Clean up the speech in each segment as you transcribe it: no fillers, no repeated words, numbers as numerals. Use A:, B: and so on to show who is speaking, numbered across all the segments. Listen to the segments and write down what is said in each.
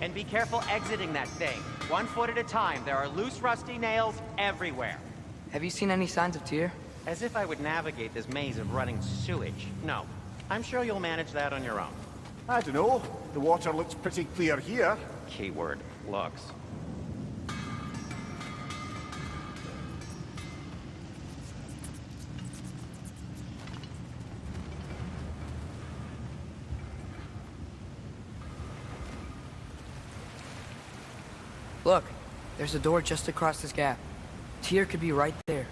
A: And be careful exiting that thing. 1 foot at a time. There are loose, rusty nails everywhere.
B: Have you seen any signs of Tyr?
A: As if I would navigate this maze of running sewage. No. I'm sure you'll manage that on your own.
C: I don't know. The water looks pretty clear here.
A: Keyword, looks.
B: Look, there's a door just across this gap. Tyr could be right there.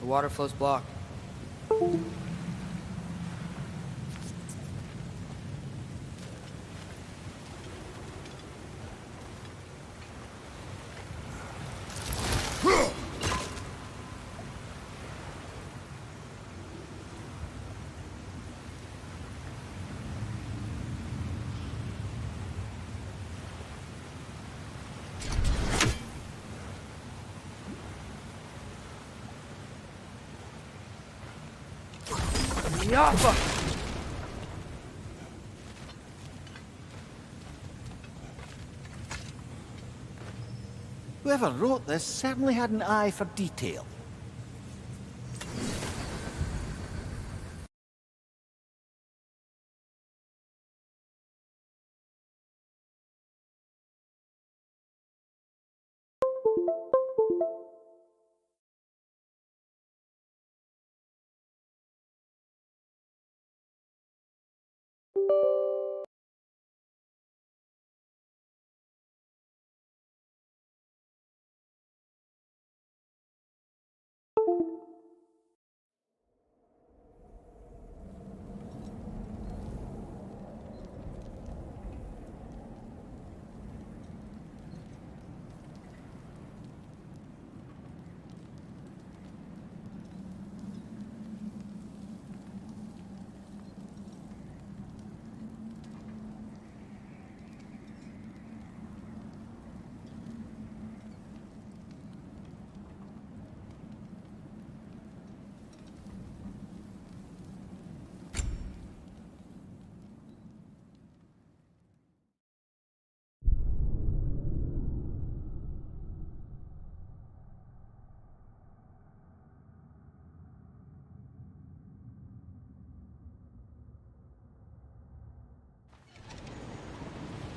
B: The water flow's blocked. Yappa!
C: Whoever wrote this certainly had an eye for detail.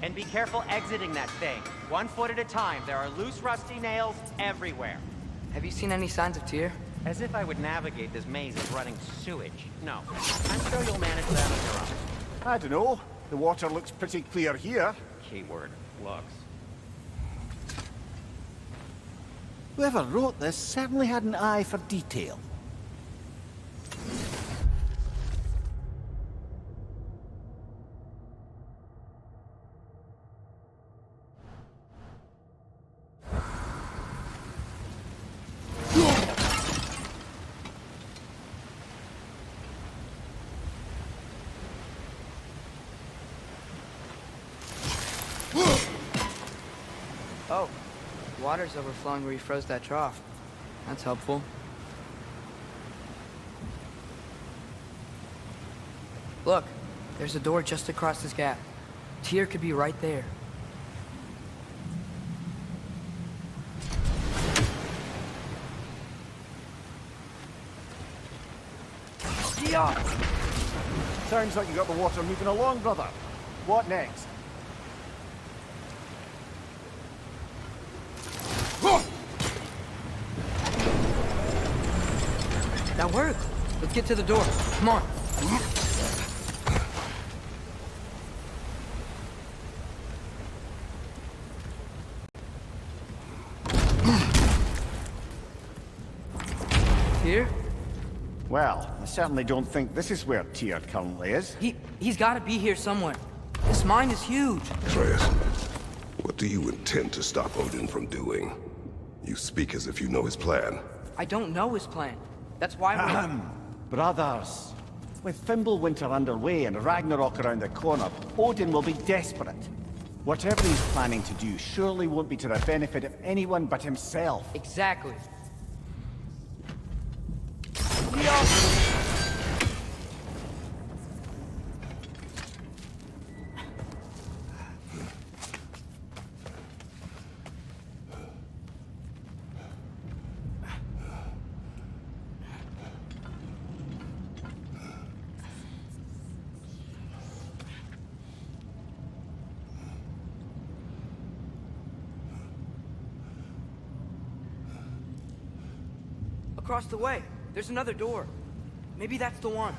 A: And be careful exiting that thing. 1 foot at a time. There are loose, rusty nails everywhere.
B: Have you seen any signs of Tyr?
A: As if I would navigate this maze of running sewage. No. I'm sure you'll manage that on your own.
C: I don't know. The water looks pretty clear here.
A: Keyword, looks.
C: Whoever wrote this certainly had an eye for detail.
B: Oh, water's overflowing where you froze that trough. That's helpful. Look, there's a door just across this gap. Tyr could be right there. Yeah.
C: Sounds like you got the water moving along, brother. What next?
B: That worked. Let's get to the door. Come on. Here?
C: Well, I certainly don't think this is where Tyr currently is.
B: He's gotta be here somewhere. This mine is huge.
D: Atreus, what do you intend to stop Odin from doing? You speak as if you know his plan.
B: I don't know his plan. That's why we're...
C: Brothers, with Fimbulwinter underway and Ragnarok around the corner, Odin will be desperate. Whatever he's planning to do surely won't be to the benefit of anyone but himself.
B: Exactly. Across the way, there's another door. Maybe that's the one.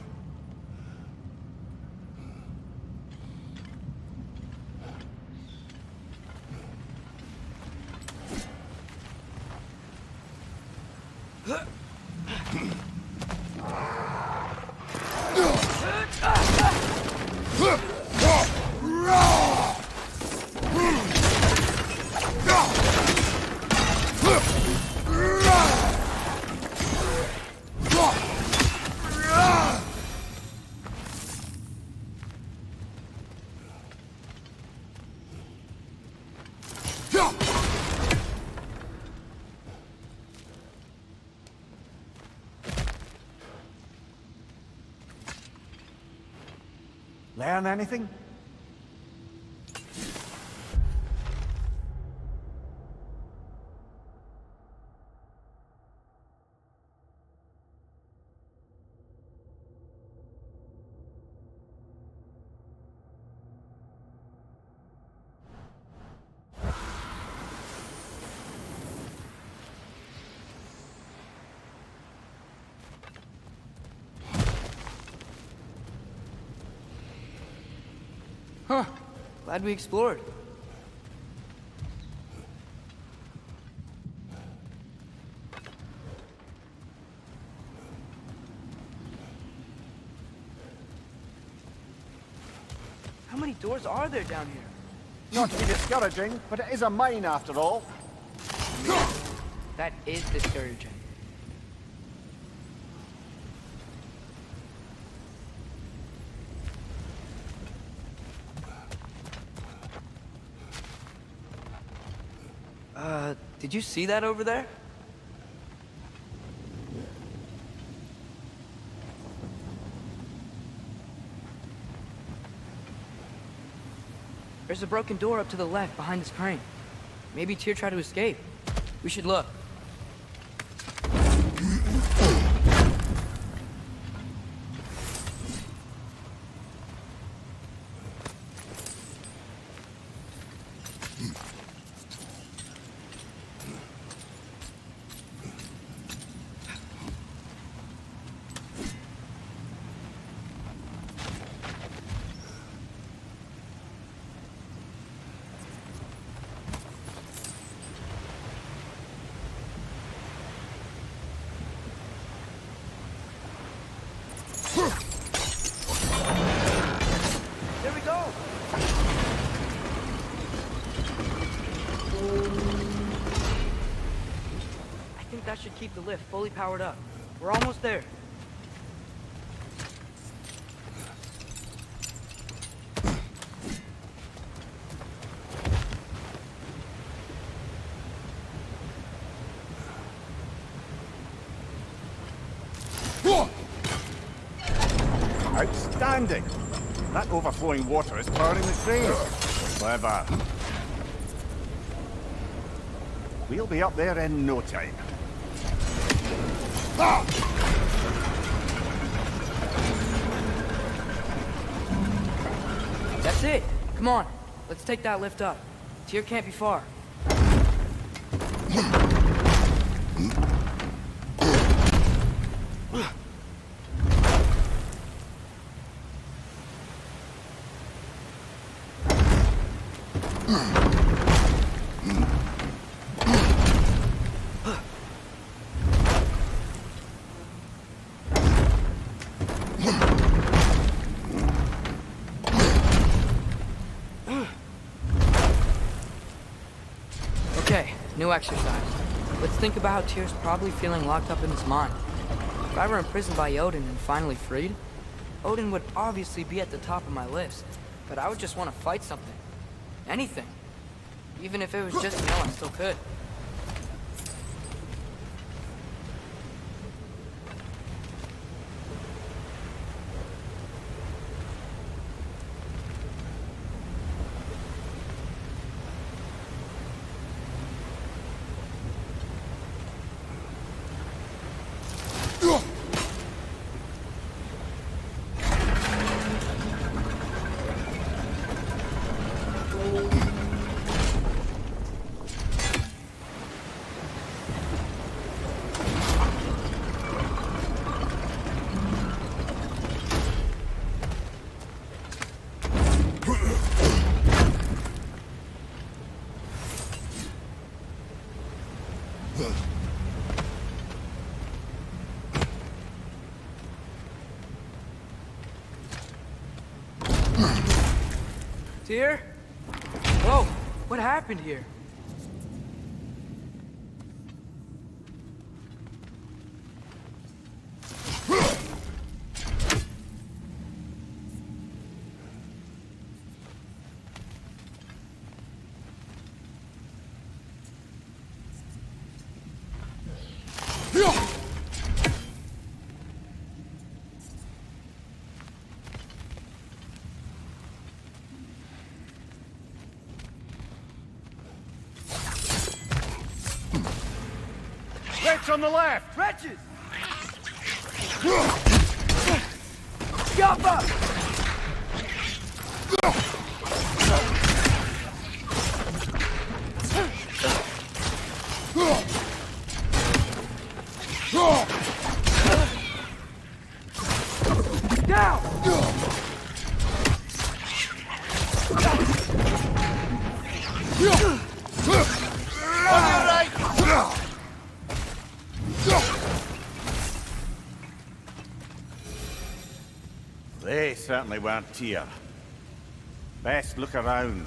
C: Learn anything?
B: Huh. Glad we explored. How many doors are there down here?
C: Not to be discouraging, but it is a mine after all.
B: That is discouraging. Did you see that over there? There's a broken door up to the left behind this crane. Maybe Tyr tried to escape. We should look. There we go! I think that should keep the lift fully powered up. We're almost there.
C: Outstanding! That overflowing water is powering the crane. Clever. We'll be up there in no time.
B: That's it! Come on, let's take that lift up. Tyr can't be far. New exercise. Let's think about how Tyr's probably feeling locked up in his mind. If I were imprisoned by Odin and finally freed, Odin would obviously be at the top of my list. But I would just want to fight something. Anything. Even if it was just to know I still could. Tyr? Whoa, what happened here?
C: Wretch on the left!
B: Wretches! Jump up! Down!
C: On your right! They certainly weren't Tyr. Best look around.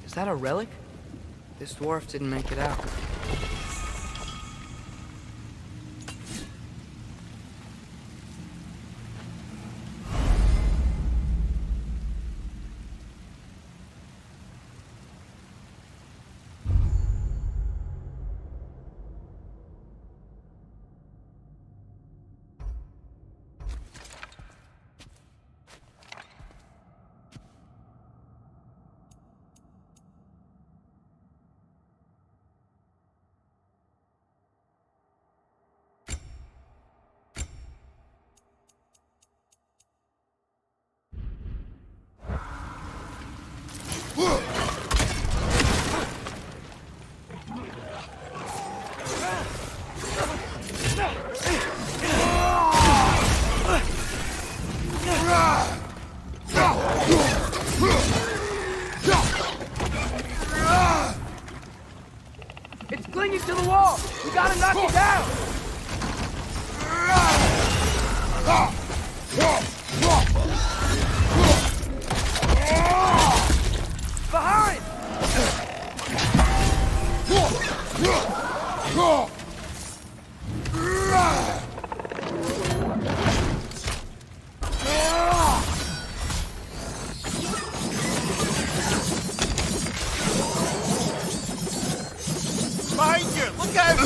B: Is that a relic? This dwarf didn't make it out. It's clinging to the wall! We gotta knock it down! Behind!
C: Behind you! Look out!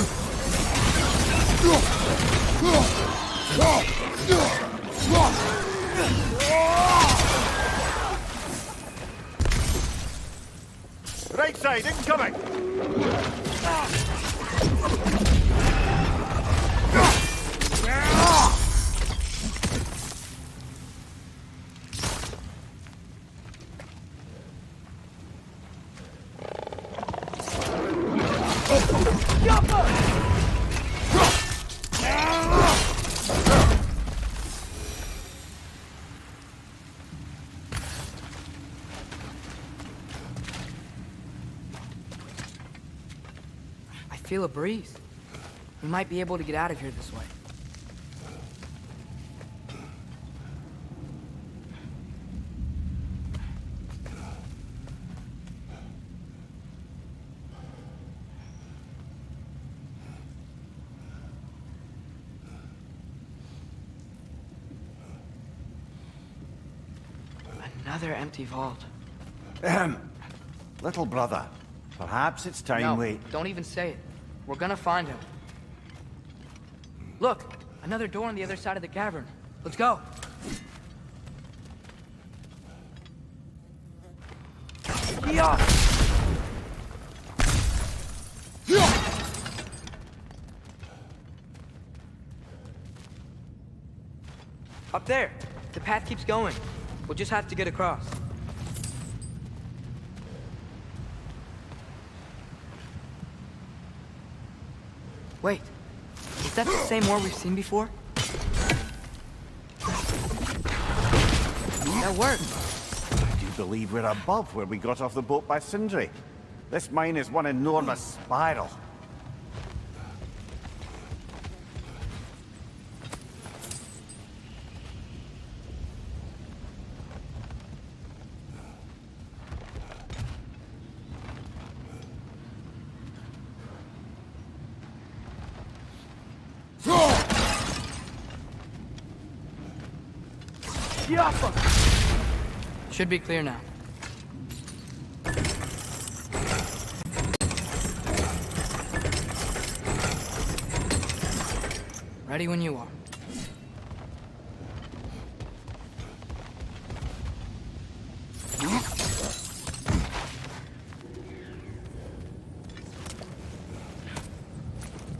C: Right side, incoming!
B: feel a breeze. We might be able to get out of here this way. Another empty vault.
C: Little brother, perhaps it's time
B: No,
C: we...
B: don't even say it. We're gonna find him. Look, another door on the other side of the cavern. Let's go. Yeah. Up there. The path keeps going. We'll just have to get across. Wait. Is that the same war we've seen before? That worked.
C: I do believe we're above where we got off the boat by Sindri. This mine is one enormous spiral.
B: Should be clear now. Ready when you are.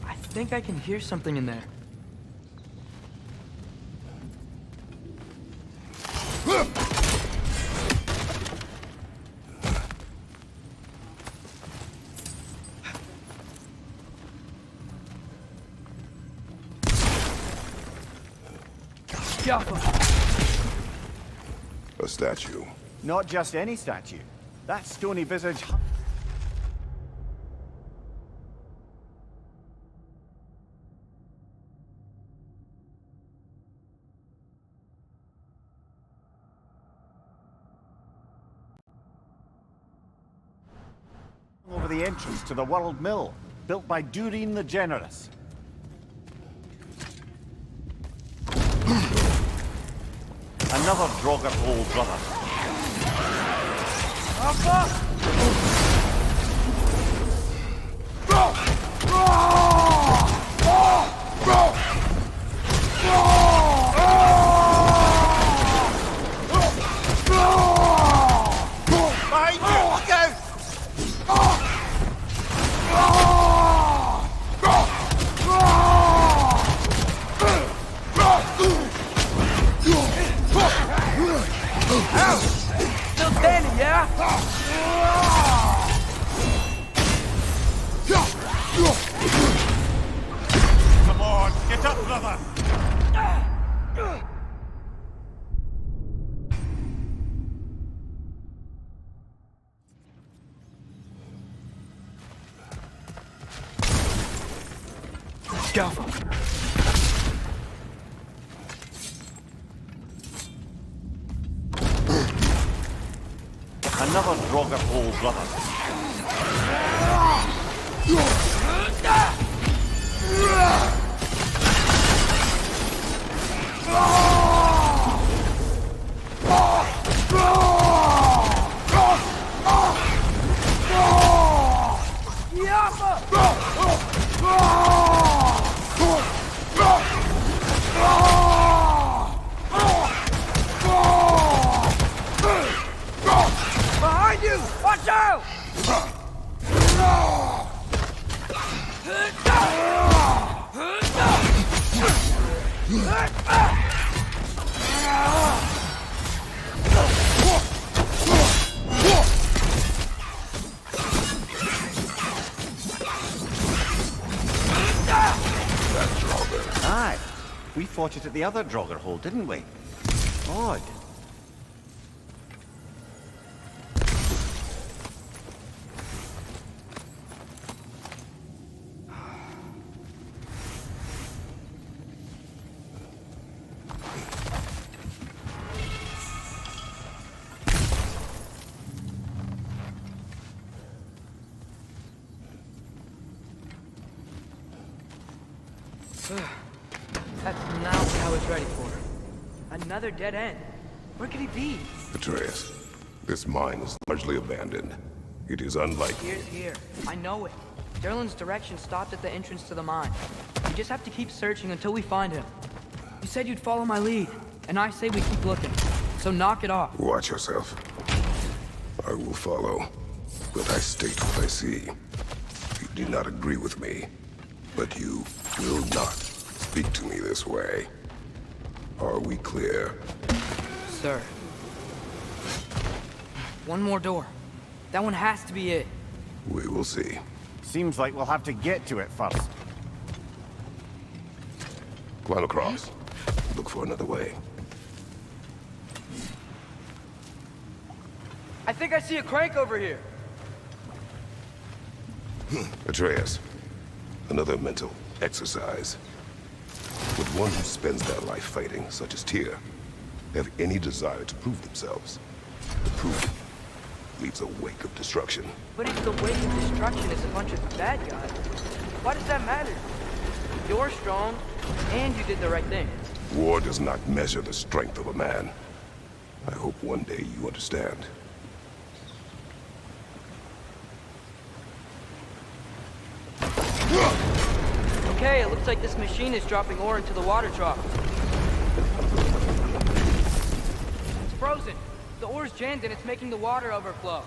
B: I think I can hear something in there.
D: A statue.
C: Not just any statue. That stony visage... over the entrance to the World Mill, built by Durin the Generous. Another Draugr hole, brother. Behind you! Look out!
B: Still standing, yeah?
C: Come on, get up, brother!
B: Scalpel.
C: Another Draugr hole, brother.
B: Behind you! Watch out!
C: Aye. We fought it at the other Draugr hole, didn't we? Odd.
B: That's not what I was ready for. Another dead end. Where could he be?
D: Atreus, this mine is largely abandoned. It is unlike...
B: Here's here. I know it. Derlin's direction stopped at the entrance to the mine. We just have to keep searching until we find him. You said you'd follow my lead, and I say we keep looking. So knock it off.
D: Watch yourself. I will follow, but I state what I see. You do not agree with me, but you will not speak to me this way. Are we clear?
B: Sir. One more door. That one has to be it.
D: We will see.
C: Seems like we'll have to get to it first.
D: Climb across. Look for another way.
B: I think I see a crank over here.
D: Atreus, another mental exercise. Would one who spends their life fighting, such as Tyr, have any desire to prove themselves? The proof leaves a wake of destruction.
B: But if the wake of destruction is a bunch of bad guys, why does that matter? You're strong, and you did the right thing.
D: War does not measure the strength of a man. I hope one day you understand.
B: Okay, it looks like this machine is dropping ore into the water trough. It's frozen. The ore's jammed and it's making the water overflow.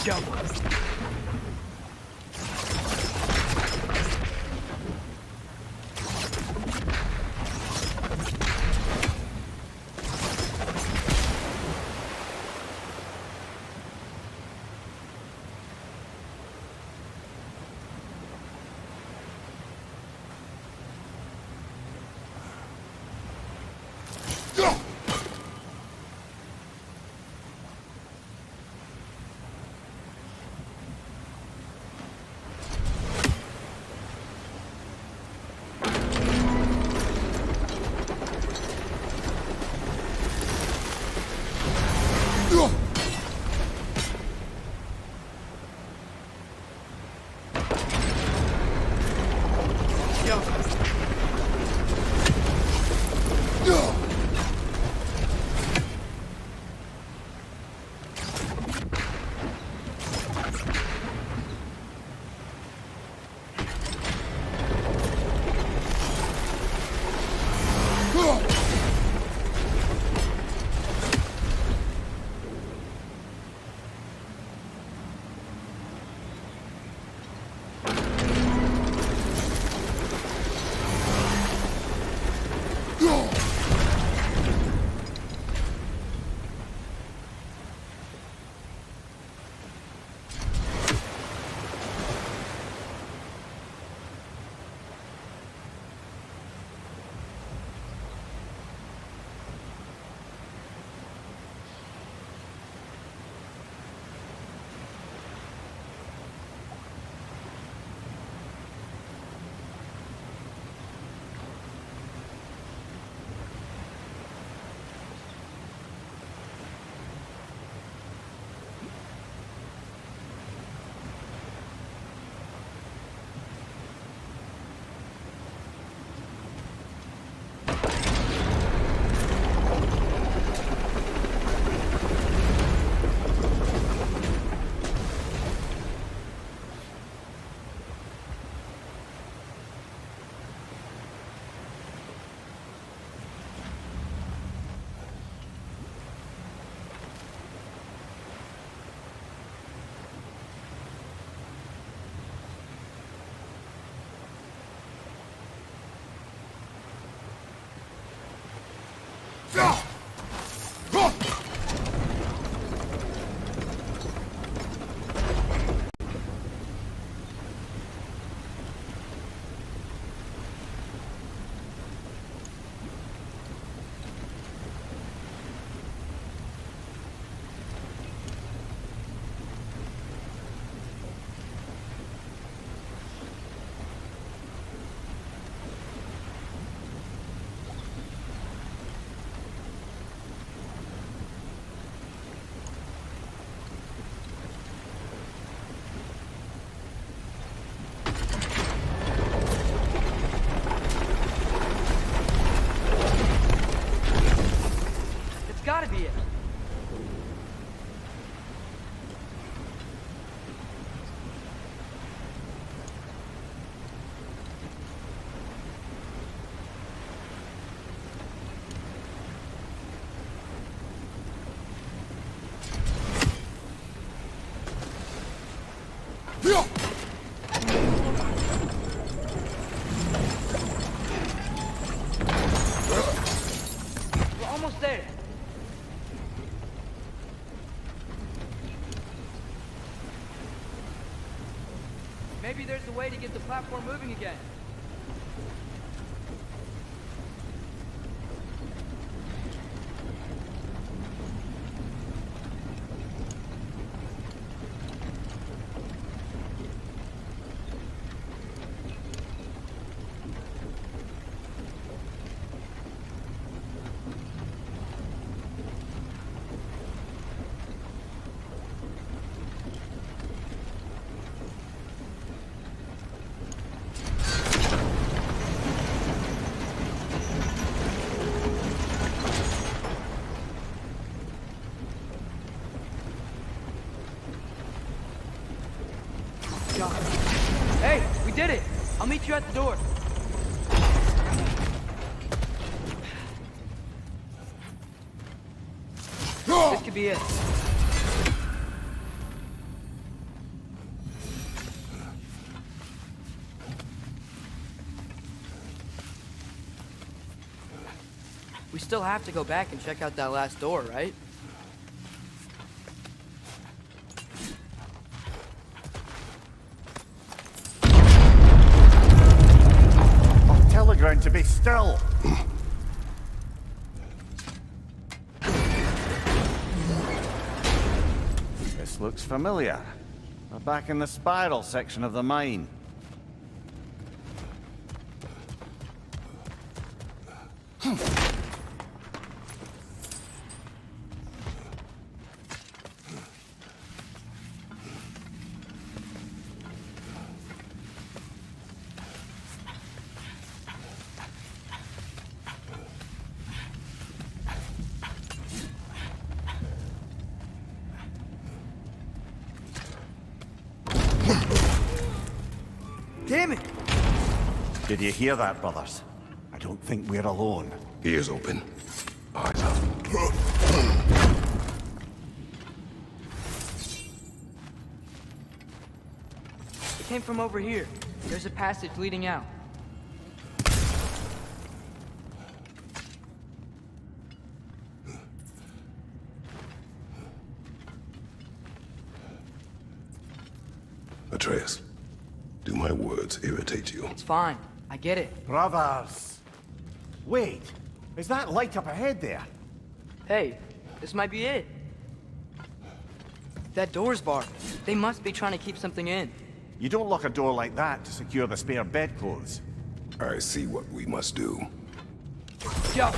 B: Jump. We're almost there. Maybe there's a way to get the platform moving again. Hey, we did it! I'll meet you at the door. This could be it. We still have to go back and check out that last door, right?
C: Tell the ground to be still. This looks familiar. We're back in the spiral section of the mine.
B: Damn it!
C: Did you hear that, brothers? I don't think we're alone.
D: Ears open. Eyes up.
B: It came from over here. There's a passage leading out.
D: Atreus, do my words irritate you?
B: It's fine. I get it.
C: Brothers! Wait! Is that light up ahead there?
B: Hey, this might be it. That door's barred. They must be trying to keep something in.
C: You don't lock a door like that to secure the spare bedclothes.
D: I see what we must do.
B: Yo!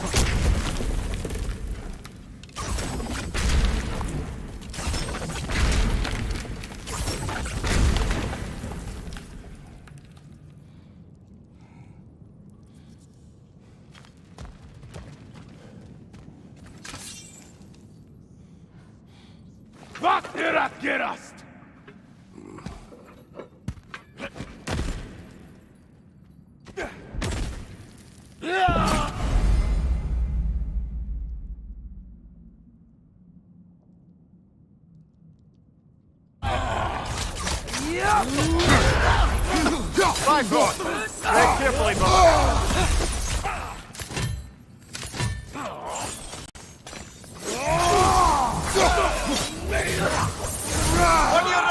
C: Back on! Tread carefully, brother! On your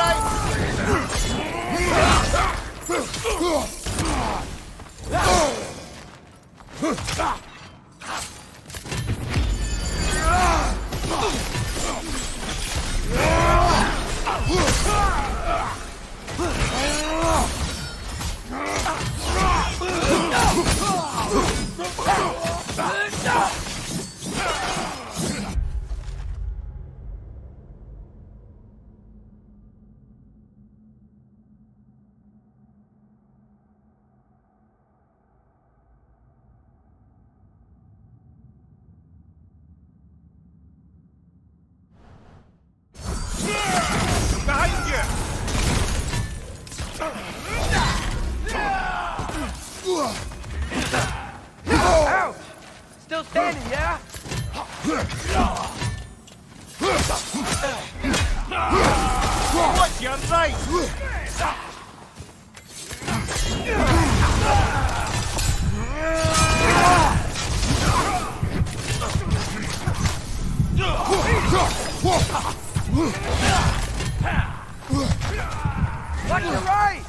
C: behind you!
B: Ouch! Still standing, yeah?
C: What You're right!
B: Watch your right!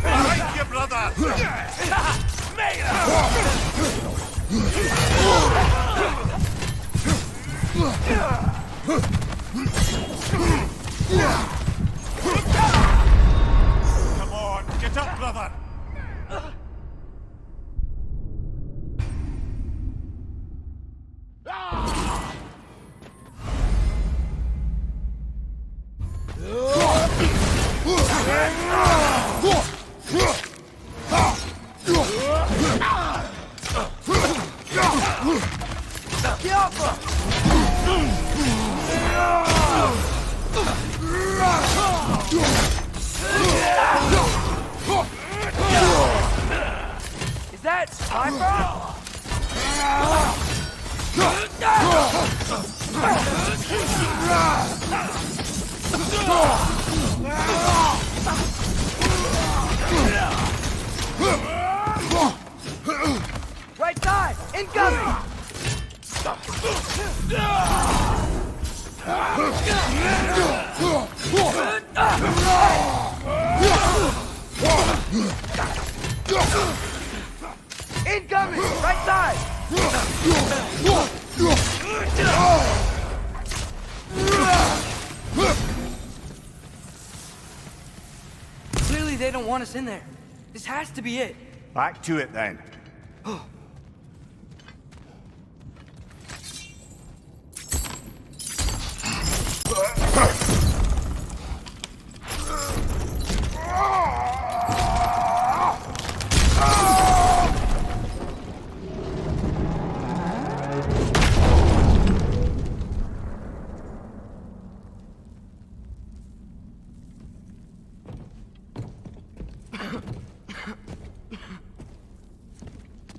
C: Right, you brother! Come on, get up, brother!
B: Is that Cypher? Right side! Incoming! Incoming! Right side! Clearly they don't want us in there. This has to be it.
C: Back to it then.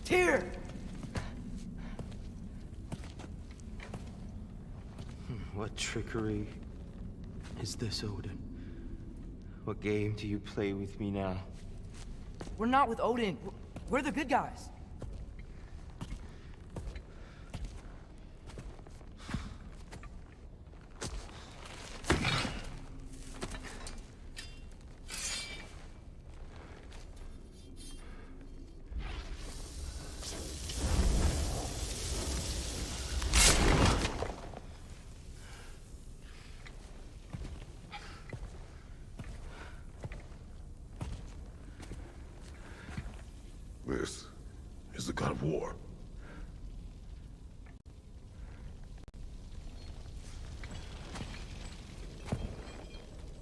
B: Tyr!
E: What trickery is this, Odin? What game do you play with me now?
B: We're not with Odin. We're the good guys.
D: This is the god of war.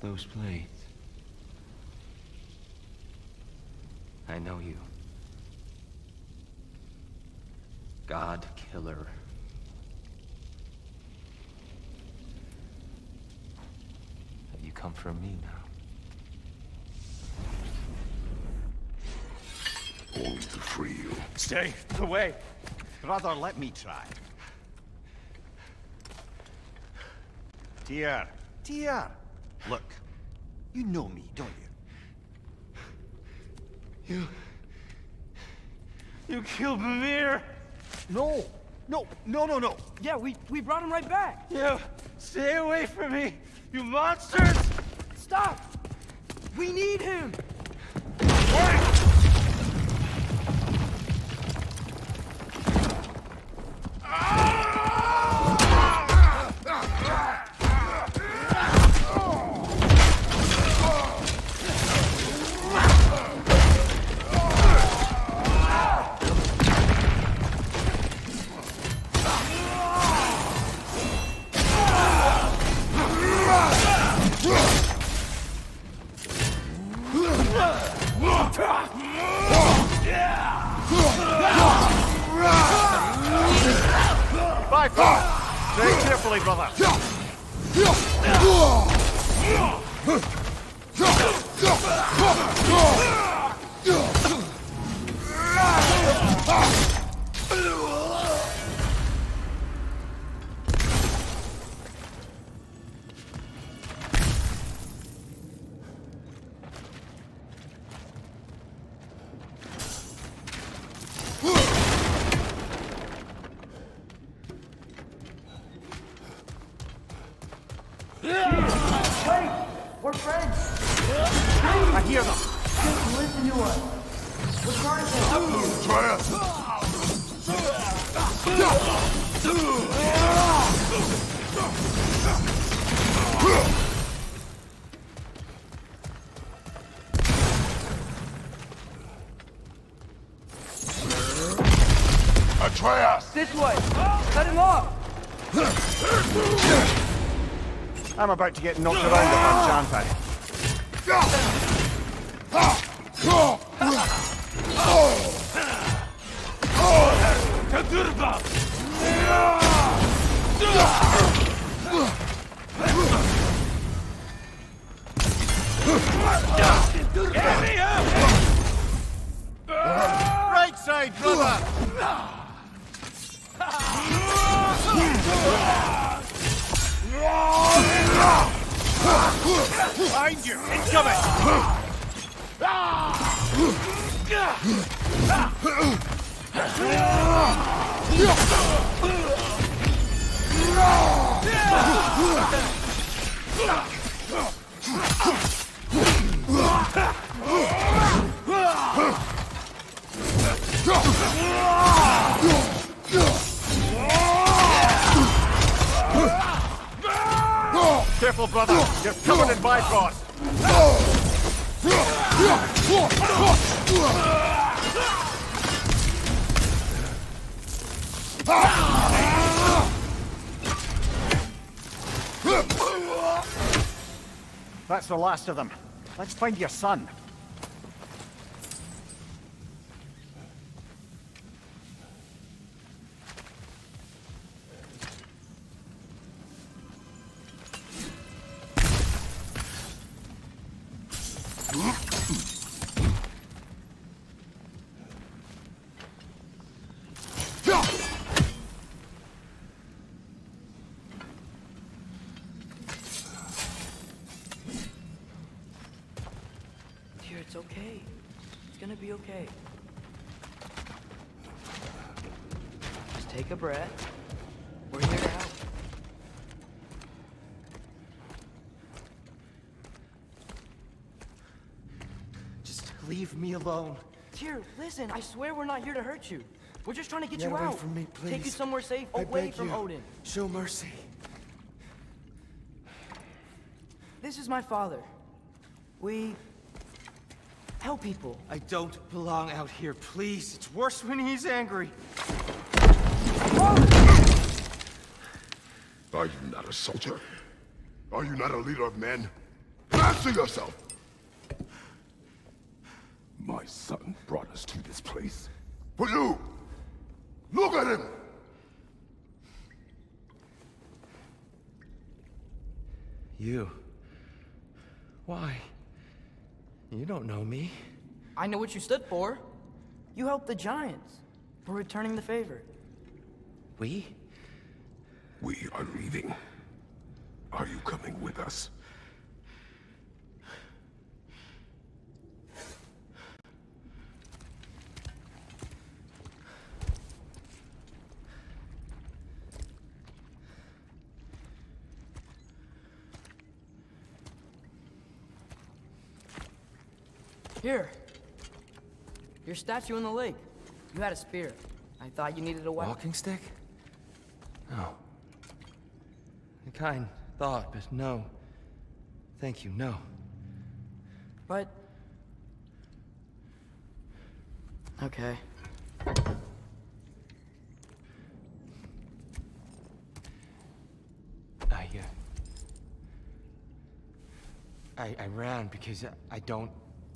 E: Those blades. I know you. God Killer. Have you come for me now?
D: Only to free you.
C: Stay away. Brother, let me try. Tyr. Tyr. Look, you know me, don't you?
E: You killed Mimir!
C: No. No.
B: Yeah, we brought him right back.
E: You stay away from me, you monsters!
B: Stop! We need him!
C: By far! Very carefully, brother.
B: We're friends.
C: I hear them.
B: Just listen to us. We're trying to help you.
D: Atreus! Atreus!
B: This way. Cut him off.
C: I'm about to get knocked around if I'm Jantai. Right side, brother! Behind you! Incoming! Careful, brother! You're covered in Bifrost! That's the last of them. Let's find your son.
B: Dear, it's okay. It's gonna be okay. Just take a breath. We're here to help.
E: Just leave me alone.
B: Tyr, listen, I swear we're not here to hurt you. We're just trying to get
E: Get
B: you
E: away
B: out.
E: from me,
B: Take you
E: please.
B: somewhere safe,
E: I
B: away
E: beg
B: from
E: you.
B: Odin.
E: Show mercy.
B: This is my father. We help people.
E: I don't belong out here, please. It's worse when he's angry.
D: Are you not a soldier? Are you not a leader of men? Answer yourself! My son brought us to this place. For you! Look at him!
E: You. Why? You don't know me.
B: I know what you stood for. You helped the Giants. We're returning the favor.
E: We?
D: We are leaving. Are you coming with us?
B: Here. Your statue in the lake. You had a spear. I thought you needed a weapon.
E: Walking stick? No. A kind thought, but no. Thank you, no.
B: But... okay.
E: I ran because I don't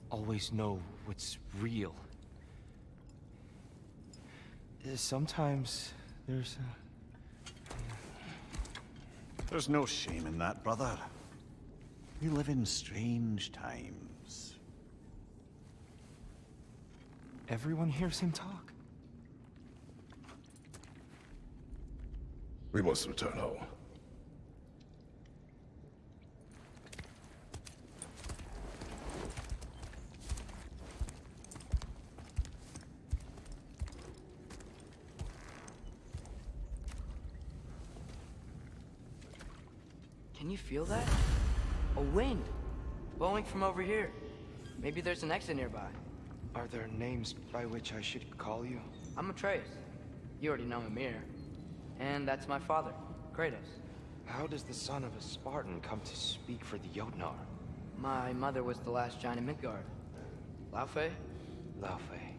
E: always know what's real. Sometimes there's
C: There's no shame in that, brother. We live in strange times.
E: Everyone hears him talk.
D: We must return home.
B: Can you feel that? A wind blowing from over here. Maybe there's an exit nearby.
E: Are there names by which I should call you?
B: I'm Atreus. You already know Mimir. And that's my father, Kratos.
E: How does the son of a Spartan come to speak for the Jotnar?
B: My mother was the last giant in Midgard. Laufey?
E: Laufey.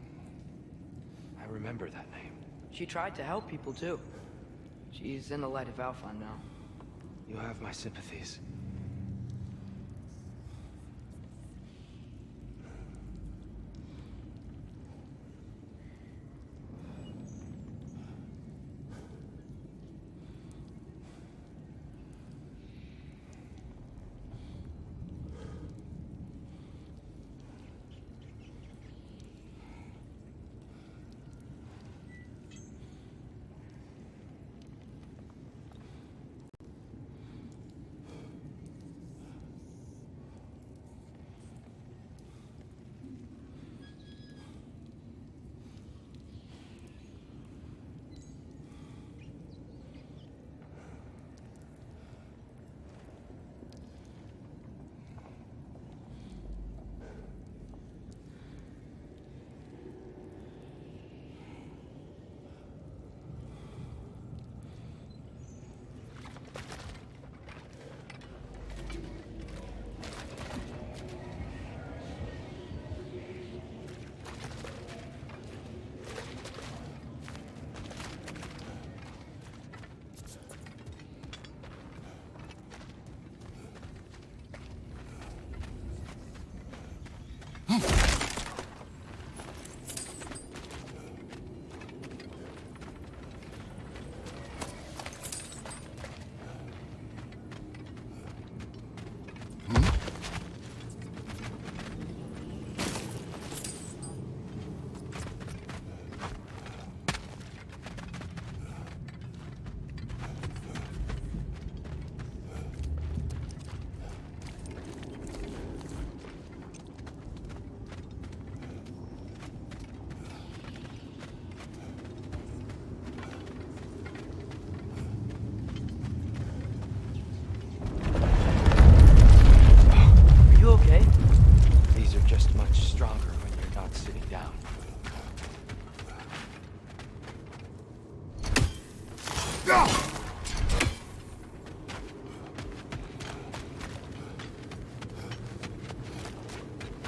E: I remember that name.
B: She tried to help people too. She's in the light of Alpha now.
E: You have my sympathies.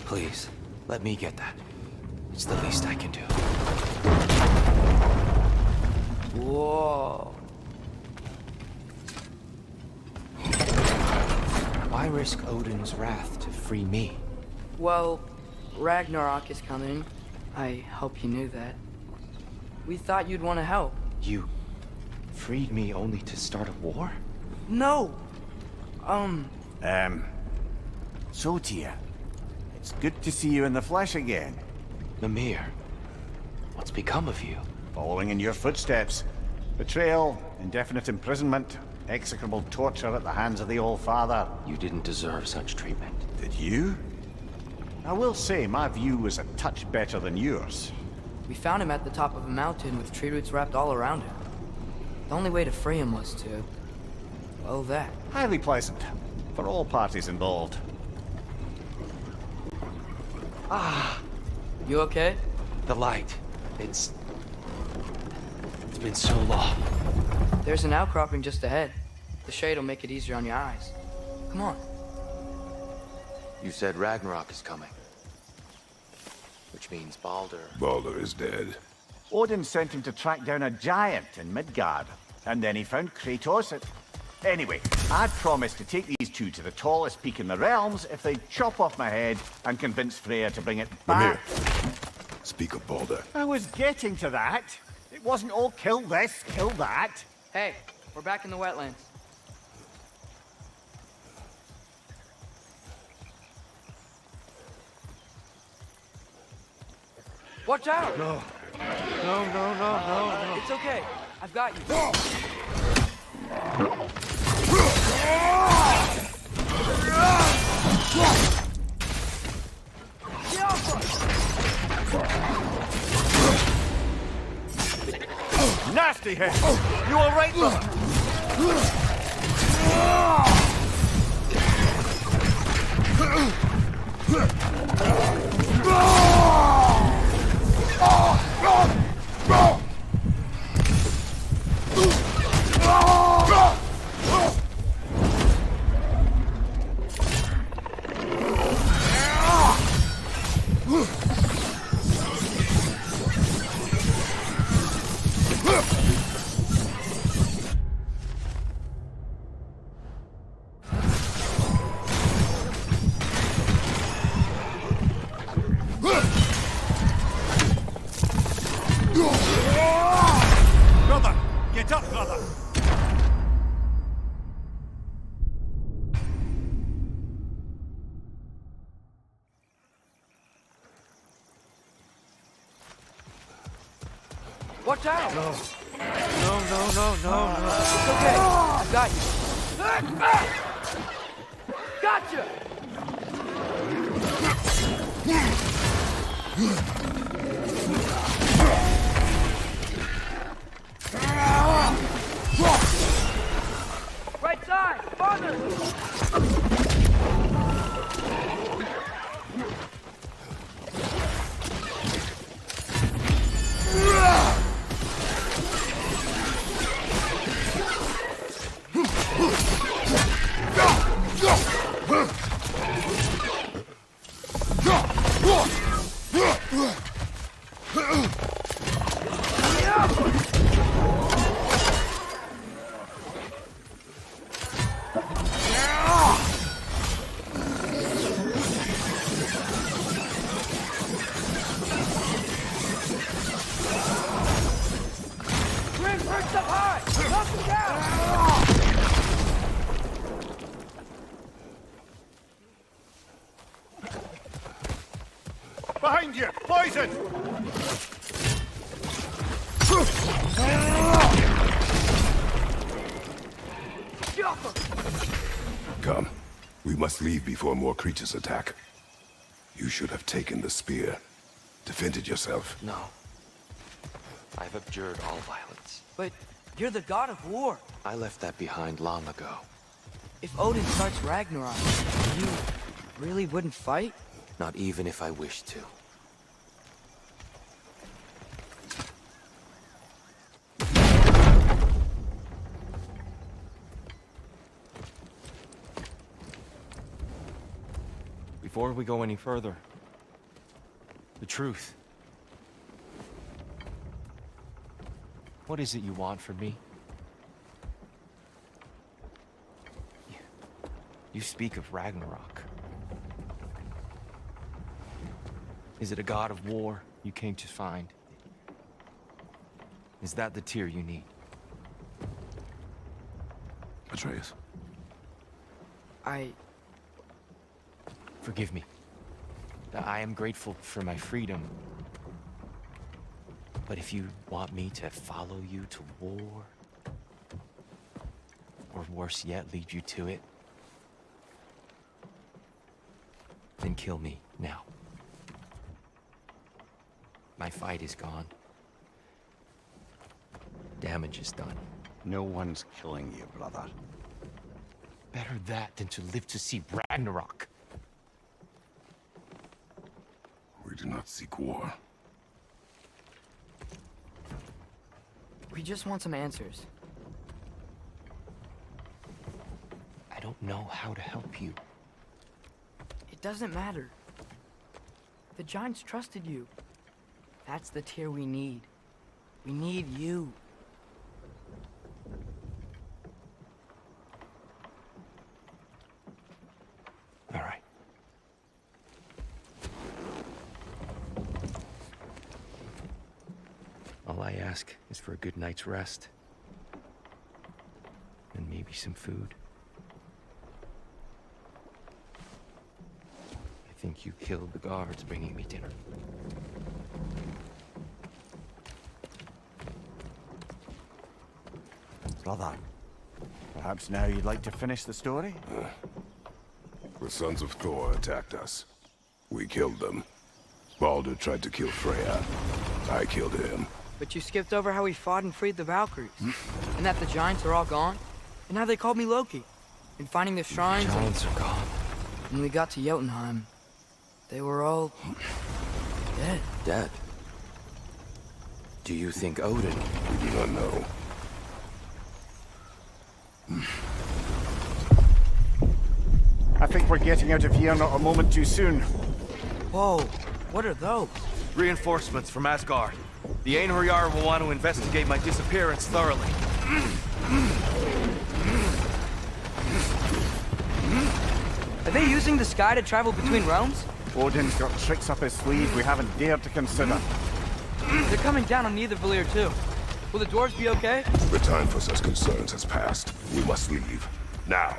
E: Please, let me get that. It's the least I can do.
B: Whoa.
E: Why risk Odin's wrath to free me?
B: Well, Ragnarok is coming. I hope you knew that. We thought you'd want to help.
E: You freed me only to start a war?
B: No!
C: So Tyr, it's good to see you in the flesh again.
E: Mimir, what's become of you?
C: Following in your footsteps. Betrayal, indefinite imprisonment, execrable torture at the hands of the Old Father.
E: You didn't deserve such treatment.
C: Did you? I will say, my view was a touch better than yours.
B: We found him at the top of a mountain with tree roots wrapped all around him. The only way to free him was to... well, that.
C: Highly pleasant. For all parties involved.
B: You okay?
E: The light. It's been so long.
B: There's an outcropping just ahead. The shade will make it easier on your eyes. Come on.
E: You said Ragnarok is coming. Which means Baldur.
D: Baldur is dead.
C: Odin sent him to track down a giant in Midgard, and then he found Kratos at... Anyway, I'd promised to take these two to the tallest peak in the realms if they'd chop off my head and convince Freya to bring it
D: Mimir,
C: back.
D: speak of Baldur.
C: I was getting to that. It wasn't all kill this, kill that.
B: Hey, we're back in the wetlands. Watch out!
E: No. No, no, no, no, no.
B: It's okay. I've got you. Get off us!
C: Nasty head! You alright, brother? Brother! Get up, brother!
B: Watch out!
E: No. No, no, no, no, no.
B: It's okay. I've got you. Gotcha! Right side! Farther! Bring first up high! Knock him down!
C: Behind you! Poison!
D: Come. We must leave before more creatures attack. You should have taken the spear. Defended yourself.
E: No. I've abjured all violence.
B: But you're the god of war.
E: I left that behind long ago.
B: If Odin starts Ragnarok, you really wouldn't fight?
E: Not even if I wished to. Before we go any further, the truth. What is it you want from me? You speak of Ragnarok. Is it a god of war you came to find? Is that the tear you need?
D: Atreus.
E: Forgive me. I am grateful for my freedom. But if you want me to follow you to war, or worse yet, lead you to it, then kill me now. My fight is gone. Damage is done.
C: No one's killing you, brother.
E: Better that than to live to see Ragnarok.
D: We do not seek war.
B: We just want some answers.
E: I don't know how to help you.
B: It doesn't matter. The Giants trusted you. That's the tear we need. We need you.
E: All right. All I ask is for a good night's rest. And maybe some food. I think you killed the guards bringing me dinner.
C: brother. Perhaps now you'd like to finish the story?
D: The sons of Thor attacked us. We killed them. Baldur tried to kill Freya. I killed him.
B: But you skipped over how we fought and freed the Valkyries. And that the giants are all gone. And how they called me Loki. And finding the shrines.
E: The giants are gone.
B: When we got to Jotunheim, they were all dead.
E: Dead? Do you think Odin?
D: We do not know.
C: I think we're getting out of here not a moment too soon.
B: Whoa, what are those?
F: Reinforcements from Asgard. The Einherjar will want to investigate my disappearance thoroughly.
B: Are they using the sky to travel between realms?
C: Odin's got tricks up his sleeve we haven't dared to consider.
B: They're coming down on either Valir too. Will the dwarves be okay?
D: The time for such concerns has passed. We must leave. Now.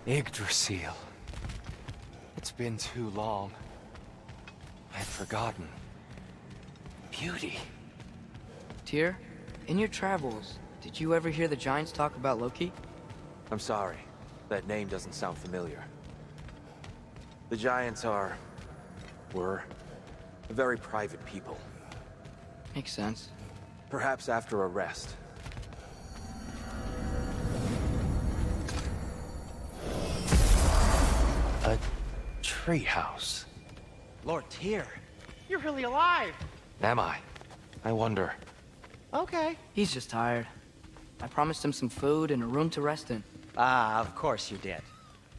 E: Yggdrasil. It's been too long. I'd forgotten. Beauty.
B: Tyr, in your travels, did you ever hear the giants talk about Loki?
F: I'm sorry. That name doesn't sound familiar. The Giants were a very private people.
B: Makes sense.
F: Perhaps after a rest. A treehouse.
A: Lord Tyr, you're really alive.
E: Am I? I wonder.
A: Okay.
B: He's just tired. I promised him some food and a room to rest in.
A: Ah, of course you did.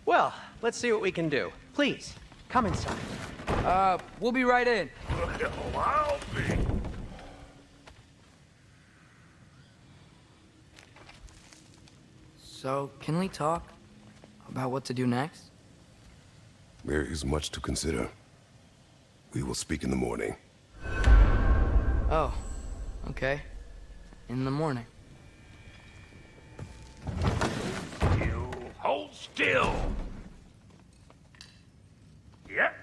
A: Well, let's see what we can do. Please, come inside.
B: We'll be right in. So, can we talk about what to do next?
D: There is much to consider. We will speak in the morning.
B: Oh, okay. In the morning.
G: You hold still. Yep.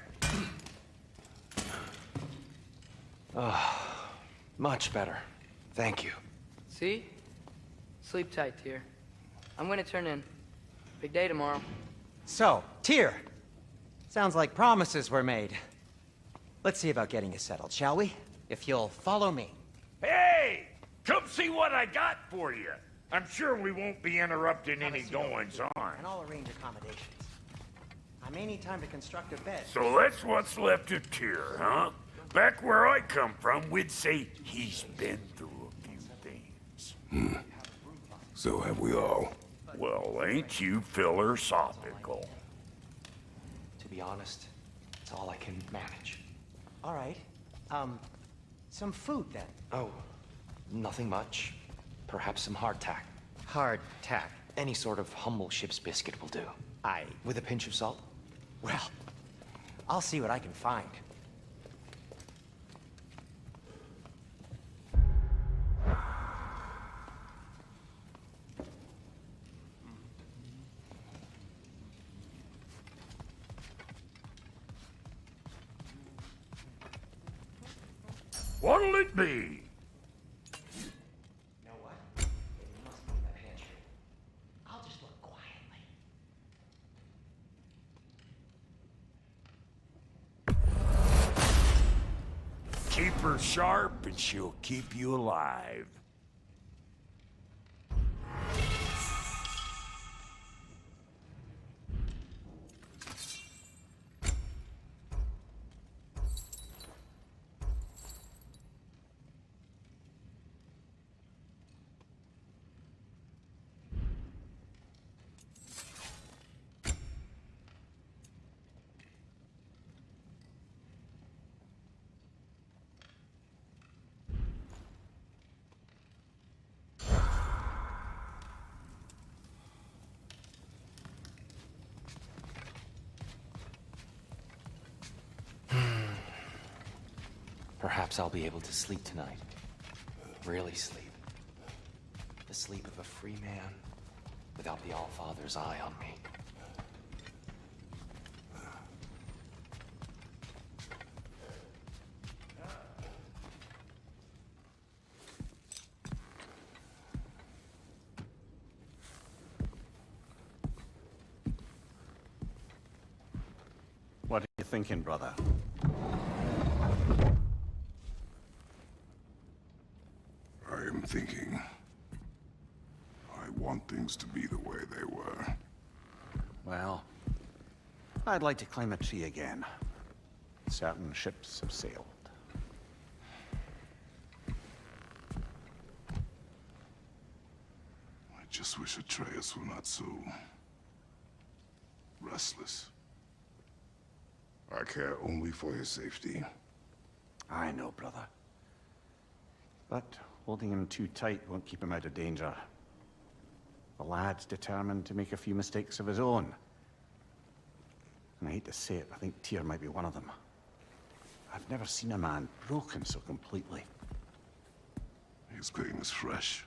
E: Much better. Thank you.
B: See? Sleep tight, Tyr. I'm gonna turn in. Big day tomorrow.
A: So, Tyr. Sounds like promises were made. Let's see about getting you settled, shall we? If you'll follow me.
G: Hey! Come see what I got for you. I'm sure we won't be interrupting any goings-on.
A: And I'll arrange accommodations. I may need time to construct a bed.
G: So that's what's left of Tyr, huh? Back where I come from, we'd say he's been through a few things.
D: So have we all.
G: Well, ain't you philosophical?
E: To be honest, it's all I can manage.
A: All right. Some food then.
E: Oh, nothing much. Perhaps some hardtack.
A: Hardtack.
E: Any sort of humble ship's biscuit will do. With a pinch of salt?
A: Well, I'll see what I can find.
G: What'll it be?
A: You know what? It must be in the pantry. I'll just look quietly.
G: Keep her sharp and she'll keep you alive.
F: Perhaps I'll be able to sleep tonight. Really sleep. The sleep of a free man without the Allfather's eye on me.
C: What are you thinking, brother?
D: I am thinking. I want things to be the way they were.
C: Well, I'd like to climb a tree again. Certain ships have sailed.
D: I just wish Atreus were not so restless. I care only for his safety.
C: I know, brother. But holding him too tight won't keep him out of danger. The lad's determined to make a few mistakes of his own. And I hate to say it, I think Tyr might be one of them. I've never seen a man broken so completely.
D: His pain is fresh.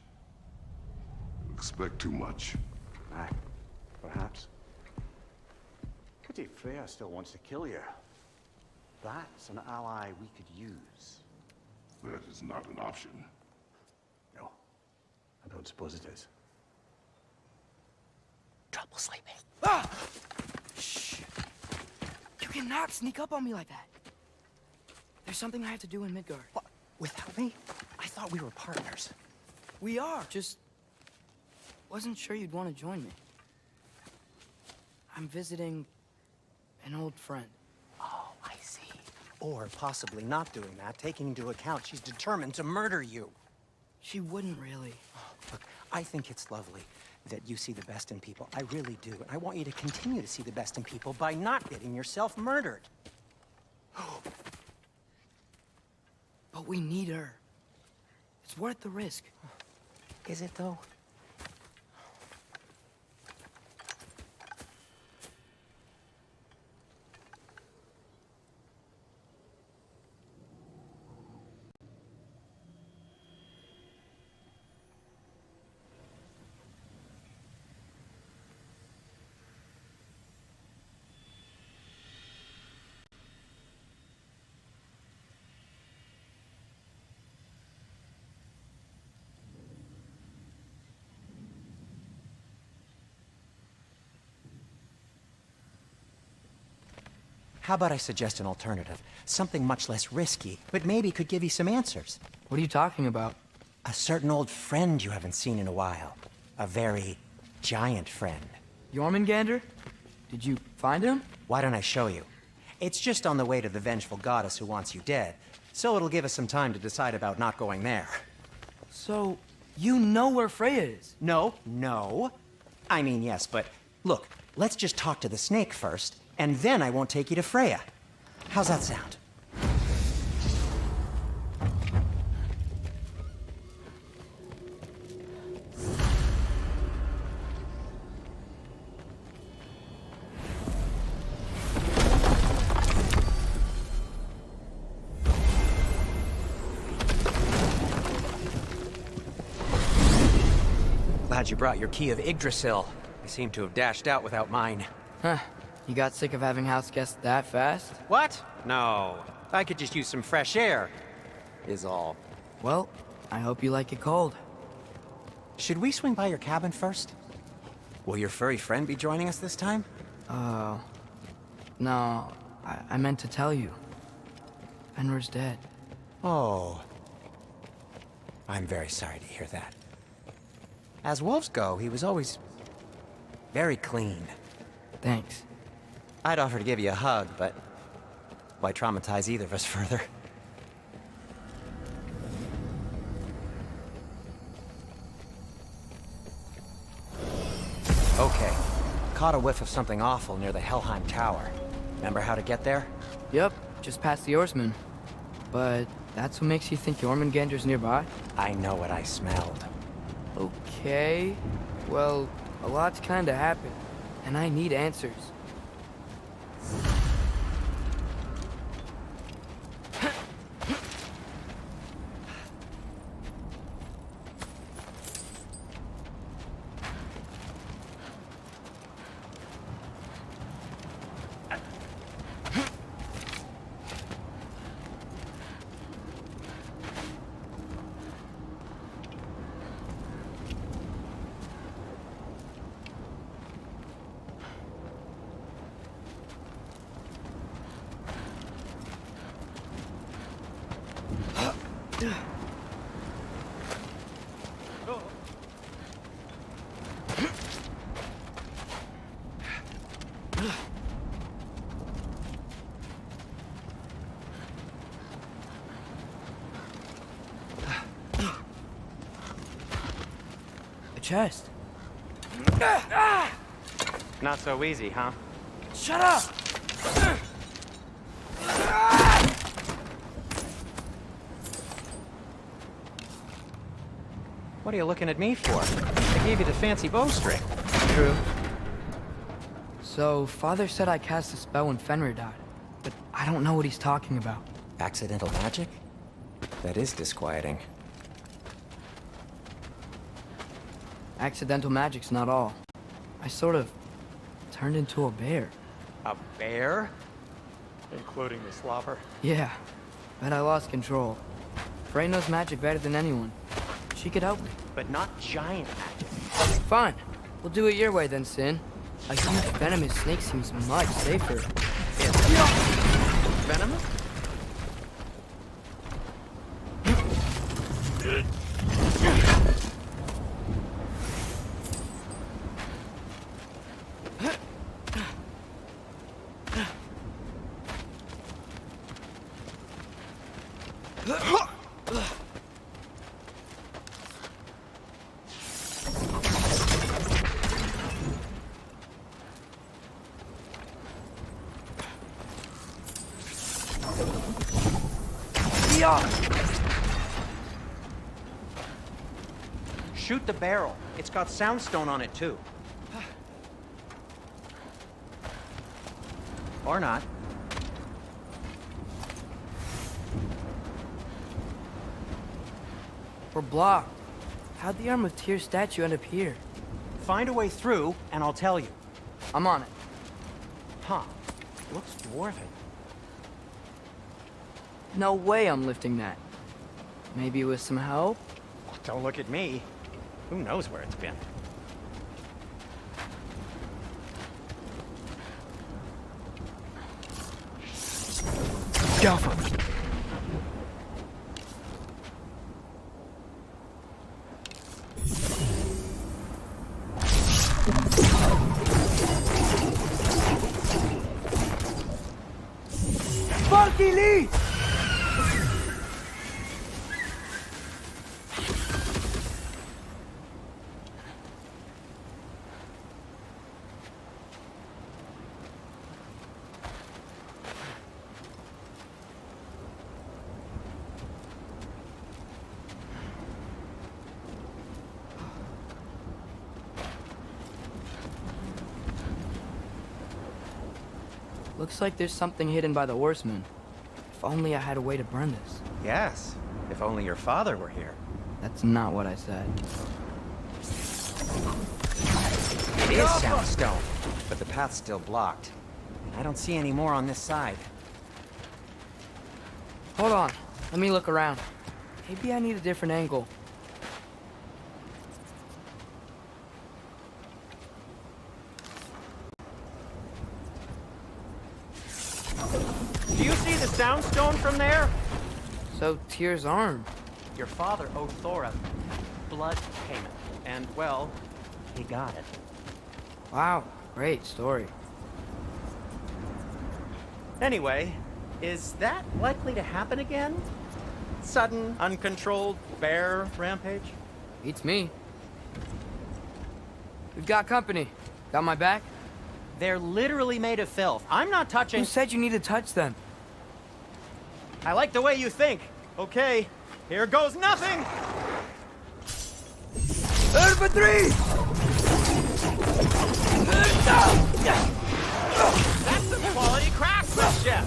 D: You expect too much.
C: Aye, perhaps. Pity Freya still wants to kill you. That's an ally we could use.
D: That is not an option.
C: No, I don't suppose it is.
B: Trouble sleeping. Ah! Shh. You cannot sneak up on me like that. There's something I have to do in Midgard.
A: What? Without me? I thought we were partners.
B: We are, just wasn't sure you'd want to join me. I'm visiting an old friend.
A: Oh, I see. Or possibly not doing that, taking into account she's determined to murder you.
B: She wouldn't really.
A: Look, I think it's lovely that you see the best in people. I really do. And I want you to continue to see the best in people by not getting yourself murdered.
B: But we need her. It's worth the risk.
A: Is it, though? How about I suggest an alternative? Something much less risky, but maybe could give you some answers.
B: What are you talking about?
A: A certain old friend you haven't seen in a while. A very giant friend.
B: Jormungandr? Did you find him?
A: Why don't I show you? It's just on the way to the vengeful goddess who wants you dead, so it'll give us some time to decide about not going there.
B: So, you know where Freya is?
A: No. I mean, yes, but look, let's just talk to the snake first, and then I won't take you to Freya. How's that sound? Glad you brought your key of Yggdrasil. I seem to have dashed out without mine.
B: Huh. You got sick of having house guests that fast?
A: What? No. I could just use some fresh air, is all.
B: Well, I hope you like it cold.
A: Should we swing by your cabin first? Will your furry friend be joining us this time?
B: No, I meant to tell you. Fenrir's dead.
A: Oh. I'm very sorry to hear that. As wolves go, he was always very clean.
B: Thanks.
A: I'd offer to give you a hug, but why traumatize either of us further? Okay. Caught a whiff of something awful near the Helheim Tower. Remember how to get there?
B: Yep, just past the oarsman. But that's what makes you think Jormungandr's nearby?
A: I know what I smelled.
B: Okay. Well, a lot's kinda happened, and I need answers. A chest.
A: Not so easy, huh?
B: Shut up!
A: What are you looking at me for? I gave you the fancy bowstring.
B: True. So, Father said I cast a spell when Fenrir died, but I don't know what he's talking about.
A: Accidental magic? That is disquieting.
B: Accidental magic's not all. I sort of turned into a bear.
A: A bear? Including the slobber?
B: Yeah, but I lost control. Frey knows magic better than anyone. She could help me.
A: But not giant magic.
B: Fine. We'll do it your way then, Sin. A huge venomous snake seems much safer.
A: Venomous? Shoot the barrel. It's got soundstone on it, too. Or not.
B: We're blocked. How'd the Arm of Tyr statue end up here?
A: Find a way through, and I'll tell you.
B: I'm on it.
A: Huh. Looks dwarven.
B: No way I'm lifting that. Maybe with some help?
A: Don't look at me. Who knows where it's been?
B: Go for it. Sparky Lee! Looks like there's something hidden by the horsemen. If only I had a way to burn this.
A: Yes. If only your father were here.
B: That's not what I said.
A: It is soundstone, but the path's still blocked. I don't see any more on this side.
B: Hold on. Let me look around. Maybe I need a different angle.
A: Do you see the soundstone from there?
B: So, Tyr's arm.
A: Your father owed Thor a blood payment, and, well, he got it.
B: Wow, great story.
A: Anyway, is that likely to happen again? Sudden, uncontrolled bear rampage?
B: Beats me. We've got company. Got my back?
A: They're literally made of filth. I'm not touching...
B: Who said you need to touch them?
A: I like the way you think. Okay, here goes nothing!
B: For three!
A: That's some quality craftsmanship!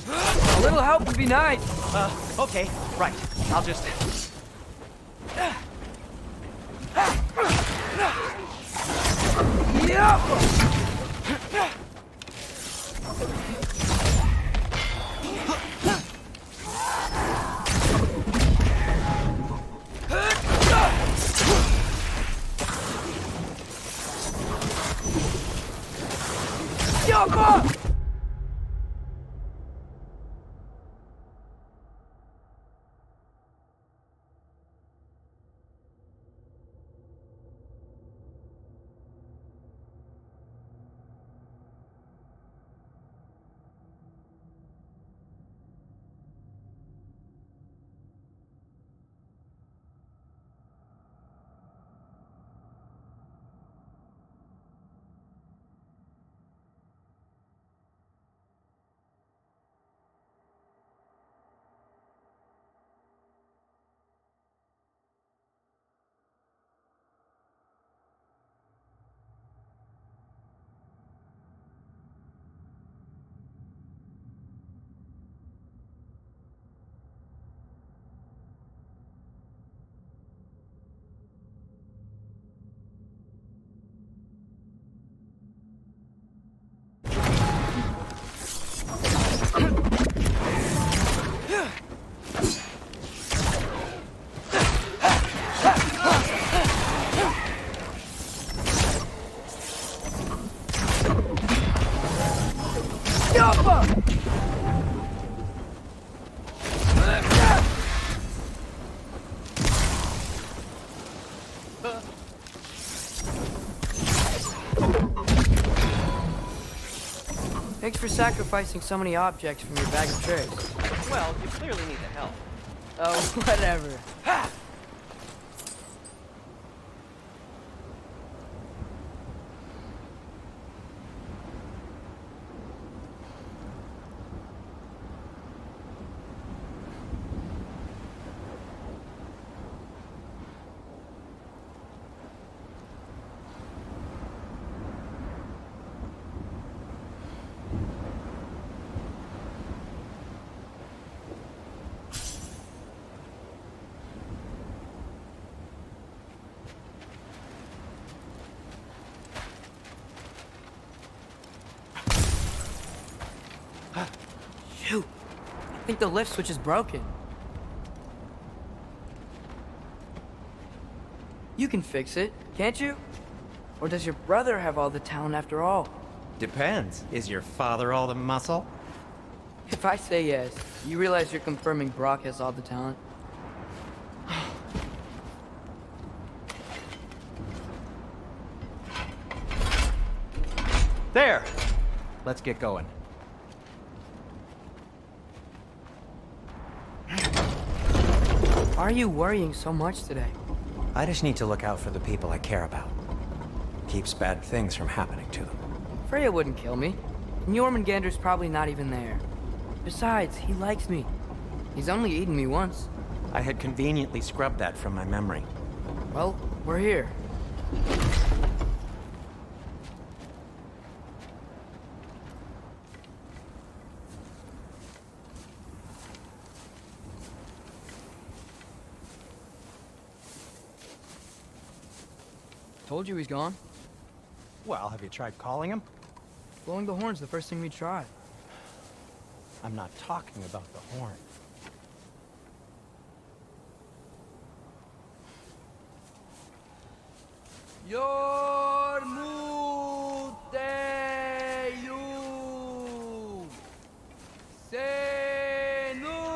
B: A little help would be nice.
A: Okay, right. I'll just...
B: Thanks for sacrificing so many objects from your bag of tricks.
A: Well, you clearly need the help.
B: Oh, whatever. Shoot! I think the lift switch is broken. You can fix it, can't you? Or does your brother have all the talent after all?
A: Depends. Is your father all the muscle?
B: If I say yes, you realize you're confirming Brock has all the talent?
A: There! Let's get going.
B: Why are you worrying so much today?
A: I just need to look out for the people I care about. Keeps bad things from happening to them.
B: Freya wouldn't kill me. And Jormungandr's probably not even there. Besides, he likes me. He's only eaten me once.
A: I had conveniently scrubbed that from my memory.
B: Well, we're here. Told you he's gone.
A: Well, have you tried calling him?
B: Blowing the horn's the first thing we try.
A: I'm not talking about the horn.
B: Yormuteyu Senu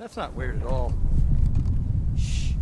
H: That's not weird at all.
A: Shh.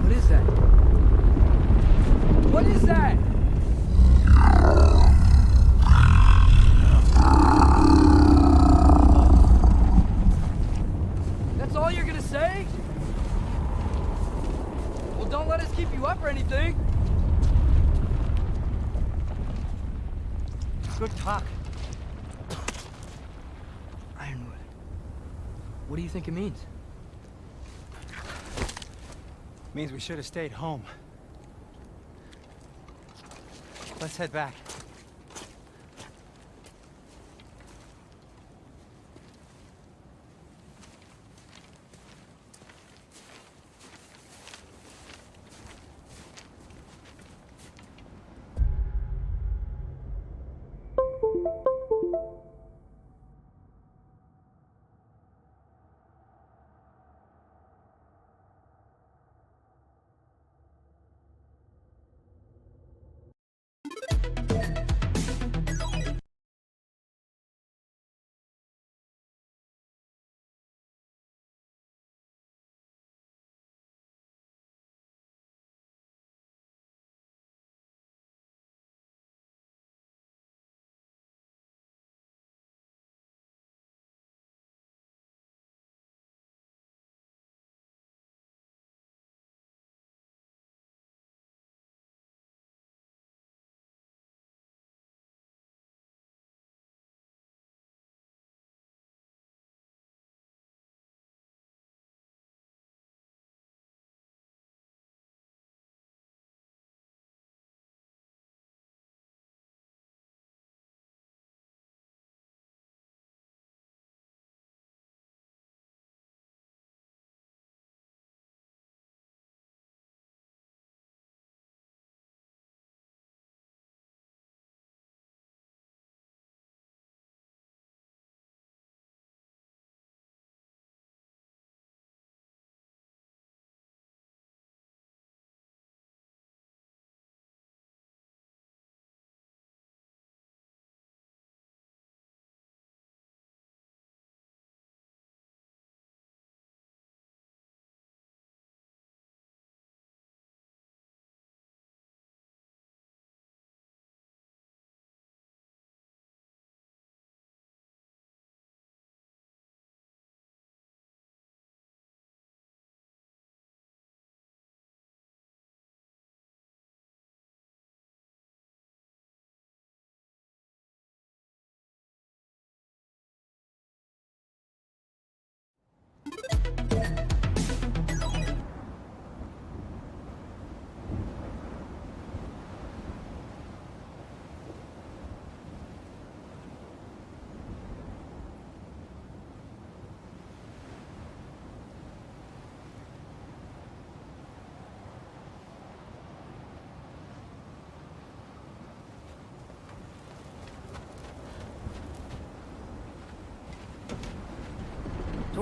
B: What is that? What is that? That's all you're gonna say? Well, don't let us keep you up or anything.
H: Good talk.
B: Ironwood. What do you think it means?
H: Means we should have stayed home. Let's head back.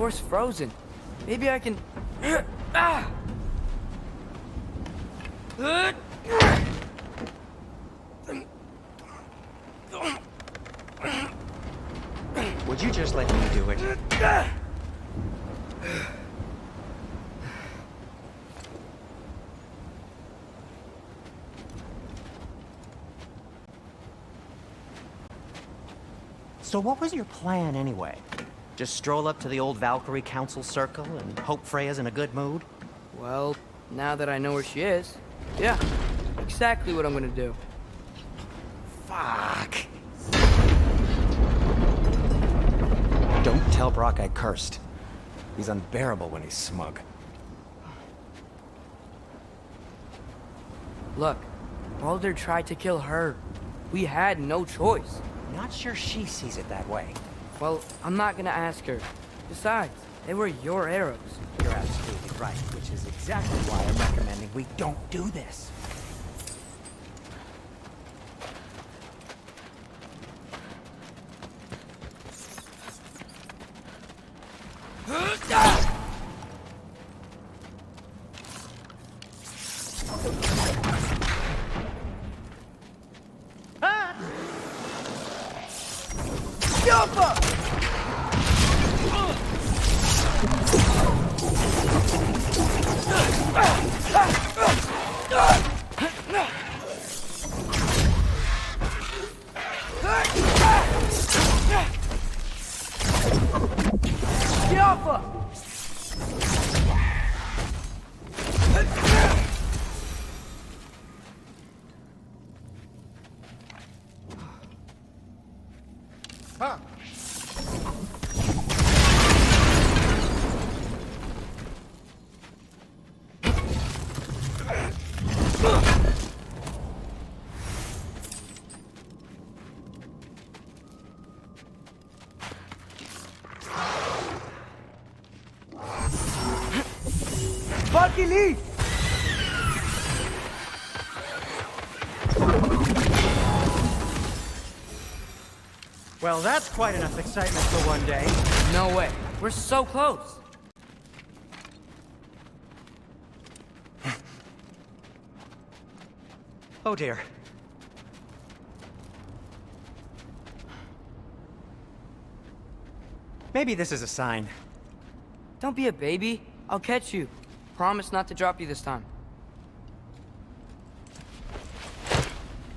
B: door's frozen. Maybe I can... Ah!
A: Would you just let me do it? So what was your plan anyway? Just stroll up to the old Valkyrie Council circle and hope Freya's in a good mood?
B: Well, now that I know where she is, yeah, exactly what I'm gonna do.
A: Fuck. Don't tell Brock I cursed. He's unbearable when he's smug.
B: Look, Baldur tried to kill her. We had no choice.
A: Not sure she sees it that way.
B: Well, I'm not gonna ask her. Besides, they were your arrows.
A: You're absolutely right, which is exactly why I'm recommending we don't do this.
B: Bucky Lee!
A: Well, that's quite enough excitement for one day.
B: No way. We're so close.
A: Oh dear. Maybe this is a sign.
B: Don't be a baby. I'll catch you. Promise not to drop you this time.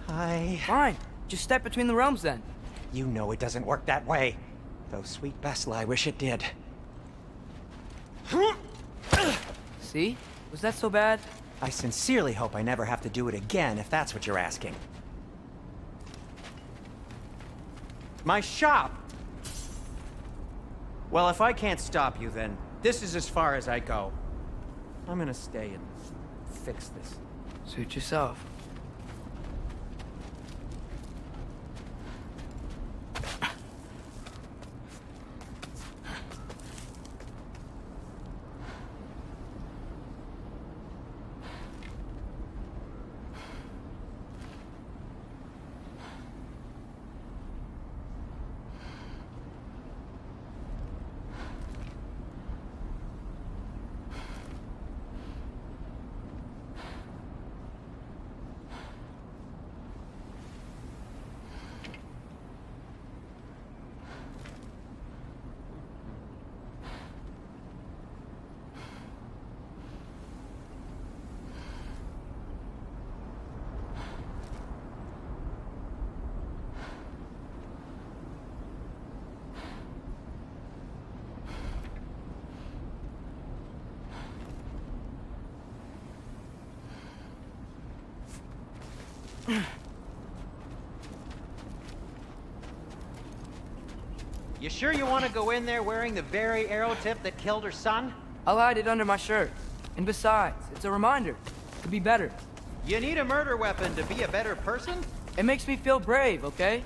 B: Fine. Just step between the realms then.
A: You know it doesn't work that way. Though sweet Bessel, I wish it did.
B: See? Was that so bad?
A: I sincerely hope I never have to do it again, if that's what you're asking. My shop! Well, if I can't stop you, then this is as far as I go. I'm gonna stay and fix this.
B: Suit yourself.
A: You sure you want to go in there wearing the very arrow tip that killed her son?
B: I'll hide it under my shirt. And besides, it's a reminder. To be better.
A: You need a murder weapon to be a better person?
B: It makes me feel brave, okay?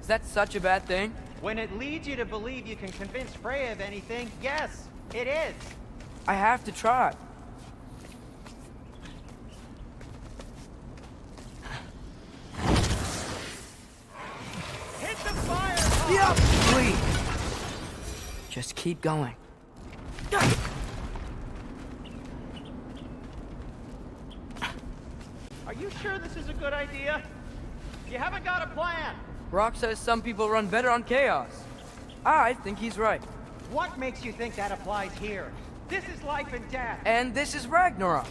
B: Is that such a bad thing?
A: When it leads you to believe you can convince Freya of anything, yes, it is.
B: I have to try.
A: Hit the fire!
B: Yep, please. Just keep going.
I: Are you sure this is a good idea? You haven't got a plan.
B: Rock says some people run better on chaos. I think he's right.
I: What makes you think that applies here? This is life and death.
B: And this is Ragnarok.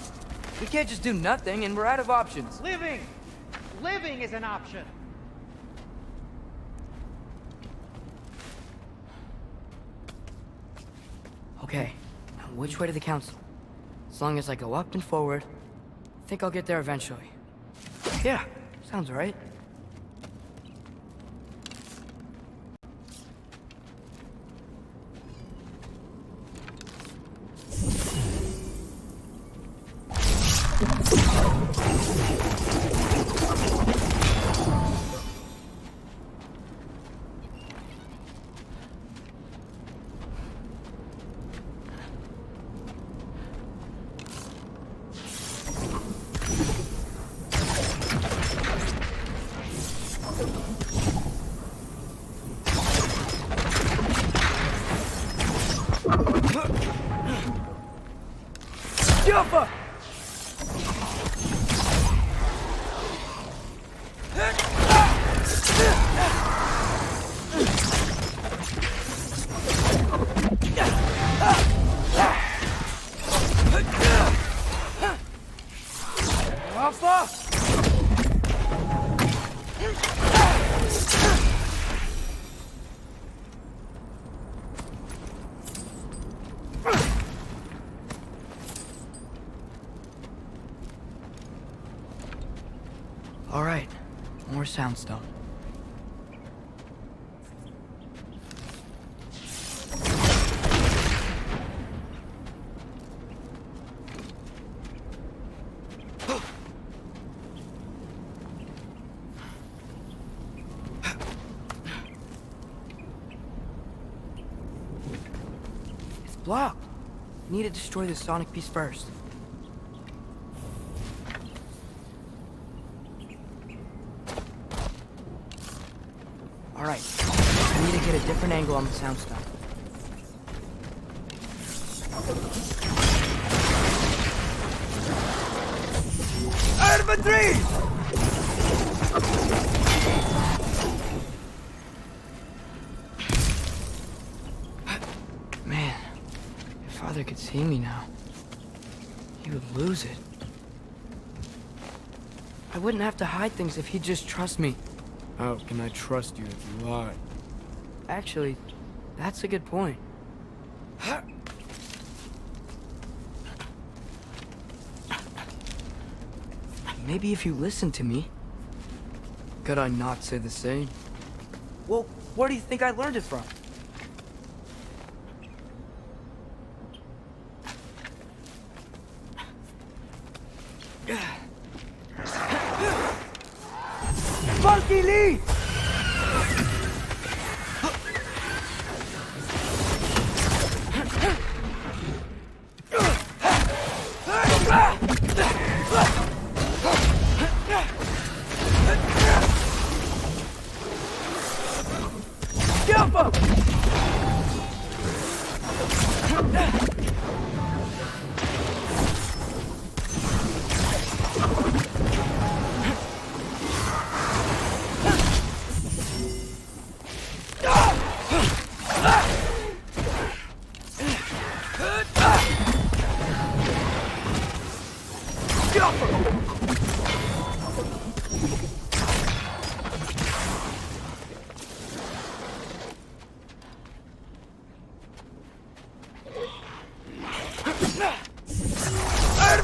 B: We can't just do nothing, and we're out of options.
I: Living! Living is an option.
B: Okay, now which way to the council? As long as I go up and forward, I think I'll get there eventually. Yeah, sounds right. Jumper! Alpha! All right, more soundstone. It's blocked. Need to destroy the sonic piece first. All right, I need to get a different angle on the soundstone. Infantry! Man, if Father could see me now, he would lose it. I wouldn't have to hide things if he'd just trust me.
J: How can I trust you if you lie?
B: Actually, that's a good point. Maybe if you listen to me.
J: Could I not say the same?
B: Well, where do you think I learned it from? Funky Lee! Jump up!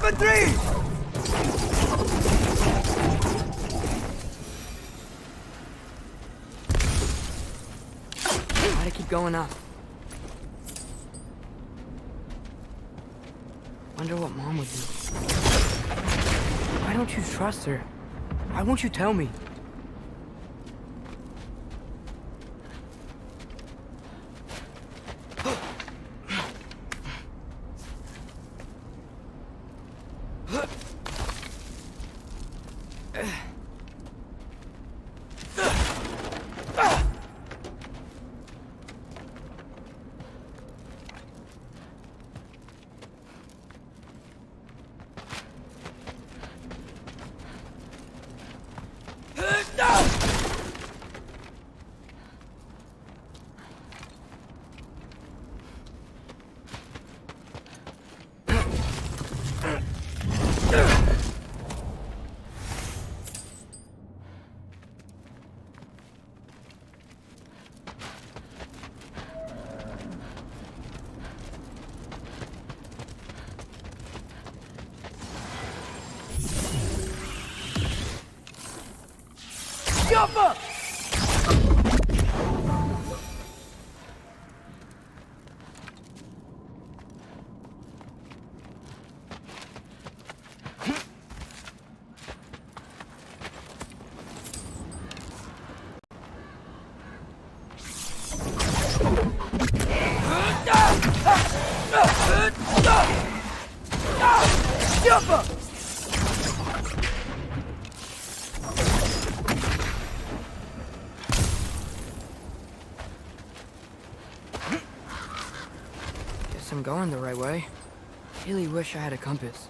B: Infantry! Gotta keep going up. Wonder what Mom would do. Why don't you trust her? Why won't you tell me? Guess I'm going the right way. Really wish I had a compass.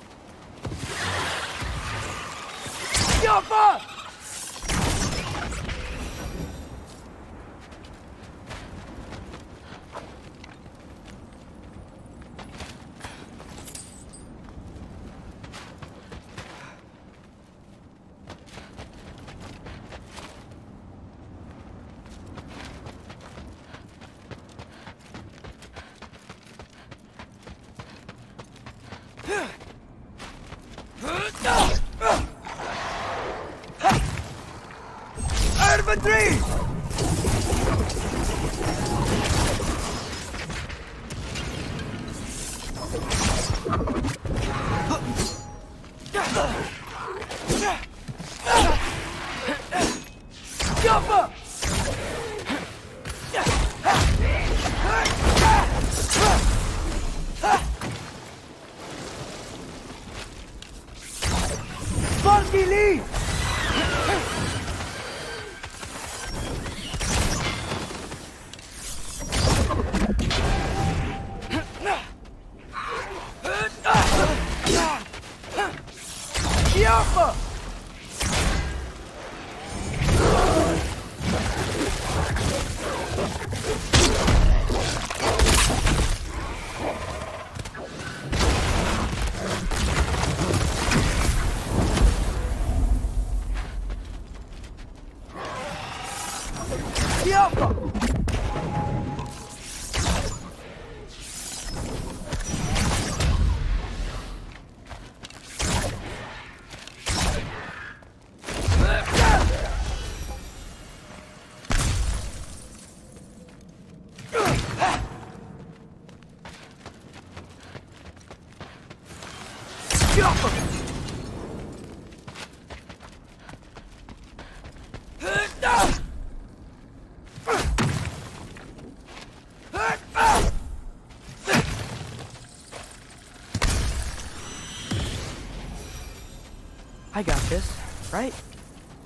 B: I got this, right?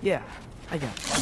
B: Yeah, I got this.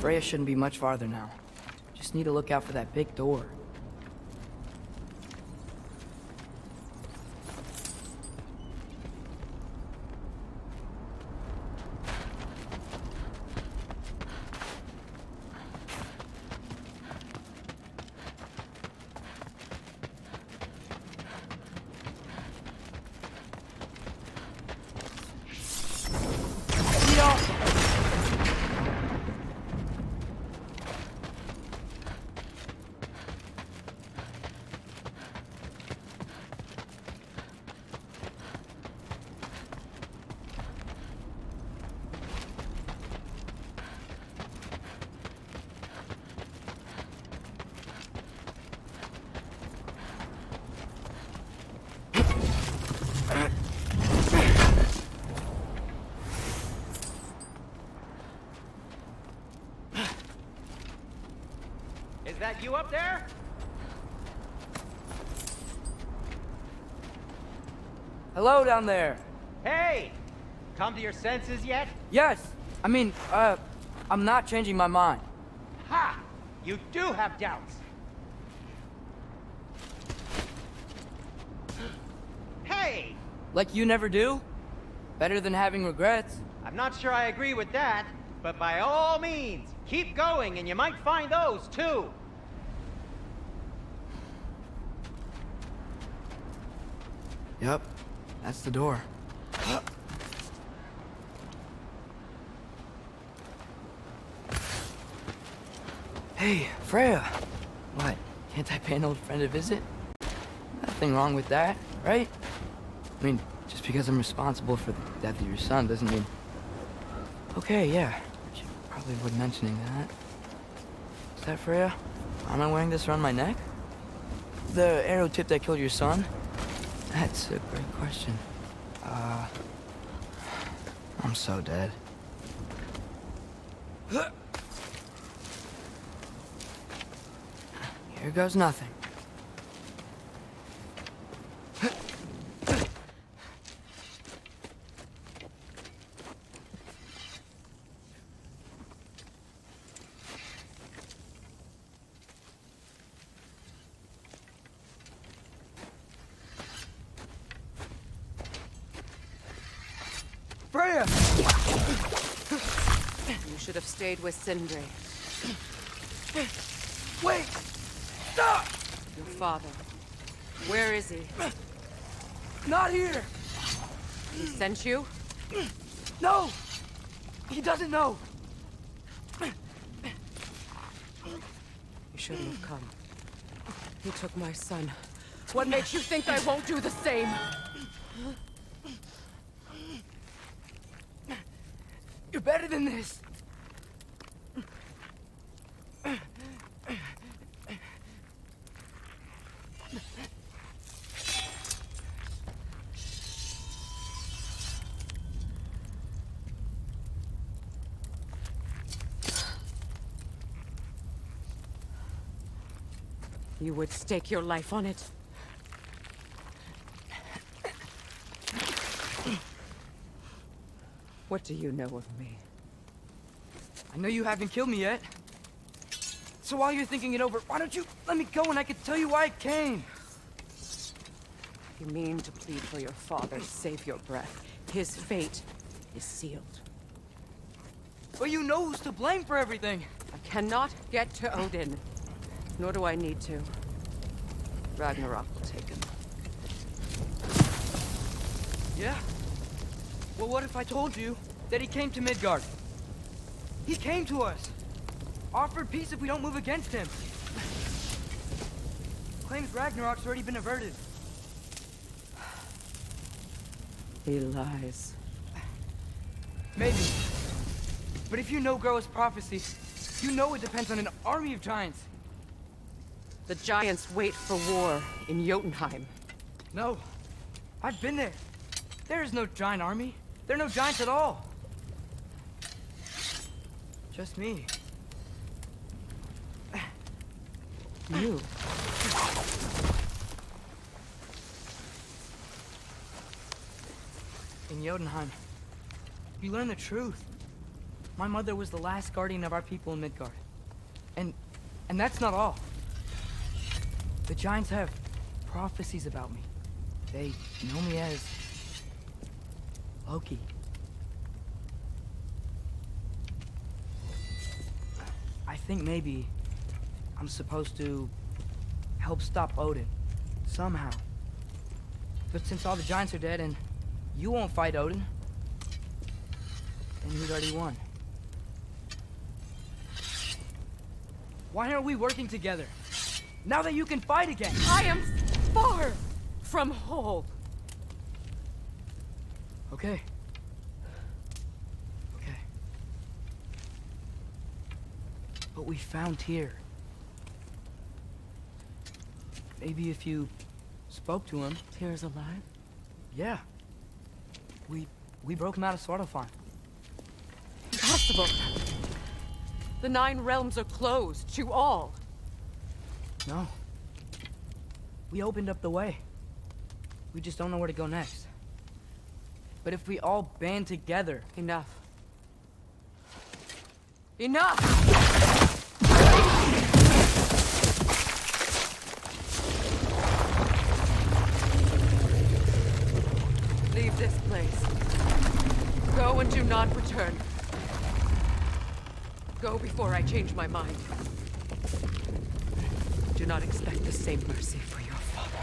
B: Freya shouldn't be much farther now. Just need to look out for that big door.
I: Is that you up there?
B: Hello down there.
I: Hey! Come to your senses yet?
B: Yes. I mean, I'm not changing my mind.
I: Ha! You do have doubts. Hey!
B: Like you never do? Better than having regrets.
I: I'm not sure I agree with that, but by all means, keep going and you might find those too.
B: Yep, that's the door. Hey, Freya! What, can't I pay an old friend a visit? Nothing wrong with that, right? I mean, just because I'm responsible for the death of your son doesn't mean... Okay, yeah, but you probably would mentioning that. Is that Freya? Am I wearing this around my neck? The arrow tip that killed your son? That's a great question. I'm so dead. Here goes nothing. Freya!
K: You should have stayed with Sindri.
B: Wait! Stop!
K: Your father. Where is he?
B: Not here!
K: He sent you?
B: No! He doesn't know!
K: You shouldn't have come. He took my son. What makes you think I won't do the same?
B: You're better than this!
K: You would stake your life on it. What do you know of me?
B: I know you haven't killed me yet. So while you're thinking it over, why don't you let me go and I can tell you why I came?
K: You mean to plead for your father, save your breath. His fate is sealed.
B: But you know who's to blame for everything.
K: I cannot get to Odin. Nor do I need to. Ragnarok will take him.
B: Yeah? Well, what if I told you that he came to Midgard? He came to us. Offered peace if we don't move against him. Claims Ragnarok's already been averted.
K: He lies.
B: Maybe. But if you know Groa's prophecy, you know it depends on an army of giants.
K: The giants wait for war in Jotunheim.
B: No. I've been there. There is no giant army. There are no giants at all. Just me.
K: You.
B: In Jotunheim, you learn the truth. My mother was the last guardian of our people in Midgard. And that's not all. The giants have prophecies about me. They know me as Loki. I think maybe I'm supposed to help stop Odin, somehow. But since all the giants are dead and you won't fight Odin, then you'd already won. Why aren't we working together? Now that you can fight again!
K: I am far from whole.
B: Okay. Okay. But we found Tyr. Maybe if you spoke to him...
K: Tyr's alive?
B: Yeah. We broke him out of Svartalfheim.
K: Impossible. The 9 realms are closed to all.
B: No. We opened up the way. We just don't know where to go next. But if we all band together...
K: Enough. Enough! Leave this place. Go and do not return. Go before I change my mind. Do not expect the same mercy for your father.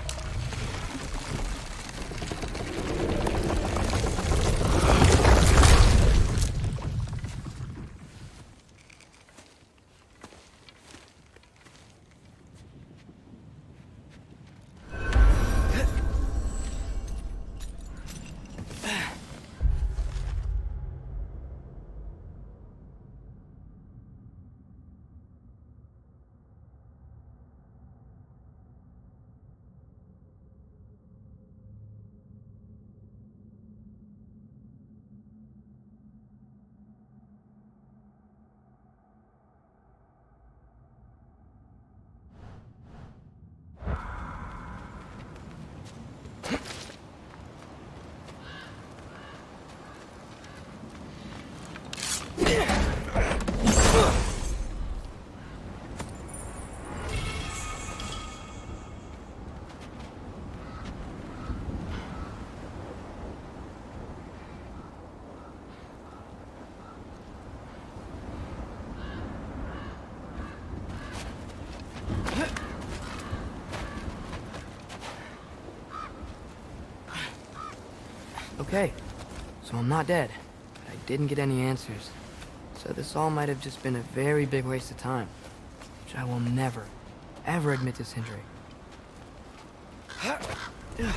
B: Okay, so I'm not dead, but I didn't get any answers. So this all might have just been a very big waste of time, which I will never, ever admit to Sindri. It's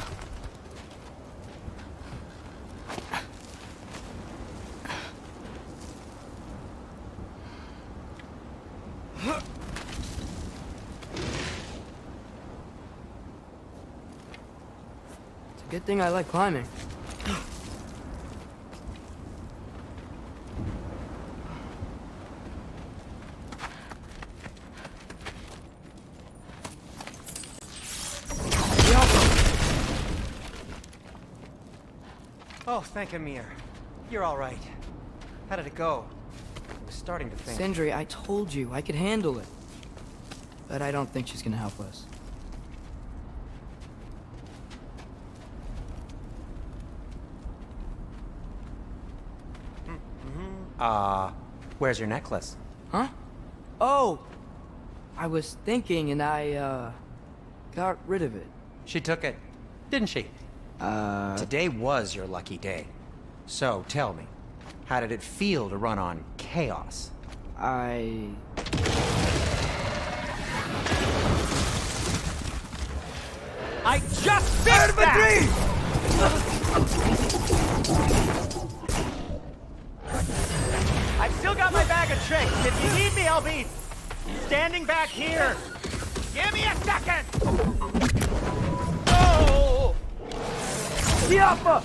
B: a good thing I like climbing.
A: Oh, thank Amir. You're all right. How did it go? I was starting to think...
B: Sindri, I told you I could handle it. But I don't think she's gonna help us.
A: Where's your necklace?
B: Huh? Oh! I was thinking and I, got rid of it.
A: She took it, didn't she? Today was your lucky day. So, tell me, how did it feel to run on chaos?
B: I
A: just fixed that!
I: I've still got my bag of tricks. If you need me, I'll be standing back here. Give me a second! Oh!
B: Tiapa!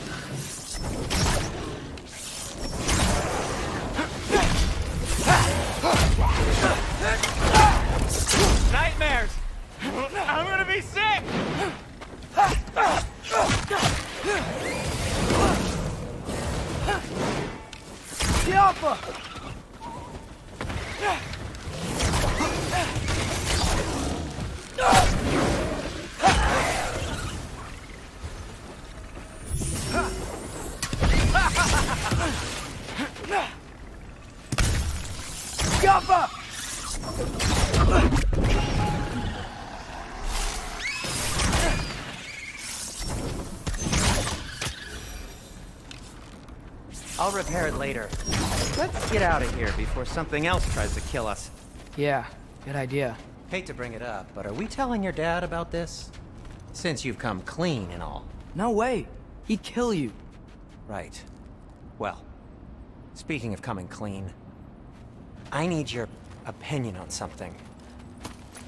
I: Nightmares! I'm gonna be sick!
B: Tiapa! Tiapa!
A: I'll repair it later. Let's get out of here before something else tries to kill us.
B: Yeah, good idea.
A: Hate to bring it up, but are we telling your dad about this? Since you've come clean and all.
B: No way. He'd kill you.
A: Right. Well, speaking of coming clean, I need your opinion on something.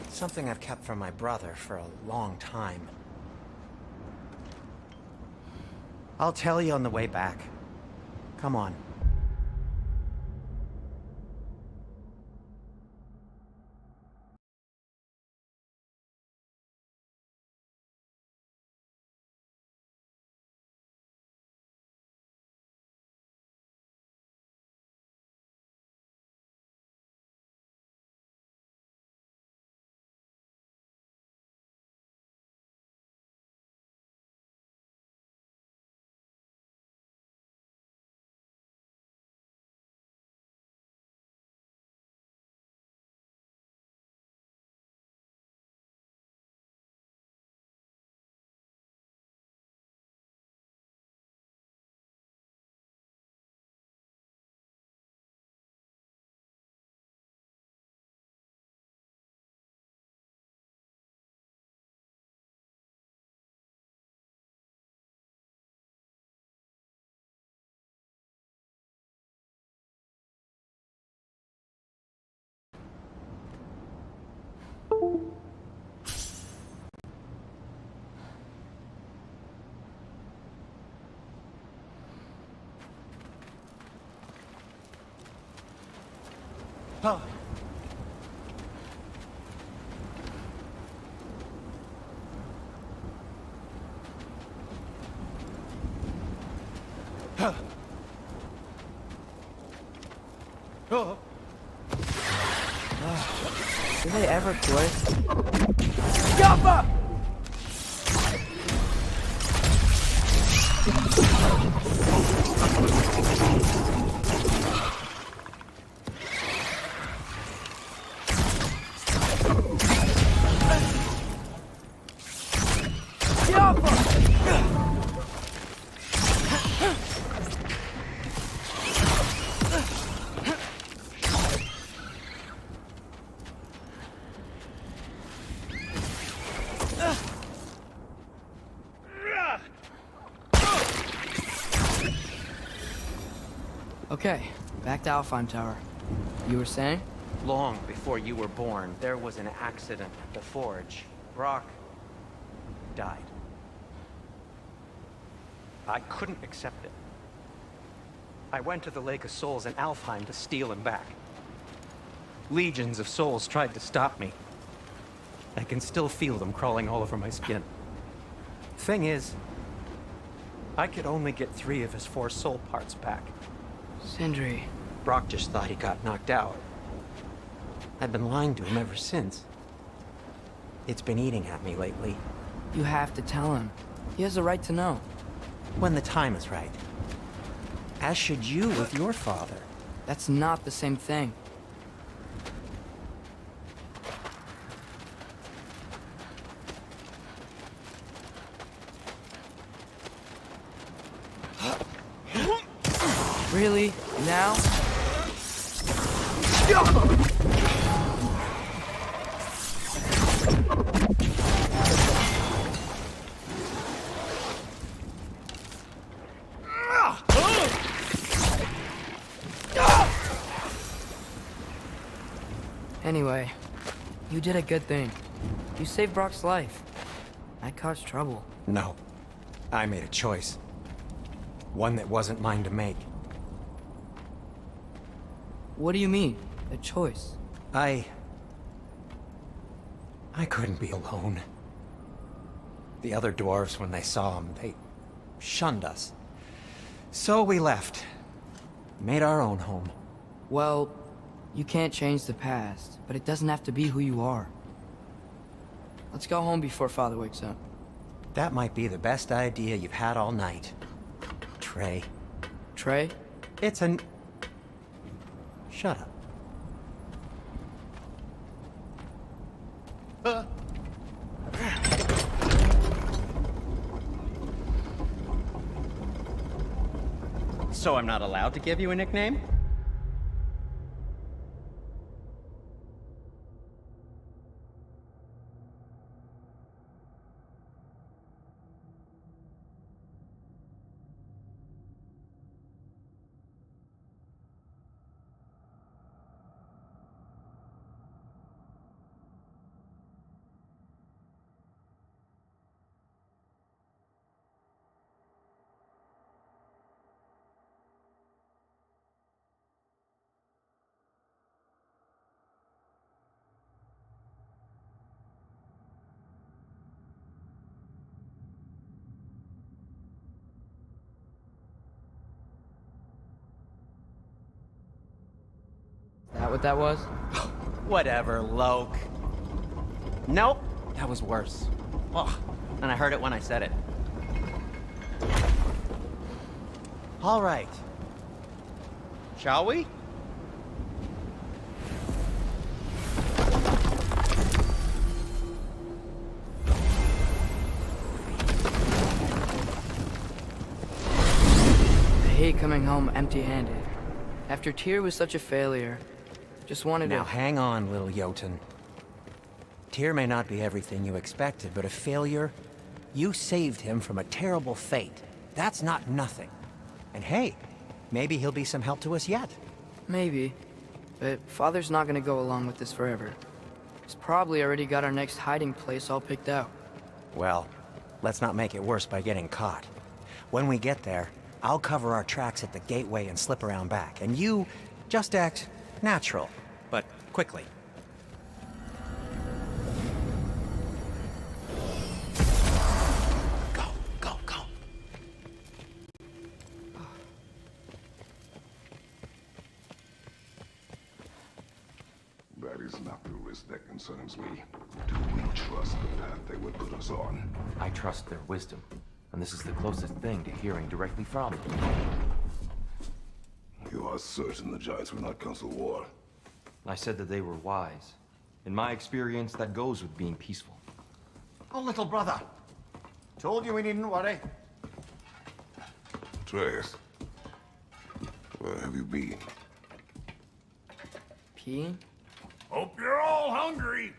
A: Something I've kept from my brother for a long time. I'll tell you on the way back. Come on.
B: Do they ever quit? Yappa! Okay, back to Alfheim Tower. You were saying?
A: Long before you were born, there was an accident at the forge. Brock died. I couldn't accept it. I went to the Lake of Souls in Alfheim to steal him back. Legions of souls tried to stop me. I can still feel them crawling all over my skin. Thing is, I could only get 3 of his 4 soul parts back.
B: Sindri.
A: Brock just thought he got knocked out. I've been lying to him ever since. It's been eating at me lately.
B: You have to tell him. He has a right to know.
A: When the time is right. As should you with your father.
B: That's not the same thing. Really? Now? Anyway, you did a good thing. You saved Brock's life. I caused trouble.
A: No. I made a choice. One that wasn't mine to make.
B: What do you mean? A choice?
A: I couldn't be alone. The other dwarves, when they saw him, they shunned us. So we left. Made our own home.
B: Well, you can't change the past, but it doesn't have to be who you are. Let's go home before Father wakes up.
A: That might be the best idea you've had all night. Trey.
B: Trey?
A: It's an... Shut up.
L: So I'm not allowed to give you a nickname?
B: Is that what that was?
L: Whatever, Loke. Nope, that was worse. Ugh, and I heard it when I said it. All right. Shall we?
B: I hate coming home empty-handed. After Tyr was such a failure, just wanted
A: Now
B: to...
A: hang on, little Jotun. Tyr may not be everything you expected, but a failure? You saved him from a terrible fate. That's not nothing. And hey, maybe he'll be some help to us yet.
B: Maybe. But Father's not gonna go along with this forever. He's probably already got our next hiding place all picked out.
A: Well, let's not make it worse by getting caught. When we get there, I'll cover our tracks at the gateway and slip around back. And you, just act natural. but quickly. Go, go, go.
D: That is not the risk that concerns me. Do we trust the path they would put us on?
F: I trust their wisdom, and this is the closest thing to hearing directly from them.
D: You are certain the Giants will not counsel war?
F: I said that they were wise. In my experience, that goes with being peaceful.
C: Oh, little brother. Told you we needn't worry.
D: Atreus, where have you been?
B: Peeing?
G: Hope you're all hungry.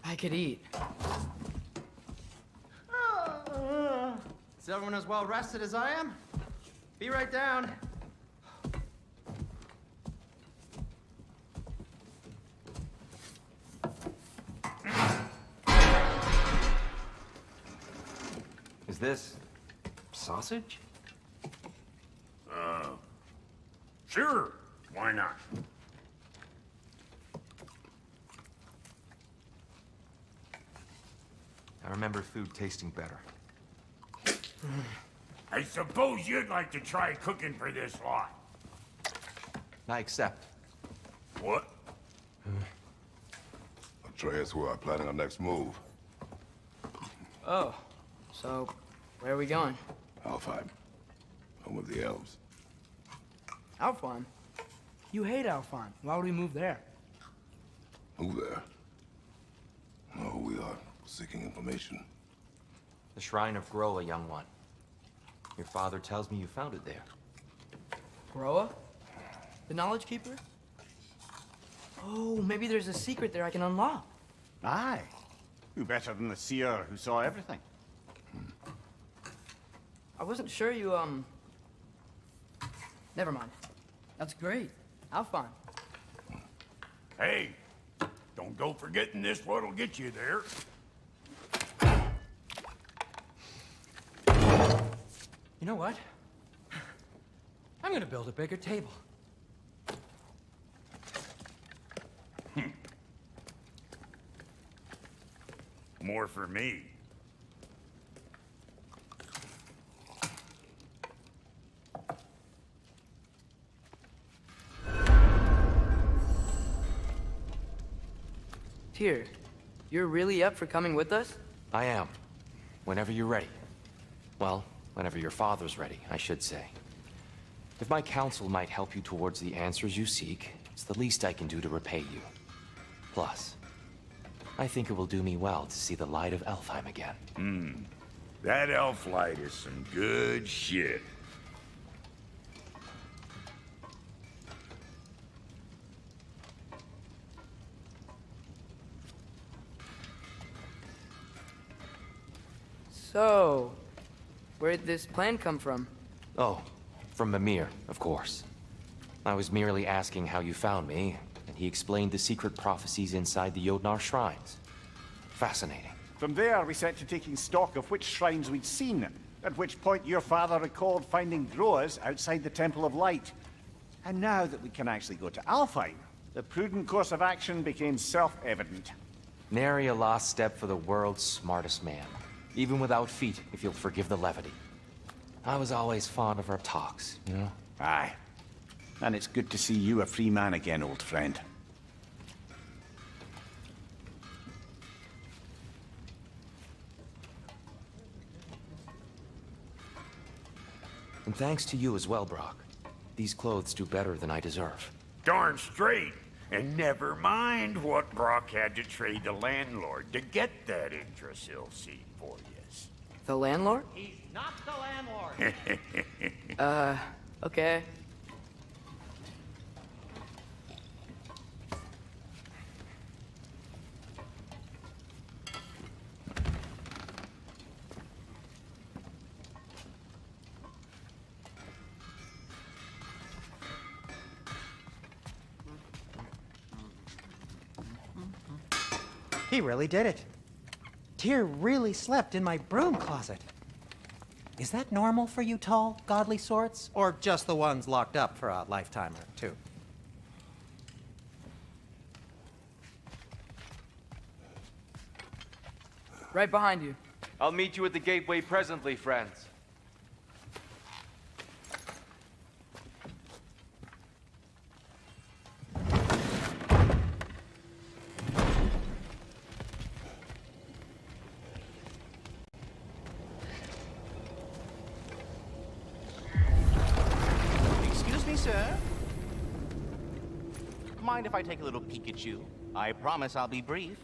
B: I could eat.
I: Is everyone as well rested as I am? Be right down.
F: Is this... sausage?
G: Sure, why not?
F: I remember food tasting better.
G: I suppose you'd like to try cooking for this lot.
F: I accept.
G: What?
D: Atreus, we are planning our next move.
B: Oh, so where are we going?
D: Alfheim. Home of the elves.
B: Alfheim? You hate Alfheim. Why would we move there?
D: Move there? No, we are seeking information.
F: The Shrine of Groa, young one. Your father tells me you found it there.
B: Groa? The Knowledge Keeper? Oh, maybe there's a secret there I can unlock.
C: Aye. Who better than the seer who saw everything?
B: I wasn't sure you, Never mind. That's great. Alfheim.
G: Hey, don't go forgetting this what'll get you there.
H: You know what? I'm gonna build a bigger table.
G: More for me.
B: Tyr, you're really up for coming with us?
F: I am. Whenever you're ready. Well, whenever your father's ready, I should say. If my counsel might help you towards the answers you seek, it's the least I can do to repay you. Plus, I think it will do me well to see the light of Alfheim again.
G: That elf light is some good shit.
B: So, where'd this plan come from?
F: Oh, from Mimir, of course. I was merely asking how you found me, and he explained the secret prophecies inside the Jotnar shrines. Fascinating.
C: From there, we set to taking stock of which shrines we'd seen, at which point your father recalled finding Groas outside the Temple of Light. And now that we can actually go to Alfheim, the prudent course of action became self-evident.
F: Nary a lost step for the world's smartest man. Even without feet, if you'll forgive the levity. I was always fond of our talks, you know?
C: Aye. And it's good to see you a free man again, old friend.
F: And thanks to you as well, Brock. These clothes do better than I deserve.
G: Darn straight. And never mind what Brock had to trade the landlord to get that Yggdrasil seed for yous.
B: The landlord?
I: He's not the landlord.
B: Okay.
A: He really did it. Tyr really slept in my broom closet. Is that normal for you tall, godly sorts? Or just the ones locked up for a lifetime or two?
B: Right behind you.
F: I'll meet you at the gateway presently, friends.
I: Excuse me, sir. Mind if I take a little peek at you? I promise I'll be brief.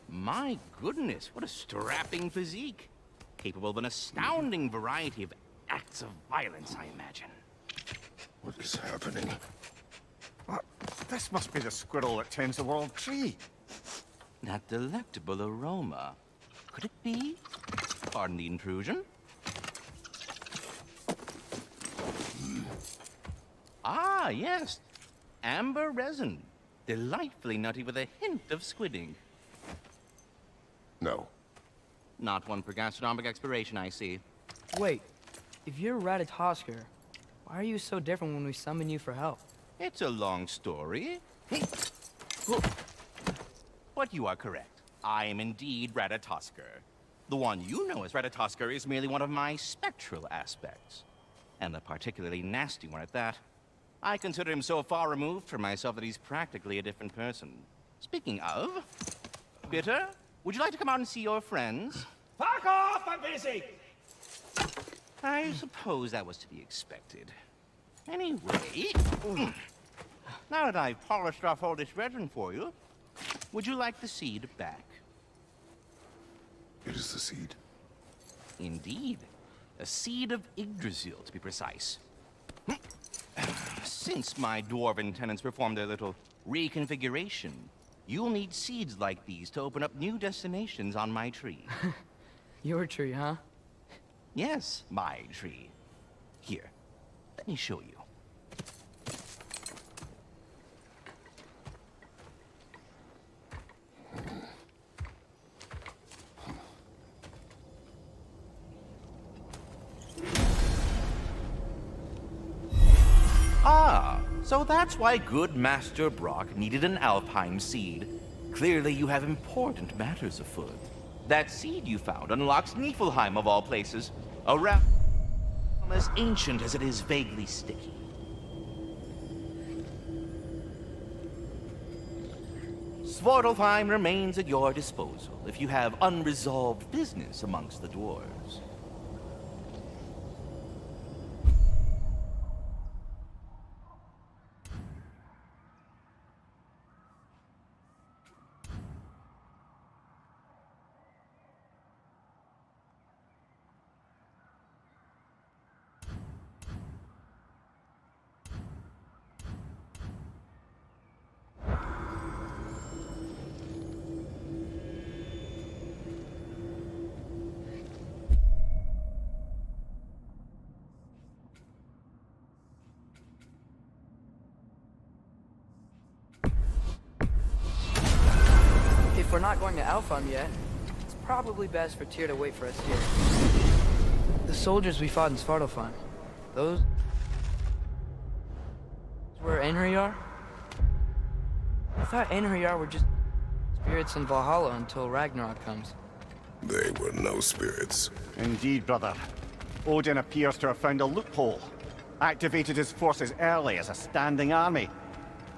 I: My goodness, what a strapping physique. Capable of an astounding variety of acts of violence, I imagine.
D: What is happening?
C: This must be the squirrel that tends the world tree.
I: That delectable aroma. Could it be? Pardon the intrusion. Ah, yes. Amber resin. Delightfully nutty with a hint of squidding.
D: No.
I: Not one for gastronomic exploration, I see.
B: Wait, if you're Ratatosker, why are you so different when we summon you for help?
I: It's a long story. But you are correct. I am indeed Ratatosker. The one you know as Ratatosker is merely one of my spectral aspects. And a particularly nasty one at that. I consider him so far removed from myself that he's practically a different person. Speaking of... Bitter, would you like to come out and see your friends?
L: Fuck off! I'm busy!
I: I suppose that was to be expected. Anyway... Now that I've polished off all this resin for you, would you like the seed back?
D: It is the seed.
I: Indeed. A seed of Yggdrasil, to be precise. Since my dwarven tenants performed their little reconfiguration, you'll need seeds like these to open up new destinations on my tree.
B: Your tree, huh?
I: Yes, my tree. Here, let me show you. Ah, so that's why good Master Brock needed an Alpine seed. Clearly you have important matters afoot. That seed you found unlocks Niflheim of all places, a realm as ancient as it is vaguely sticky. Svartalfheim remains at your disposal if you have unresolved business amongst the dwarves.
B: If we're not going to Alfheim yet, it's probably best for Tyr to wait for us here. The soldiers we fought in Svartalfheim, those... where Einherjar? I thought Einherjar were just spirits in Valhalla until Ragnarok comes.
D: They were no spirits.
C: Indeed, brother. Odin appears to have found a loophole. Activated his forces early as a standing army.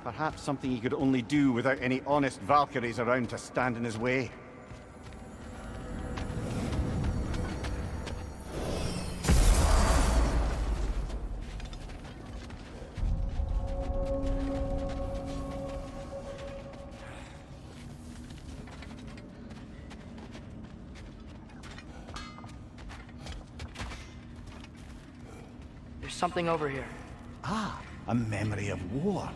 C: Perhaps something he could only do without any honest Valkyries around to stand in his way.
B: There's something over here.
C: Ah, a memory of war.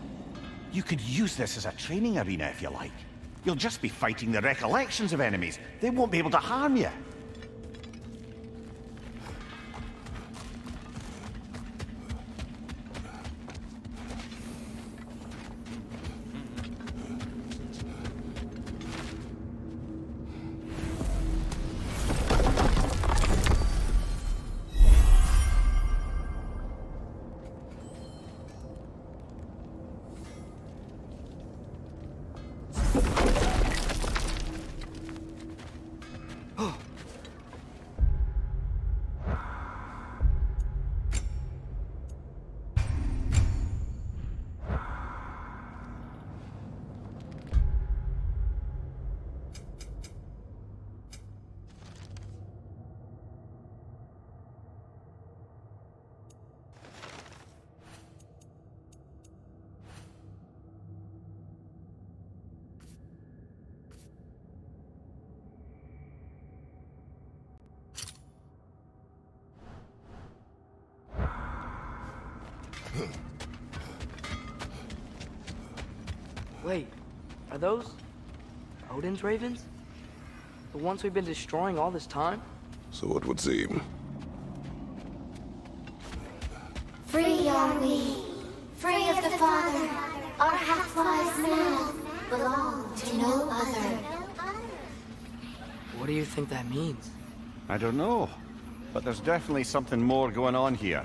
C: You could use this as a training arena if you like. You'll just be fighting the recollections of enemies. They won't be able to harm you.
B: Wait, are those Odin's ravens? The ones we've been destroying all this time?
D: So it would seem.
M: Free are we, free of the Father. Our half-lives now belong to no other.
B: What do you think that means?
C: I don't know, but there's definitely something more going on here.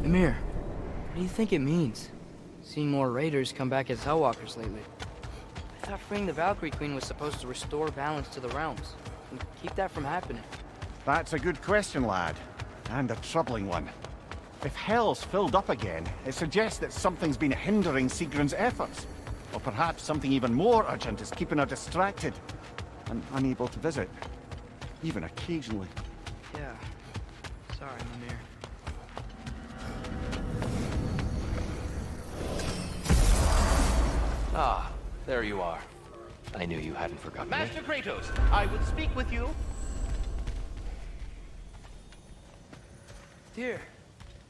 B: Mimir, what do you think it means? Seeing more raiders come back as Hellwalkers lately. I thought freeing the Valkyrie Queen was supposed to restore balance to the realms, and keep that from happening.
C: That's a good question, lad. And a troubling one. If Hell's filled up again, it suggests that something's been hindering Sigrun's efforts. Or perhaps something even more urgent is keeping her distracted and unable to visit. Even occasionally.
B: Yeah. Sorry, Mimir.
F: Ah, there you are. I knew you hadn't forgotten me.
I: Master Kratos, I would speak with you.
B: Dear,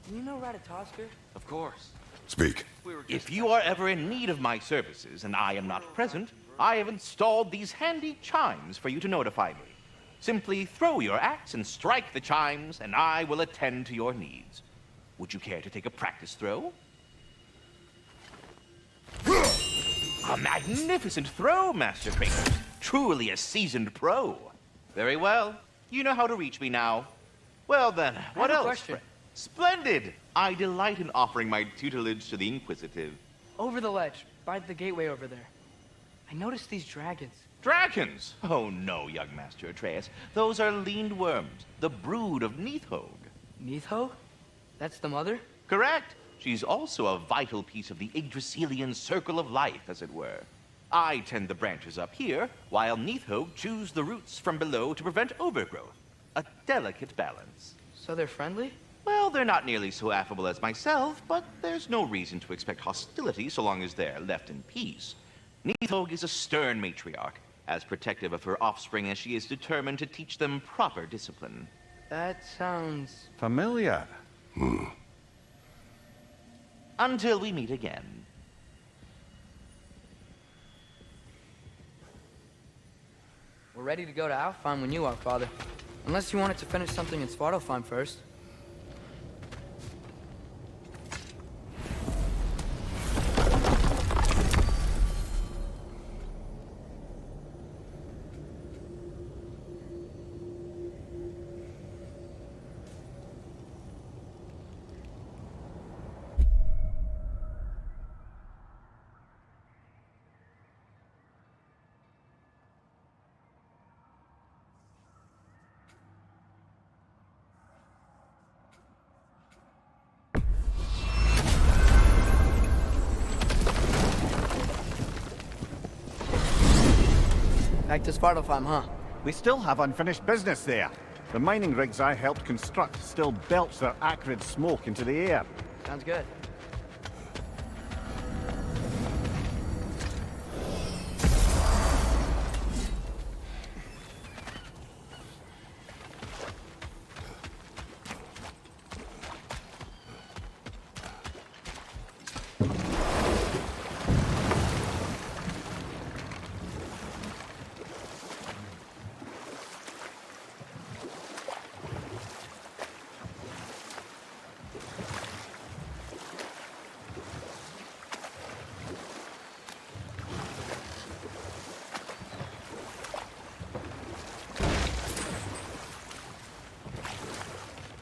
B: do you know Ratatoskr?
F: Of course.
D: Speak.
I: If you are ever in need of my services and I am not present, I have installed these handy chimes for you to notify me. Simply throw your axe and strike the chimes, and I will attend to your needs. Would you care to take a practice throw? A magnificent throw, Master Kratos. Truly a seasoned pro. Very well. You know how to reach me now. Well then, what
B: I have a
I: else?
B: question.
I: Splendid! I delight in offering my tutelage to the inquisitive.
B: Over the ledge, by the gateway over there. I noticed these dragons.
I: Dragons? Oh no, young Master Atreus. Those are leaned worms, the brood of Nidhogg.
B: Nidhogg? That's the mother?
I: Correct. She's also a vital piece of the Yggdrasilian circle of life, as it were. I tend the branches up here, while Nidhogg chews the roots from below to prevent overgrowth. A delicate balance.
B: So they're friendly?
I: Well, they're not nearly so affable as myself, but there's no reason to expect hostility so long as they're left in peace. Nidhogg is a stern matriarch, as protective of her offspring as she is determined to teach them proper discipline.
B: That sounds...
C: familiar.
I: Until we meet again.
B: We're ready to go to Alfheim when you are, Father. Unless you wanted to finish something in Svartalfheim first. Back to Svartalfheim, huh?
C: We still have unfinished business there. The mining rigs I helped construct still belch their acrid smoke into the air.
B: Sounds good.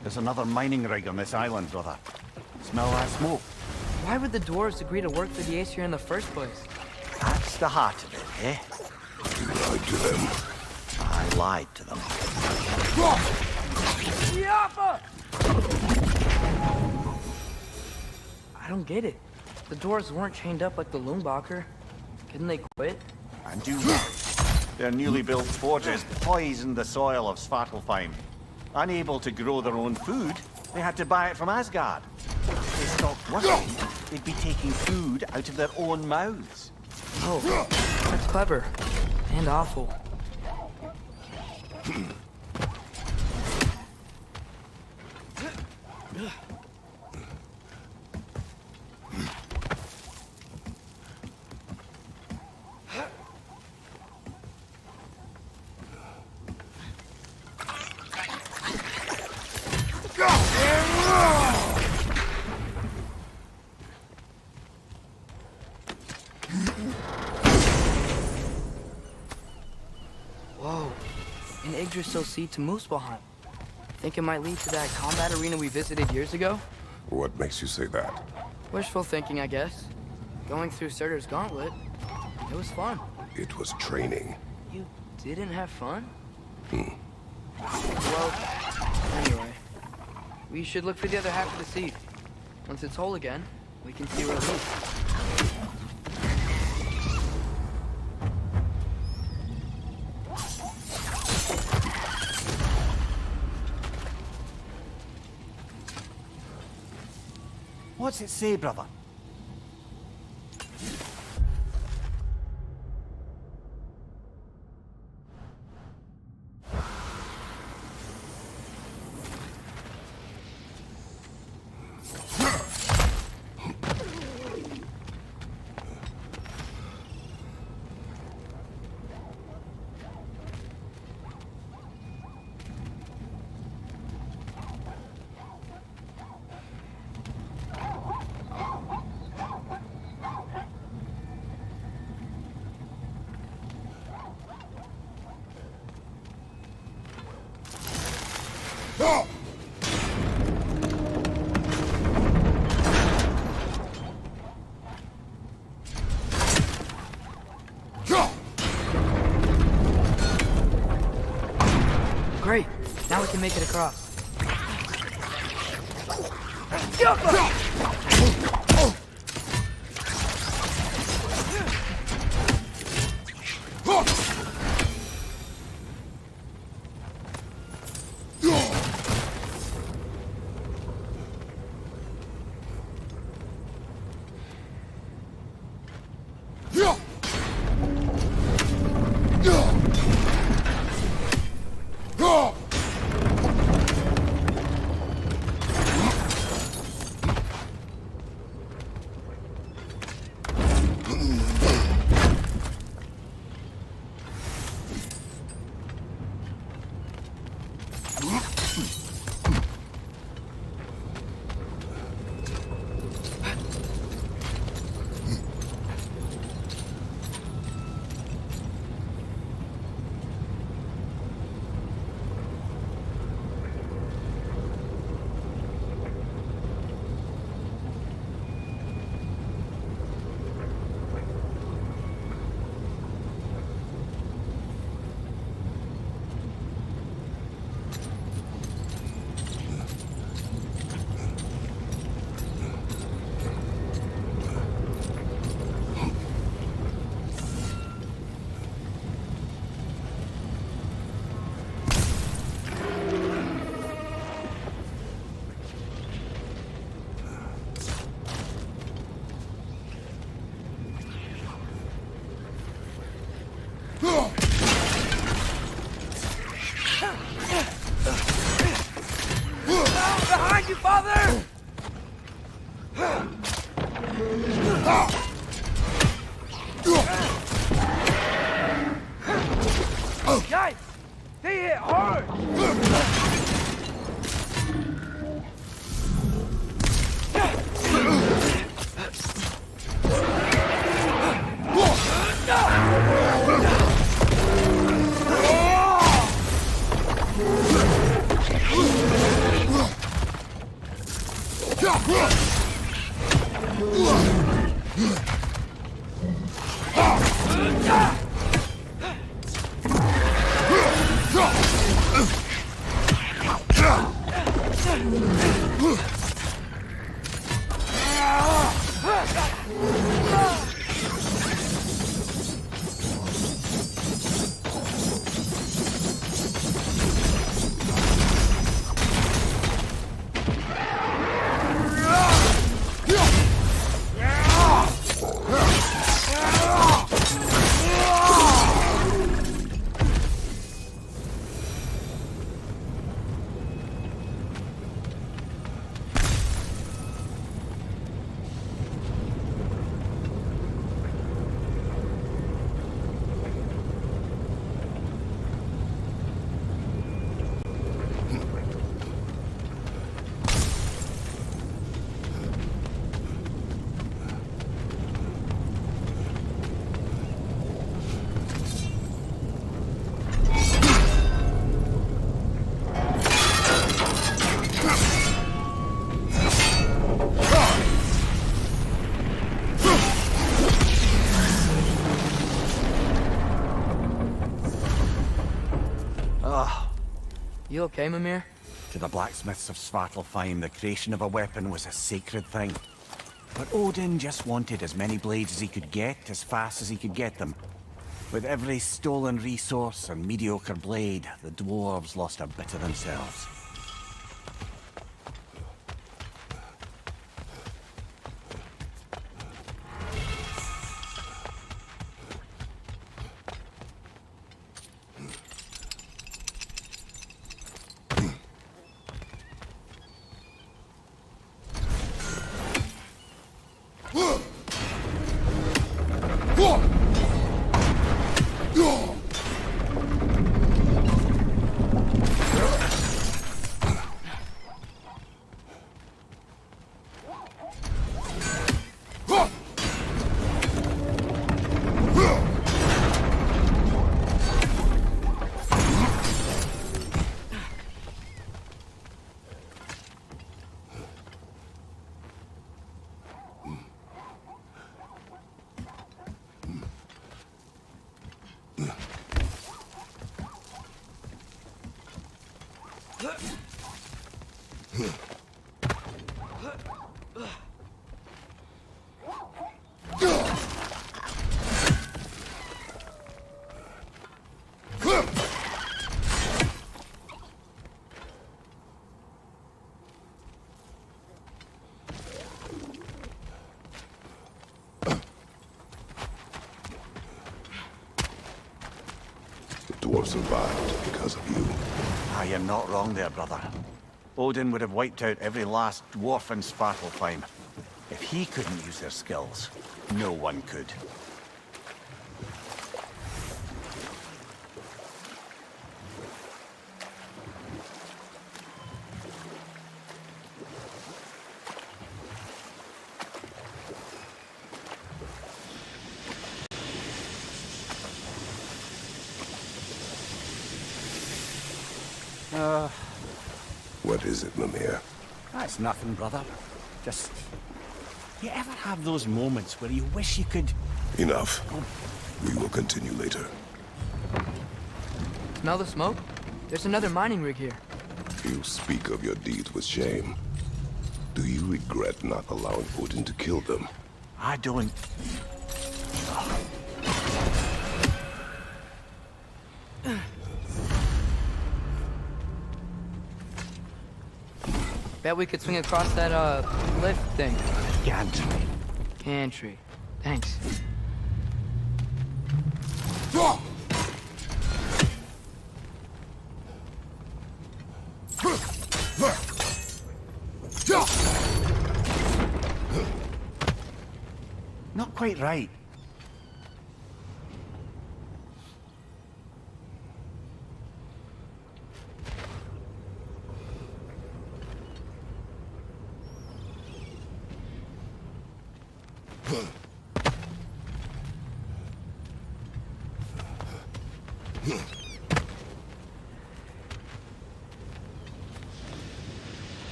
C: There's another mining rig on this island, brother. Smell that smoke?
B: Why would the dwarves agree to work for the Aesir in the first place?
C: That's the heart of it, eh?
D: You lied to them.
C: I lied to them.
B: I don't get it. The dwarves weren't chained up like the Loombacher. Couldn't they quit?
C: And you their newly built forges poisoned the soil of Svartalfheim. Unable to grow their own food, they had to buy it from Asgard. If they stopped working, they'd be taking food out of their own mouths.
B: Oh, that's clever. And awful. Whoa, an Yggdrasil seed to Muspelheim. Think it might lead to that combat arena we visited years ago?
D: What makes you say that?
B: Wishful thinking, I guess. Going through Surtur's gauntlet, it was fun.
D: It was training.
B: You didn't have fun? Well, anyway. We should look for the other half of the seed. Once it's whole again, we can see where it leads.
C: What's it say, brother?
B: Great. Now we can make it across. Thank you, Father! Guys, they hit hard! You okay, Mimir?
C: To the blacksmiths of Svartalfheim, the creation of a weapon was a sacred thing. But Odin just wanted as many blades as he could get, as fast as he could get them. With every stolen resource and mediocre blade, the dwarves lost a bit of themselves.
D: Dwarf survived because of you.
C: Ah, you're not wrong there, brother. Odin would have wiped out every last dwarf in Svartalfheim. If he couldn't use their skills, no one could.
D: What is it, Mimir?
C: That's nothing, brother. Just... You ever have those moments where you wish you could...
D: Enough. We will continue later.
B: Smell the smoke? There's another mining rig here.
D: You speak of your deeds with shame. Do you regret not allowing Odin to kill them?
C: I don't...
B: Bet we could swing across that, lift thing.
C: Can't.
B: Gantry. Thanks.
C: quite right.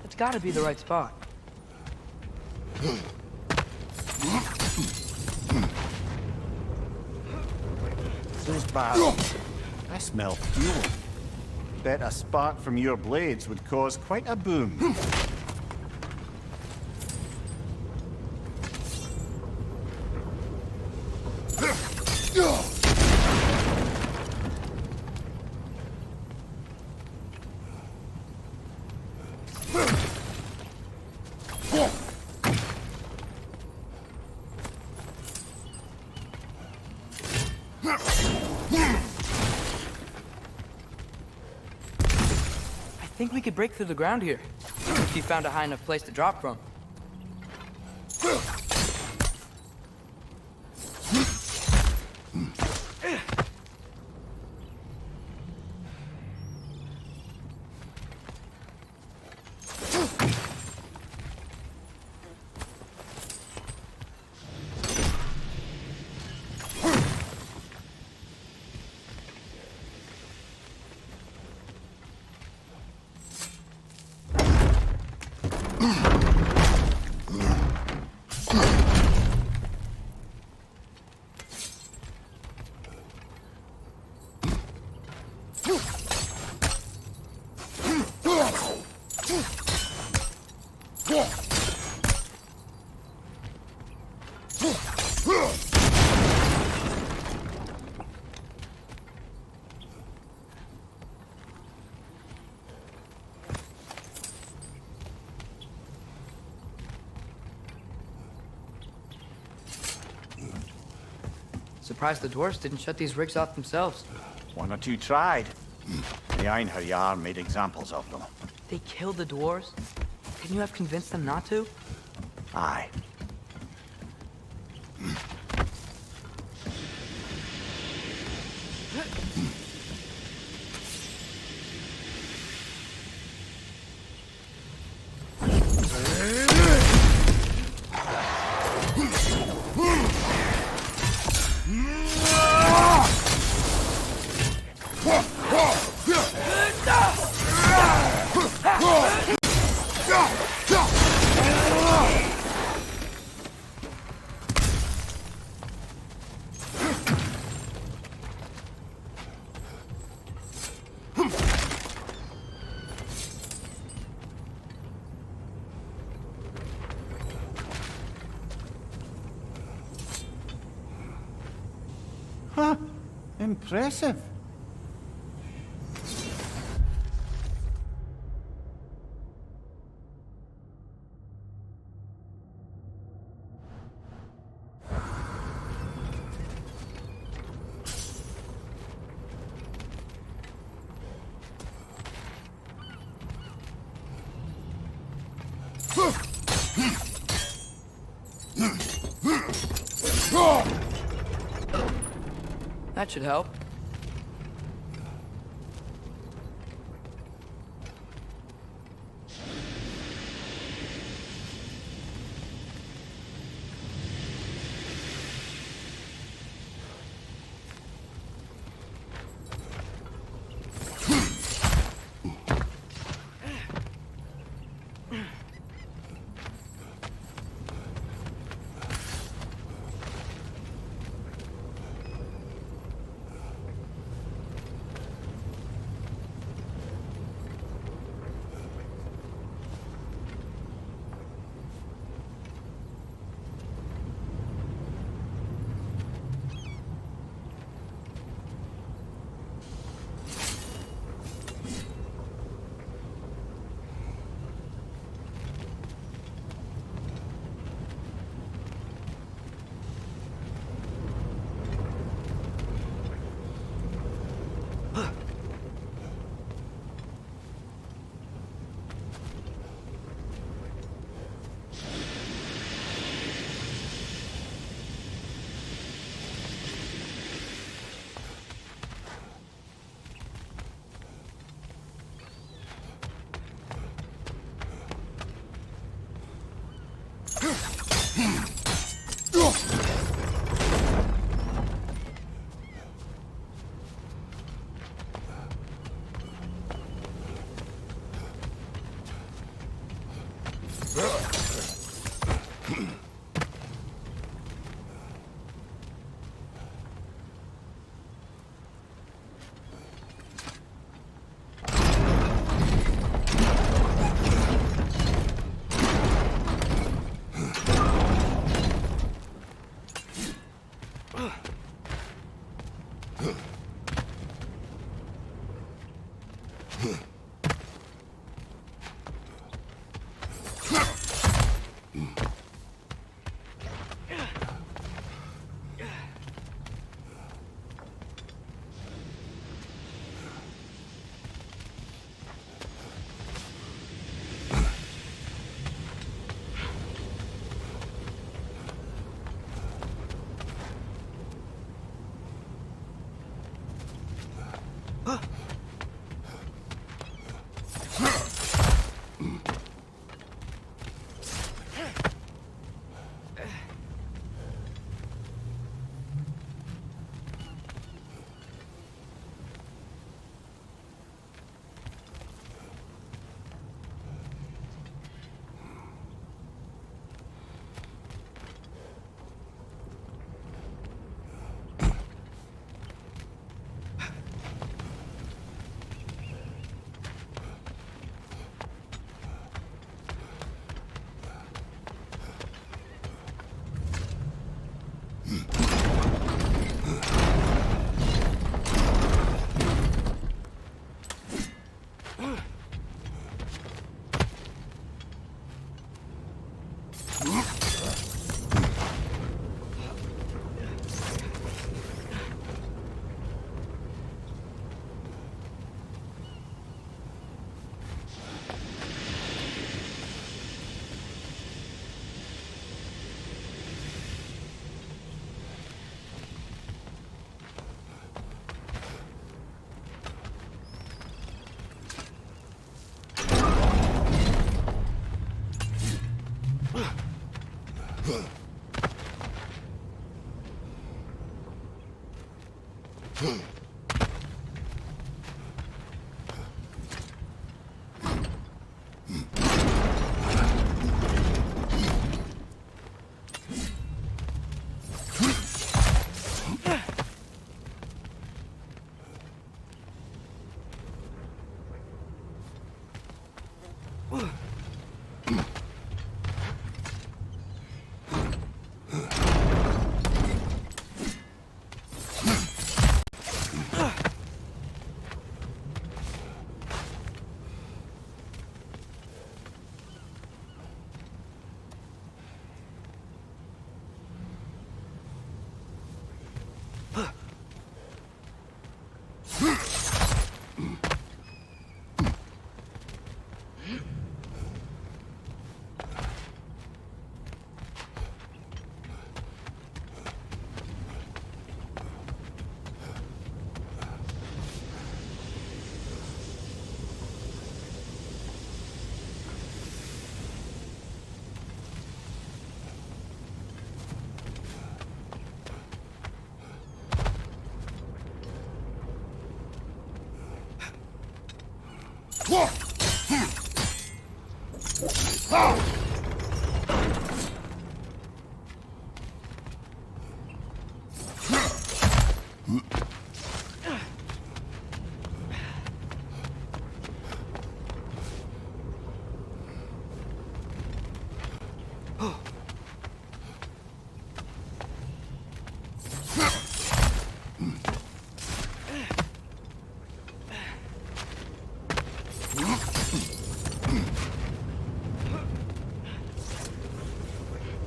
B: It's gotta be the right spot.
C: Those barrels. I smell fuel. Bet a spark from your blades would cause quite a boom.
B: I think we could break through the ground here, if you found a high enough place to drop from. Surprised the dwarves didn't shut these rigs off themselves.
C: One or two tried. The Einherjar made examples of them.
B: They killed the dwarves? Couldn't you have convinced them not to?
C: Aye. Huh. Impressive.
B: That should help.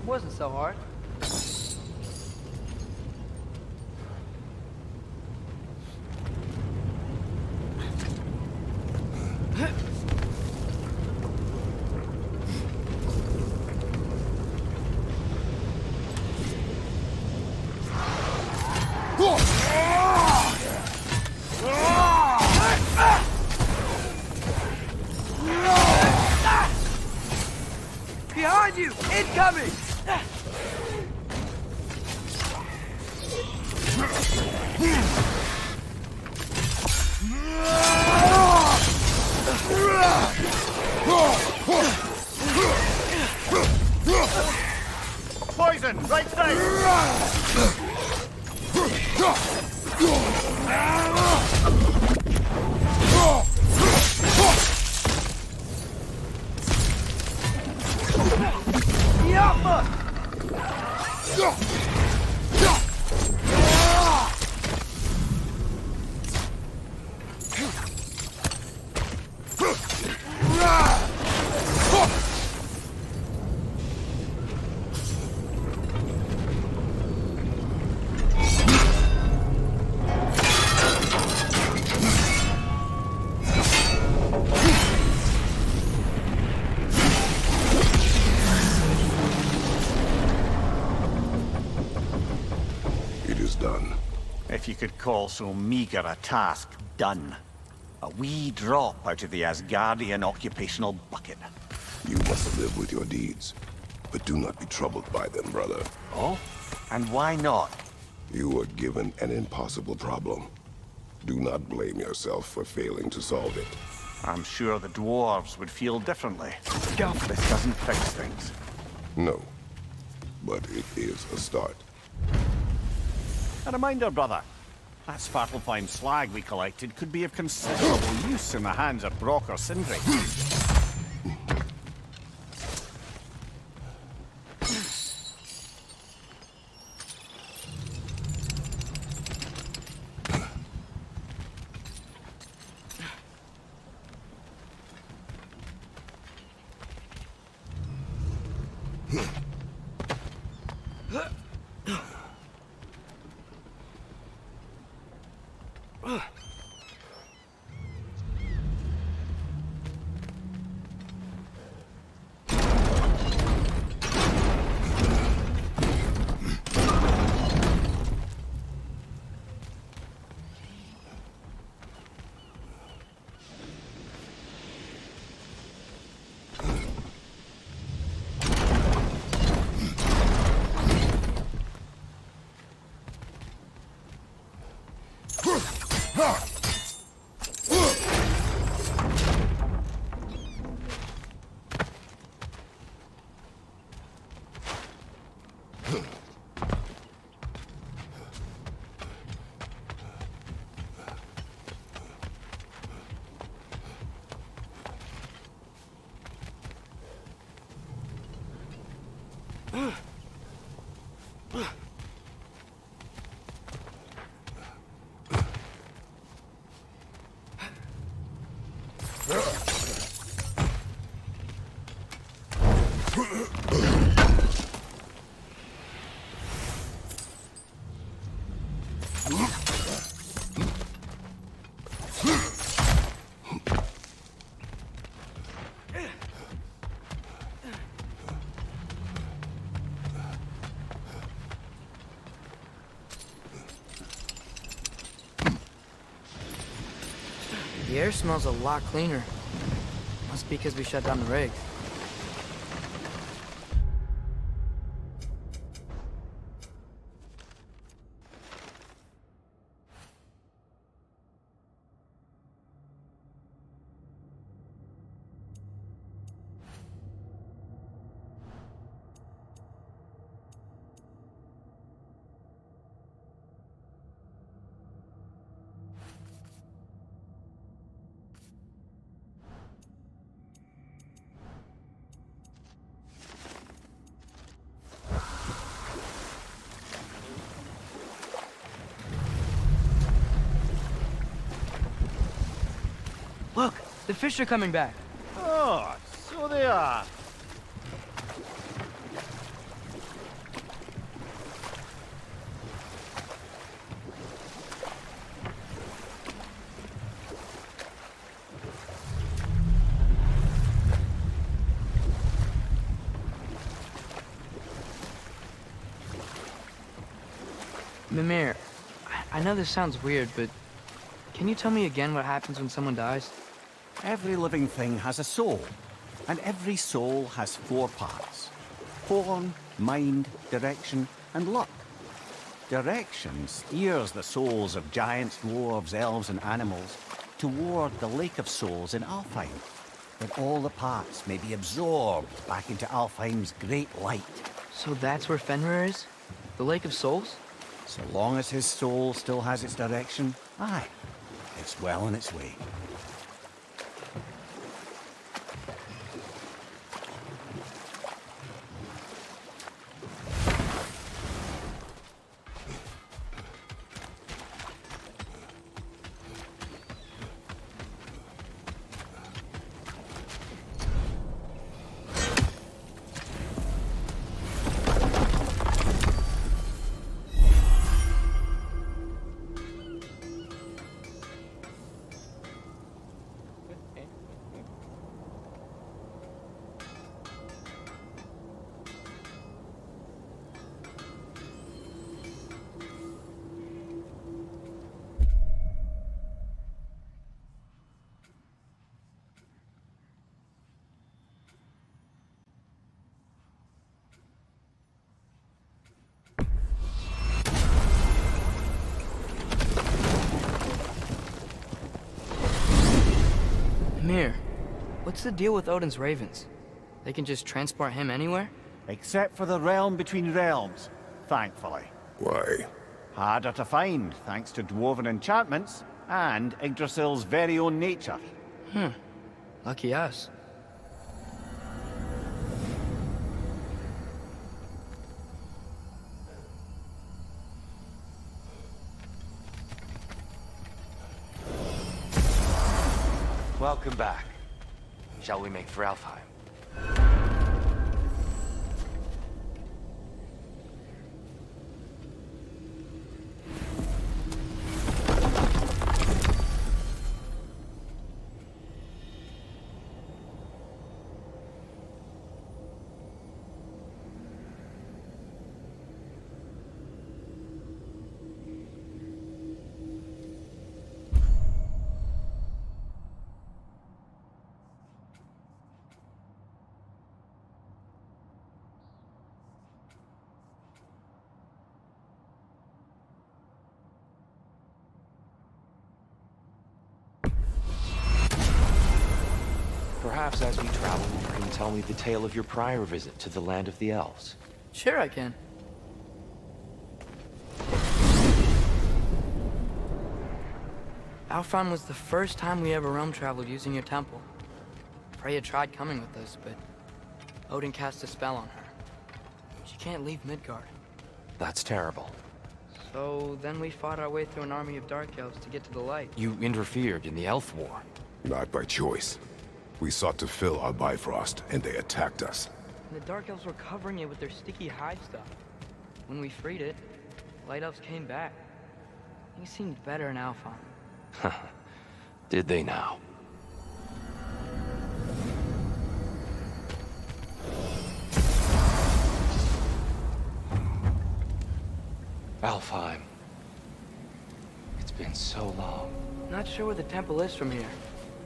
B: Wasn't so hard.
J: Behind you! Incoming!
C: Odin! Right side!
D: It is done.
C: If you could call so meager a task done. A wee drop out of the Asgardian occupational bucket.
D: You must live with your deeds, but do not be troubled by them, brother.
C: Oh? And why not?
D: You were given an impossible problem. Do not blame yourself for failing to solve it.
C: I'm sure the dwarves would feel differently. Guff, this doesn't fix things.
D: No, but it is a start.
C: A reminder, brother. That Svartalfheim slag we collected could be of considerable use in the hands of Brock or Sindri.
B: The air smells a lot cleaner. Must be because we shut down the rig. Look, the fish are coming back.
C: Oh, so they are.
B: Mimir, I know this sounds weird, but can you tell me again what happens when someone dies?
C: Every living thing has a soul, and every soul has 4 parts. Form, mind, direction, and luck. Direction steers the souls of giants, dwarves, elves, and animals toward the Lake of Souls in Alfheim, that all the parts may be absorbed back into Alfheim's great light.
B: So that's where Fenrir is? The Lake of Souls?
C: So long as his soul still has its direction, aye, it's well on its way.
B: Mir, what's the deal with Odin's ravens? They can just transport him anywhere?
C: Except for the realm between realms, thankfully.
D: Why?
C: Harder to find, thanks to dwarven enchantments and Yggdrasil's very own nature.
B: Lucky us.
F: Welcome back. Shall we make for Alfheim? Perhaps as we travel, you can tell me the tale of your prior visit to the land of the elves.
B: Sure I can. Alfheim was the first time we ever realm traveled using your temple. Freya tried coming with us, but Odin cast a spell on her. She can't leave Midgard.
F: That's terrible.
B: So then we fought our way through an army of dark elves to get to the light.
F: You interfered in the Elf War.
D: Not by choice. We sought to fill our Bifrost, and they attacked us.
B: And the dark elves were covering it with their sticky hide stuff. When we freed it, light elves came back. Things seemed better in Alfheim.
F: Did they now? Alfheim. It's been so long.
B: Not sure where the temple is from here,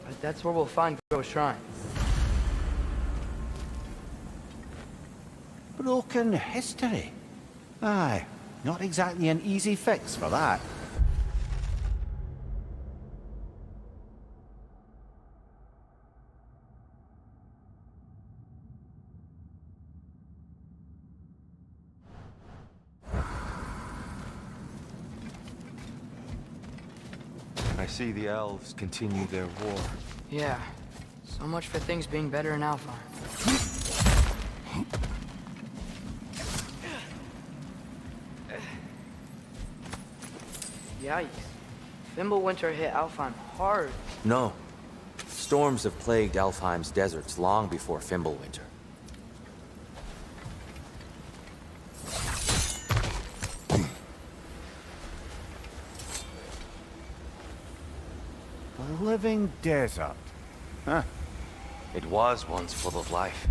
B: but that's where we'll find Gro's shrine.
C: Broken history. Aye, not exactly an easy fix for that.
F: I see the elves continue their war.
B: Yeah, so much for things being better in Alfheim. Yikes. Fimbulwinter hit Alfheim hard.
F: No. Storms have plagued Alfheim's deserts long before Fimbulwinter.
C: A living desert. Huh.
F: It was once full of life.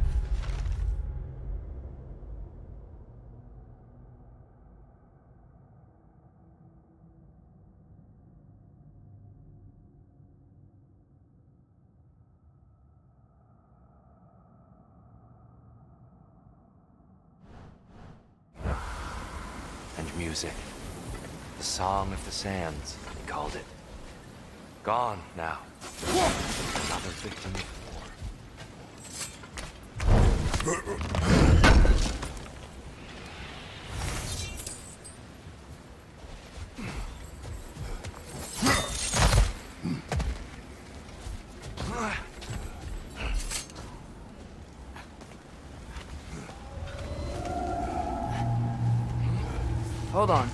F: And music. The Song of the Sands, they called it. Gone now. Another victim of war.
B: Hold on.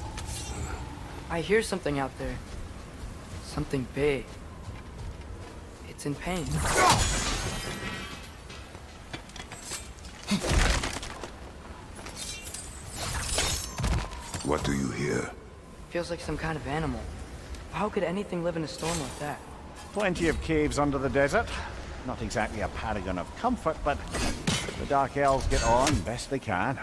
B: I hear something out there. Something big. It's in pain.
D: What do you hear?
B: Feels like some kind of animal. How could anything live in a storm like that?
C: Plenty of caves under the desert. Not exactly a paragon of comfort, but the Dark Elves get on best they can.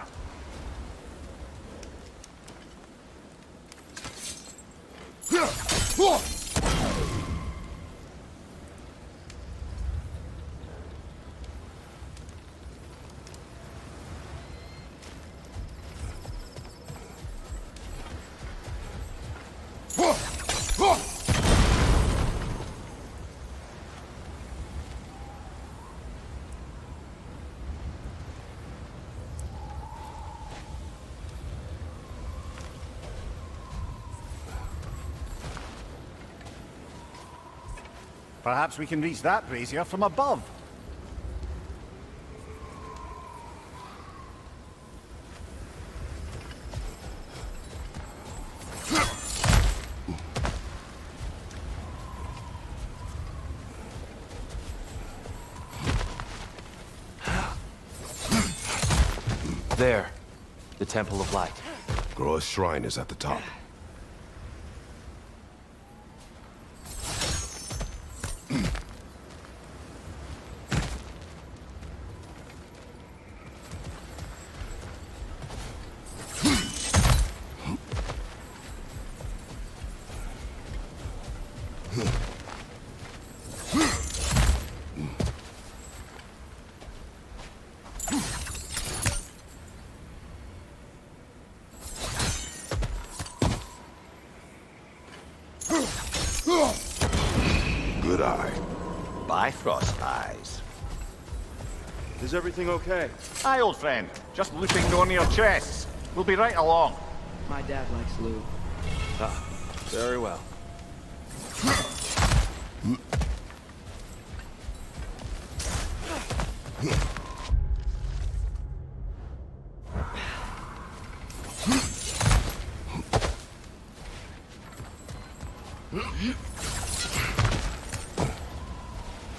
C: Perhaps we can reach that brazier from above.
F: There. The Temple of Light.
D: Groa's shrine is at the top. Good eye.
C: Bifrost eyes.
E: Is everything okay?
C: Aye, old friend. Just looting down your chests. We'll be right along.
B: My dad likes loot.
F: Ah, very well.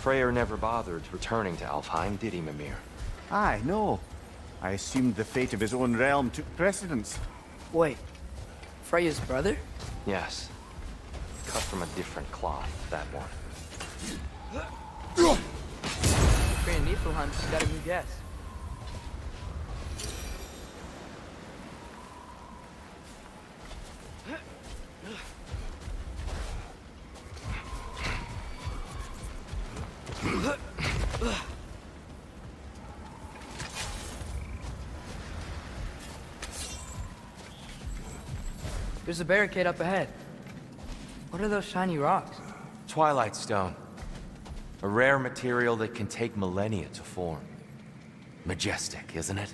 F: Freyr never bothered returning to Alfheim, did he, Mimir?
C: Aye, no. I assumed the fate of his own realm took precedence.
B: Wait. Freya's brother?
F: Yes. Cut from a different cloth, that one.
B: Freya Niflheim's got a new guess. There's a barricade up ahead. What are those shiny rocks?
F: Twilight Stone. A rare material that can take millennia to form. Majestic, isn't it?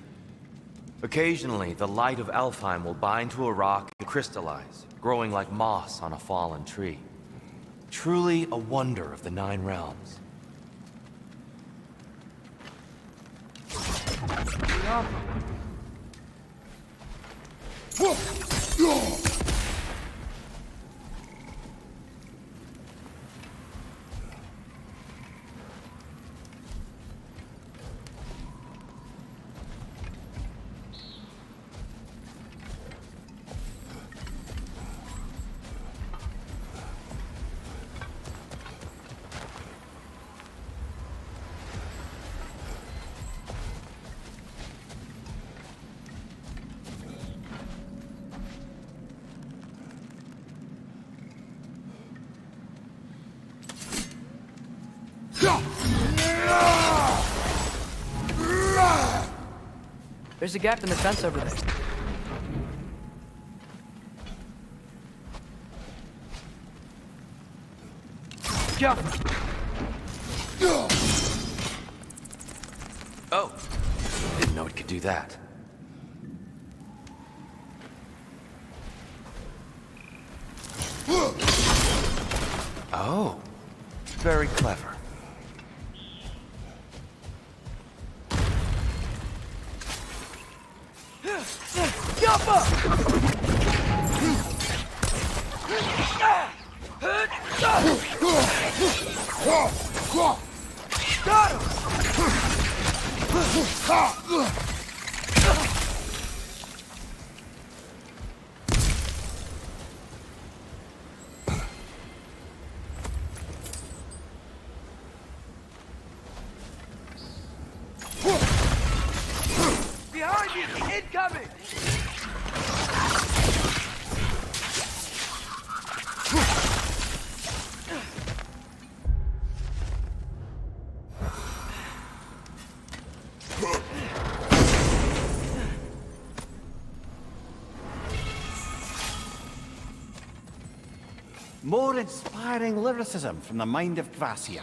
F: Occasionally, the light of Alfheim will bind to a rock and crystallize, growing like moss on a fallen tree. Truly a wonder of the Nine Realms.
B: There's a gap in the fence over there. Jump!
F: Oh! Didn't know it could do that. Oh. Very clever.
J: Jump up! Got him! Behind you! Incoming!
C: More inspiring lyricism from the mind of Gracia.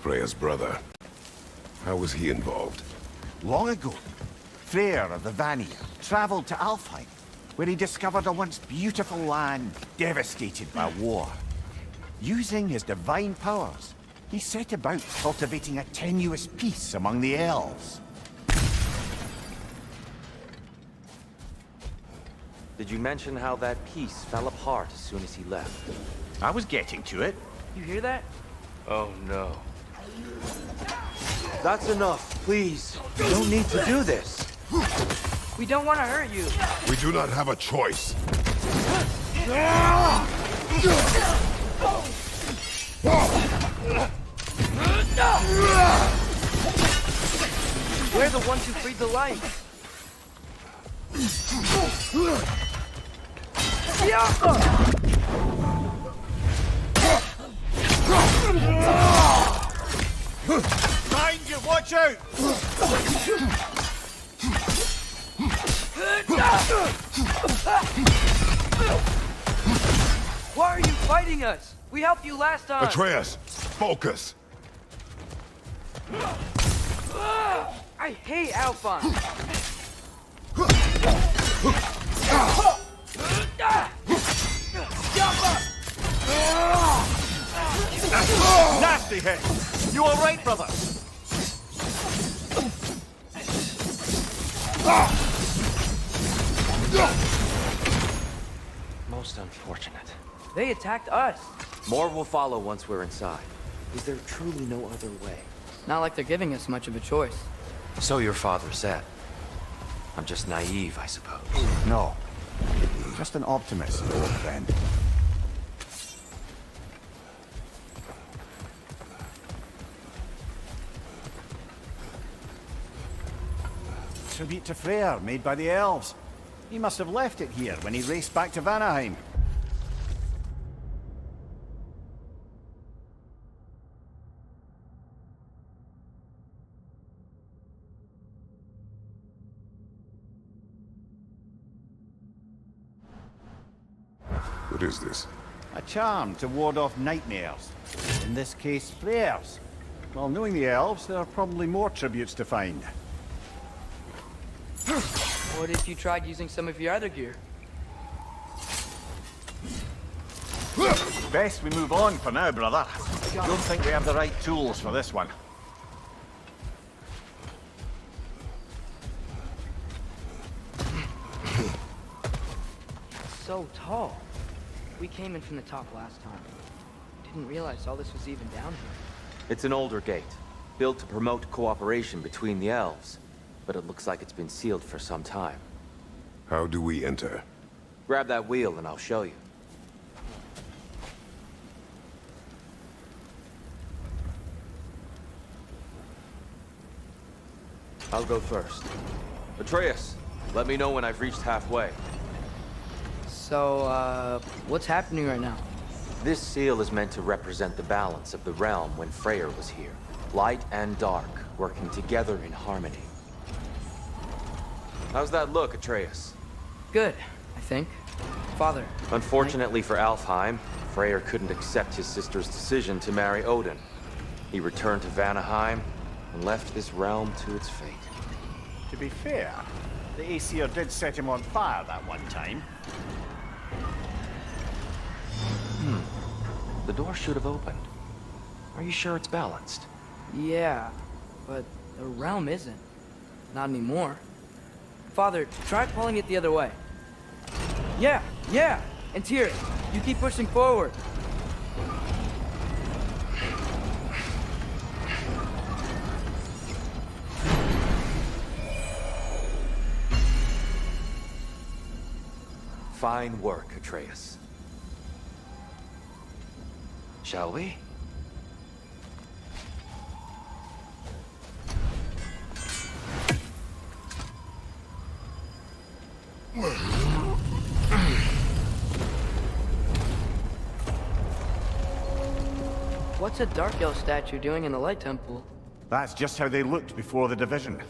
D: Freya's brother. How was he involved?
C: Long ago, Freyr of the Vanir traveled to Alfheim, where he discovered a once beautiful land devastated by war. Using his divine powers, he set about cultivating a tenuous peace among the elves.
F: Did you mention how that peace fell apart as soon as he left?
I: I was getting to it.
B: You hear that?
F: Oh no. That's enough, please. You don't need to do this.
B: We don't want to hurt you.
D: We do not have a choice.
B: We're the ones who freed the light.
C: Behind you, watch out!
B: Why are you fighting us? We helped you last time.
D: Atreus, focus.
B: I hate Alphonse.
C: Nasty hit! You alright, brother?
F: Most unfortunate.
B: They attacked us.
F: More will follow once we're inside. Is there truly no other way?
B: Not like they're giving us much of a choice.
F: So your father said. I'm just naive, I suppose.
C: No. Just an optimist, old friend. Tribute to Freyr, made by the elves. He must have left it here when he raced back to Vanaheim.
D: What is this?
C: A charm to ward off nightmares. In this case, prayers. Well, knowing the elves, there are probably more tributes to find.
B: What if you tried using some of your other gear?
C: Best we move on for now, brother. Don't think we have the right tools for this one.
B: So tall. We came in from the top last time. Didn't realize all this was even down here.
F: It's an older gate, built to promote cooperation between the elves. But it looks like it's been sealed for some time.
D: How do we enter?
F: Grab that wheel and I'll show you. I'll go first. Atreus, let me know when I've reached halfway.
B: So, what's happening right now?
F: This seal is meant to represent the balance of the realm when Freyr was here. Light and dark, working together in harmony. How's that look, Atreus?
B: Good, I think. Father.
F: Unfortunately for Alfheim, Freyr couldn't accept his sister's decision to marry Odin. He returned to Vanaheim, and left this realm to its fate.
C: To be fair, the Aesir did set him on fire that one time.
F: The door should have opened. Are you sure it's balanced?
B: Yeah, but the realm isn't. Not anymore. Father, try pulling it the other way. Yeah! And Tyr, you keep pushing forward.
F: Fine work, Atreus. Shall we?
B: What's a Dark Elf statue doing in the Light Temple?
C: That's just how they looked before the division.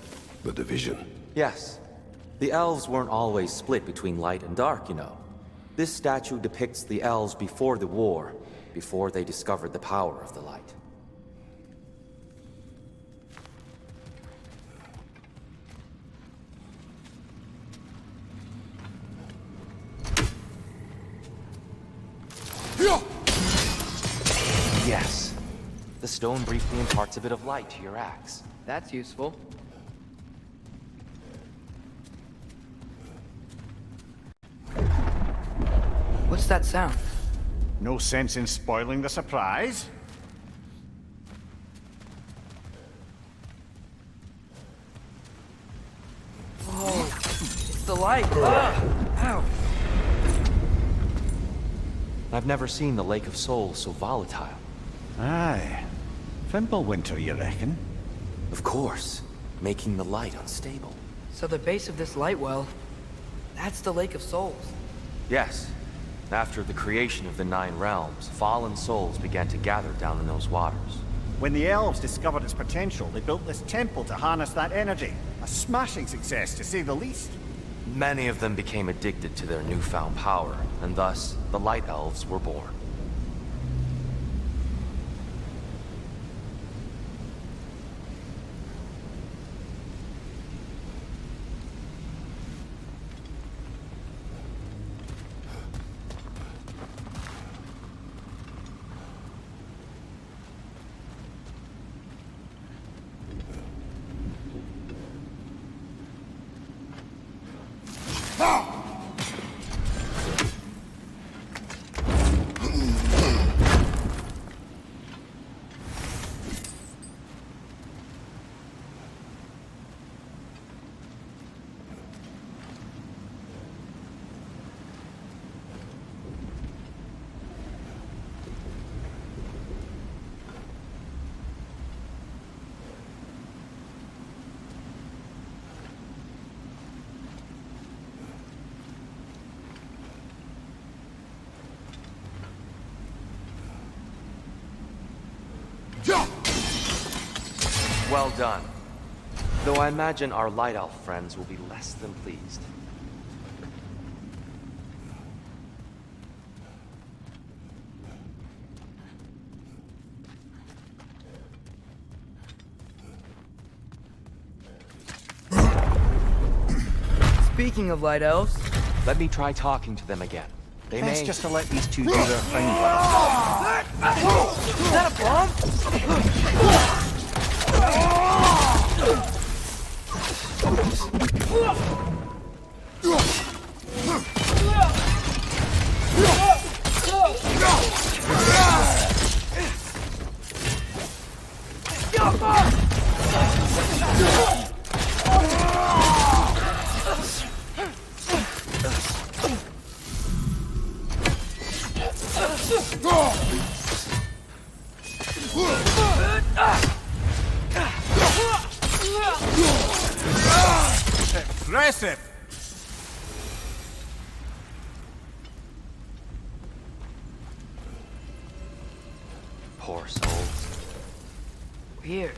D: The division.
F: Yes. The elves weren't always split between light and dark, you know. This statue depicts the elves before the war, before they discovered the power of the light. Yes. The stone briefly imparts a bit of light to your axe.
B: That's useful. What's that sound?
C: No sense in spoiling the surprise.
B: Whoa, it's the light. Ow.
F: I've never seen the Lake of Souls so volatile.
C: Aye. Fimbulwinter, you reckon?
F: Of course, making the light unstable.
B: So the base of this light well, that's the Lake of Souls.
F: Yes. After the creation of the Nine Realms, fallen souls began to gather down in those waters.
C: When the elves discovered its potential, they built this temple to harness that energy. A smashing success, to say the least.
F: Many of them became addicted to their newfound power, and thus, the Light Elves were born. Well done. Though I imagine our Light Elf friends will be less than pleased.
B: Speaking of Light Elves...
F: Let me try talking to them again. They
C: Best
F: may...
C: just to let these two do their thing.
B: Is that a bomb?
C: Impressive!
F: Poor souls.
B: Weird.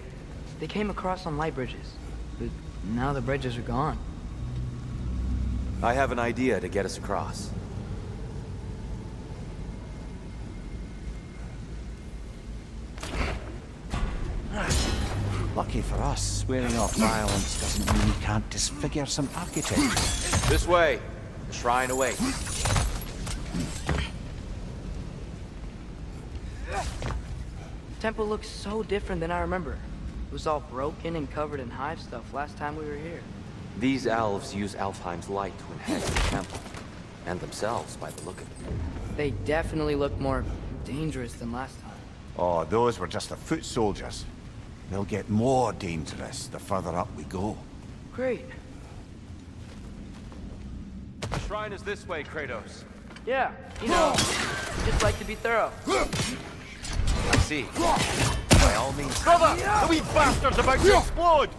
B: They came across on light bridges, but now the bridges are gone.
F: I have an idea to get us across.
C: Lucky Lucky for us, swearing off violence doesn't mean you can't disfigure some architecture.
F: This way. The shrine awaits.
B: Temple looks so different than I remember. It was all broken and covered in hive stuff last time we were here.
F: These elves use Alfheim's light to enhance the temple. And themselves, by the look of it.
B: They definitely look more dangerous than last time.
C: Oh, those were just the foot soldiers. They'll get more dangerous the further up we go.
B: Great.
F: The shrine is this way, Kratos.
B: Yeah, you know, just like to be thorough.
F: I see. By all means.
C: Brother! The wee bastard's about to explode!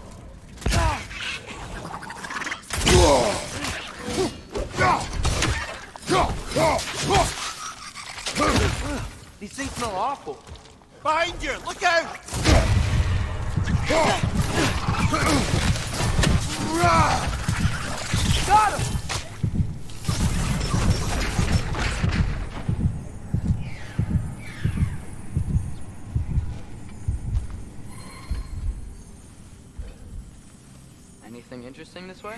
B: These things smell awful.
C: Behind you! Look out!
J: Got him!
B: Anything interesting this way?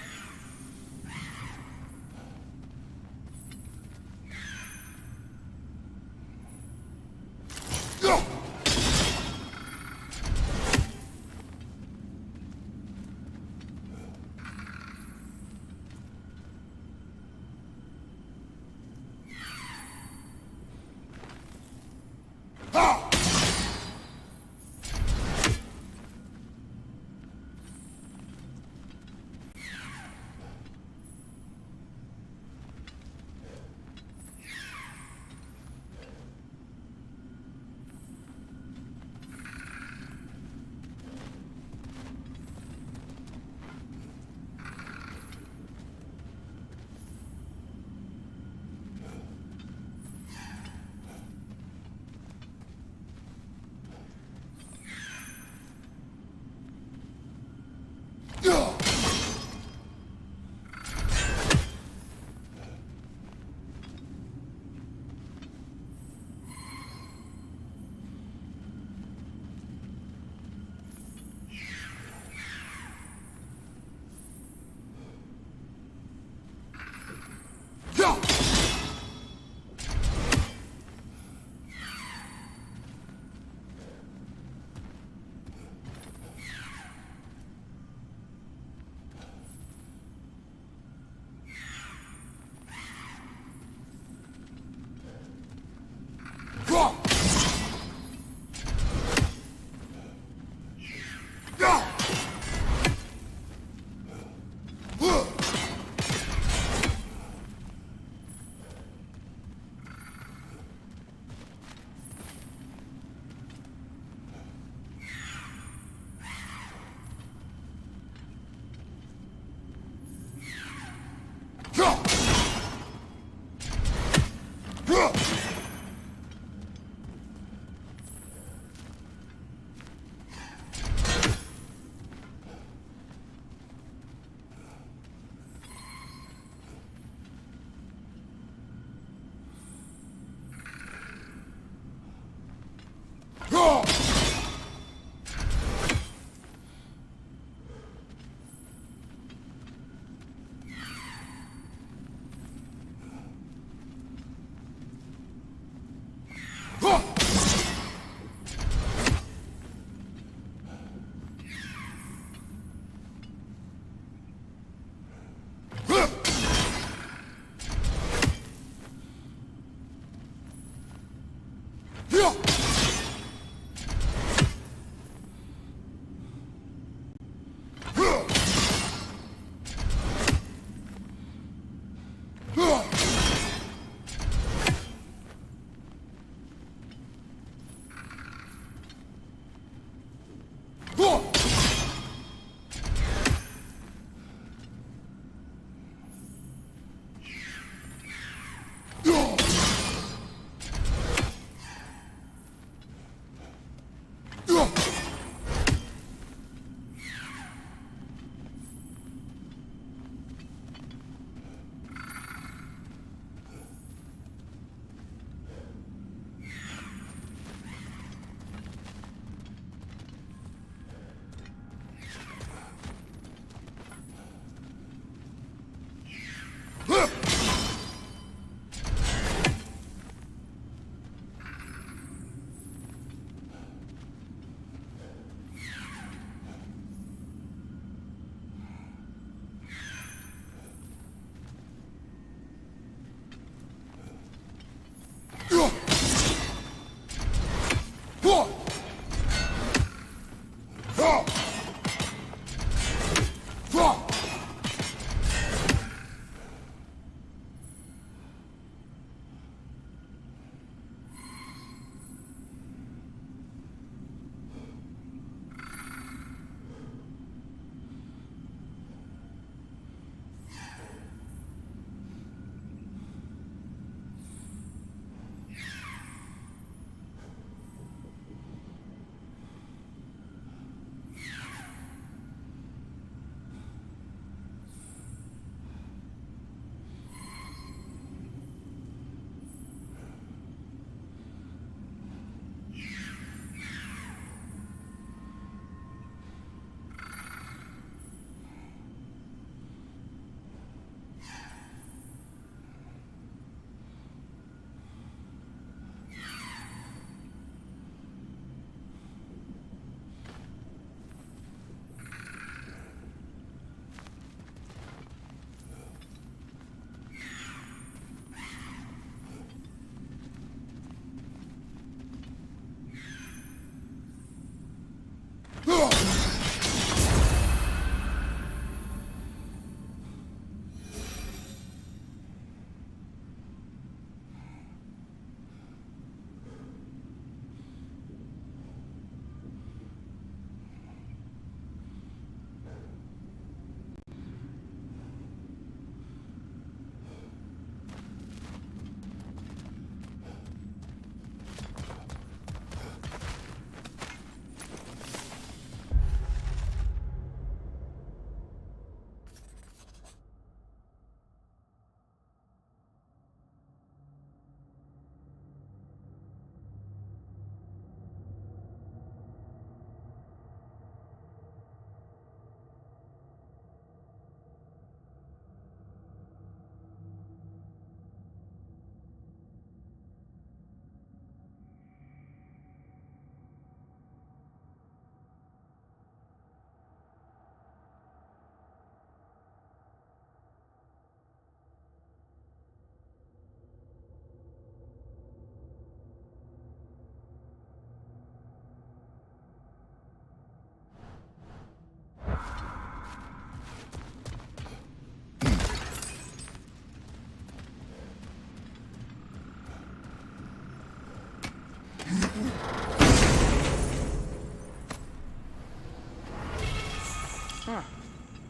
B: Huh.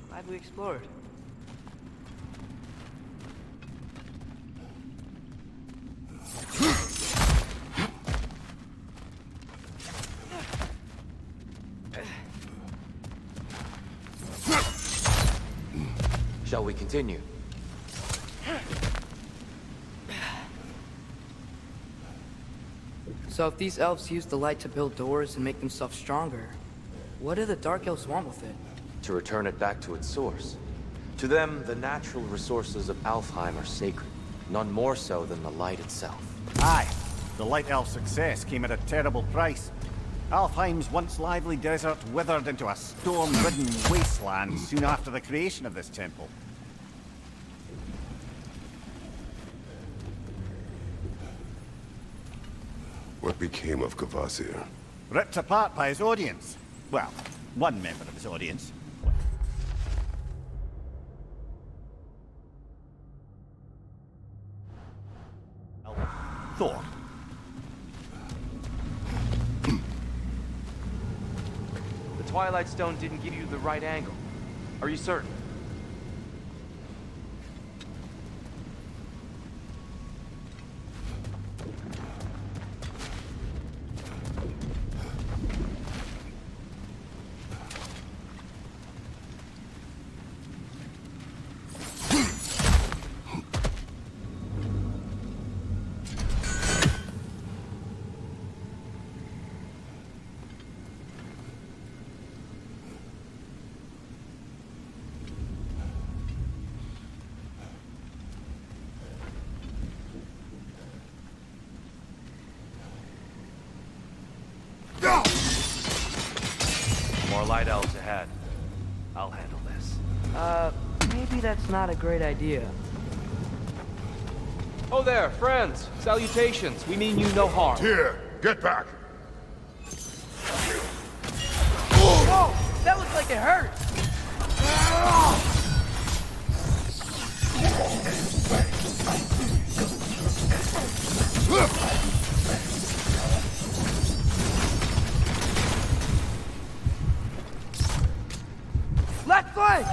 B: Glad we explored.
F: Shall we continue?
B: So if these elves use the light to build doors and make themselves stronger, what do the Dark Elves want with it?
F: To return it back to its source. To them, the natural resources of Alfheim are sacred, none more so than the light itself.
C: Aye, the Light Elf success came at a terrible price. Alfheim's once lively desert withered into a storm-ridden wasteland soon after the creation of this temple.
D: What became of Kvasir?
C: Ripped apart by his audience. Well, one member of his audience. Thor.
F: The Twilight Stone didn't give you the right angle. Are you certain? More light elves ahead. I'll handle this.
B: Maybe that's not a great idea.
F: Oh there, friends! Salutations! We mean you no harm.
D: Here, get back!
J: That looks like it hurt. Left flank!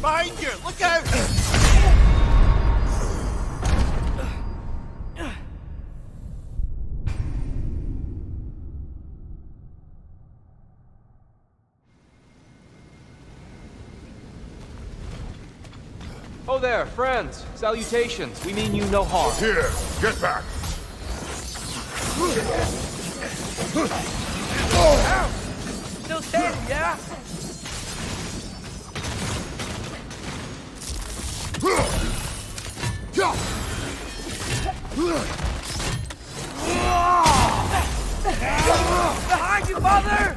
I: Behind you! Look out!
F: Oh there, friends. Salutations. We mean you no harm.
D: Here, get back!
J: Still standing, yeah? Behind you, father!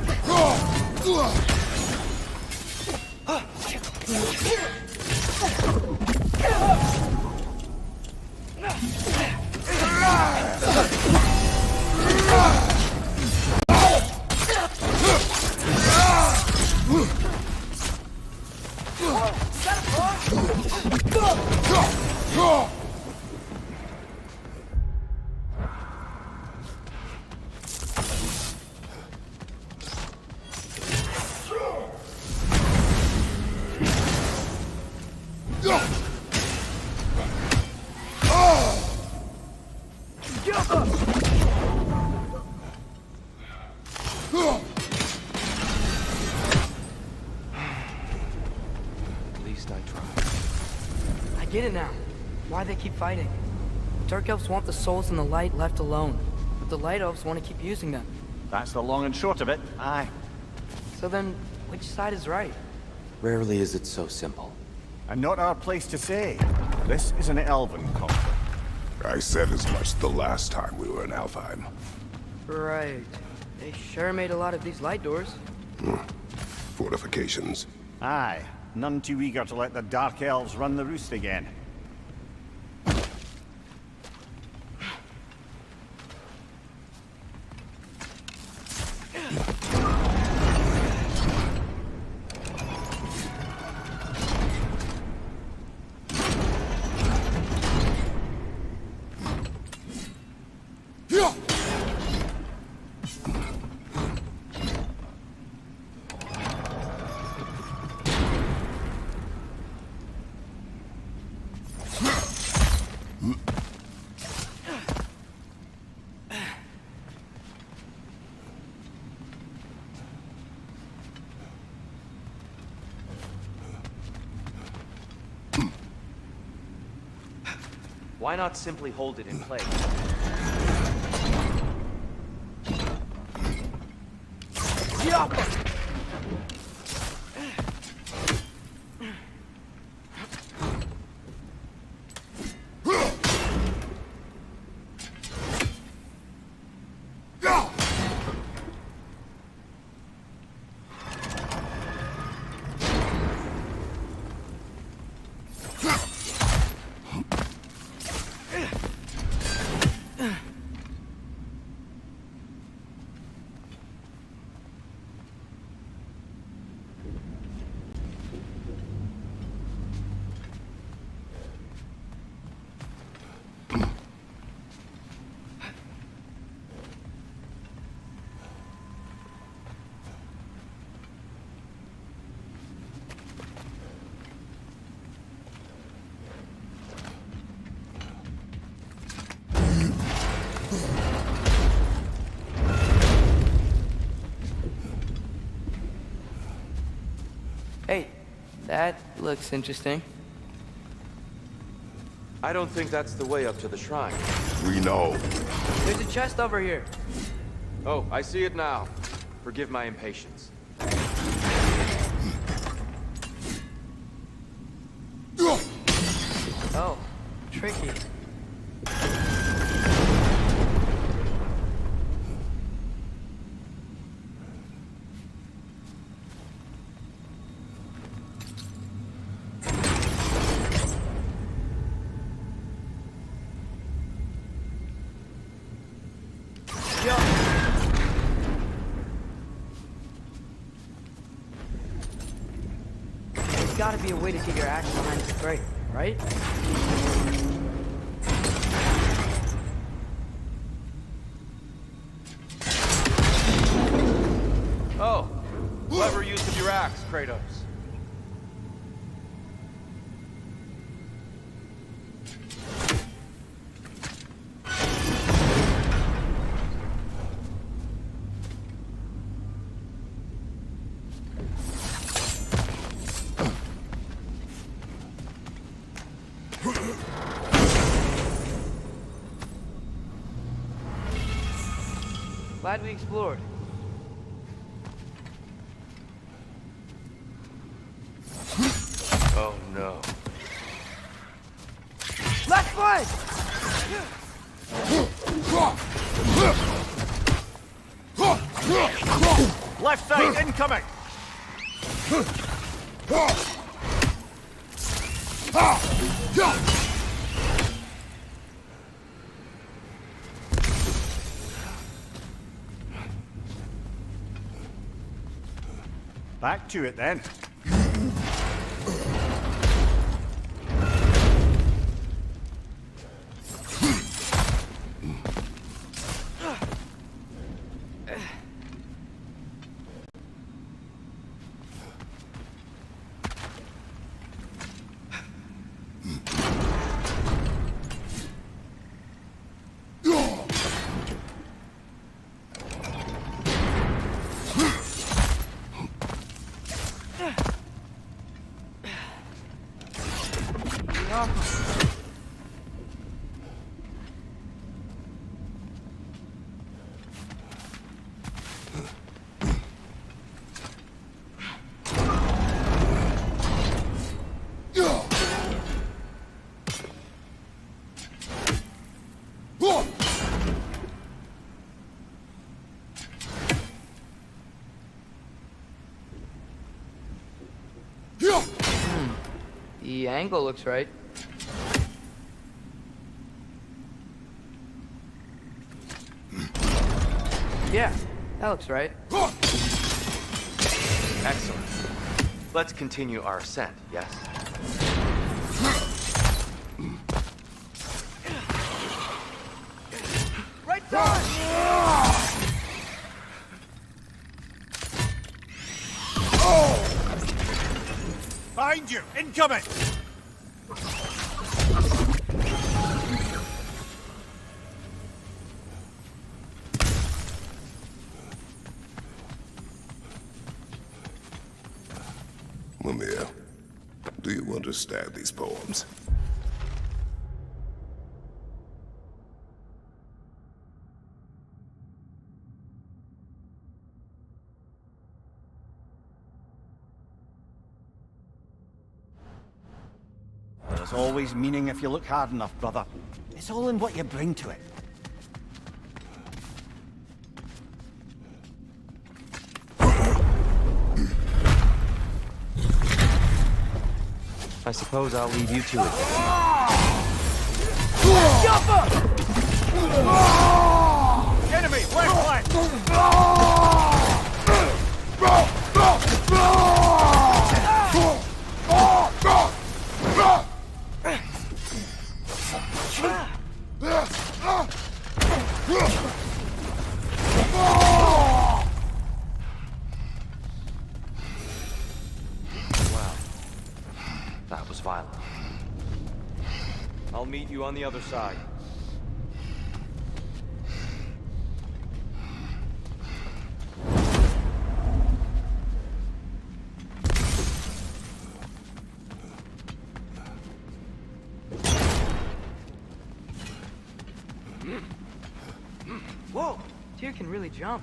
F: At least I tried.
B: I get it now. Why they keep fighting. Dark elves want the souls in the light left alone, but the light elves want to keep using them.
C: That's the long and short of it. Aye.
B: So then, which side is right?
F: Rarely is it so simple.
C: And not our place to say. This is an elven conflict.
D: I said as much the last time we were in Alfheim.
B: Right. They sure made a lot of these light doors.
D: Fortifications.
C: Aye. None too eager to let the Dark Elves run the roost again.
F: Why not simply hold it in place?
B: Hey, That looks interesting.
F: I don't think that's the way up to the shrine.
D: We know.
B: There's a chest over here.
F: Oh, I see it now. Forgive my impatience.
B: Oh, tricky. There's gotta be a way to get your axe behind the crate, right?
F: Oh, clever use of your axe, Kratos.
B: Glad we explored.
F: Oh no.
J: Left flank!
C: Left side incoming! Back to it then.
B: The angle looks right. Yeah, that looks right.
F: Excellent. Let's continue our ascent, yes?
J: Right side!
C: Behind you! Incoming!
D: Mimir, do you understand these poems?
C: There's always meaning if you look hard enough, brother. It's all in what you bring to it.
F: I suppose I'll leave you to it.
C: Enemy! Left flank!
F: Wow. That was violent. I'll meet you on the other side.
B: here can really jump.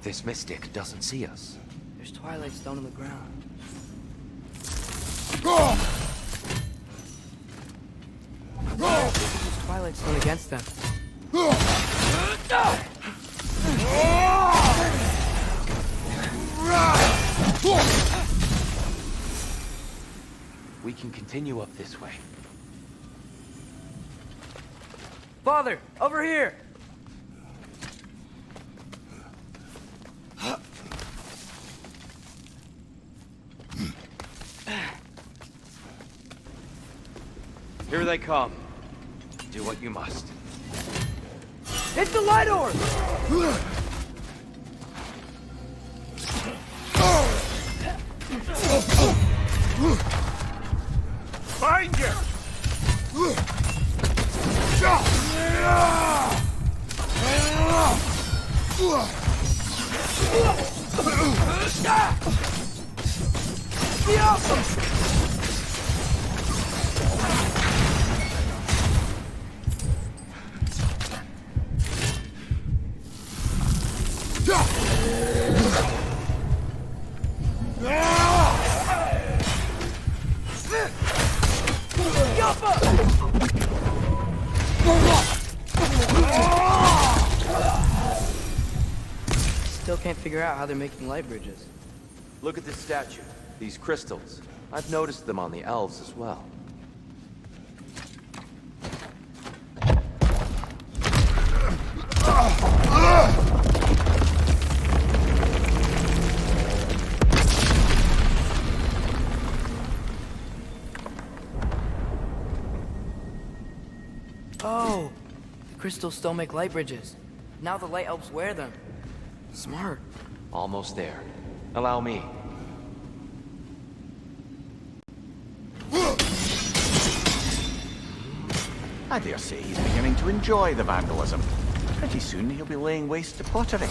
F: This mystic doesn't see us.
B: There's twilight stone on the ground. Use twilight stone against them.
F: We can continue up this way.
B: Father, over here!
F: Here they come. Do what you must.
J: Hit the light orb!
G: Find you!
J: Be awesome!
B: Still can't figure out how they're making light bridges.
F: Look at this statue. These crystals. I've noticed them on the elves as well.
B: Oh! The crystals still make light bridges. Now the light elves wear them. Smart.
F: Almost there. Allow me.
C: I dare say he's beginning to enjoy the vandalism. Pretty soon he'll be laying waste to pottery.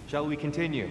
E: Shall we continue?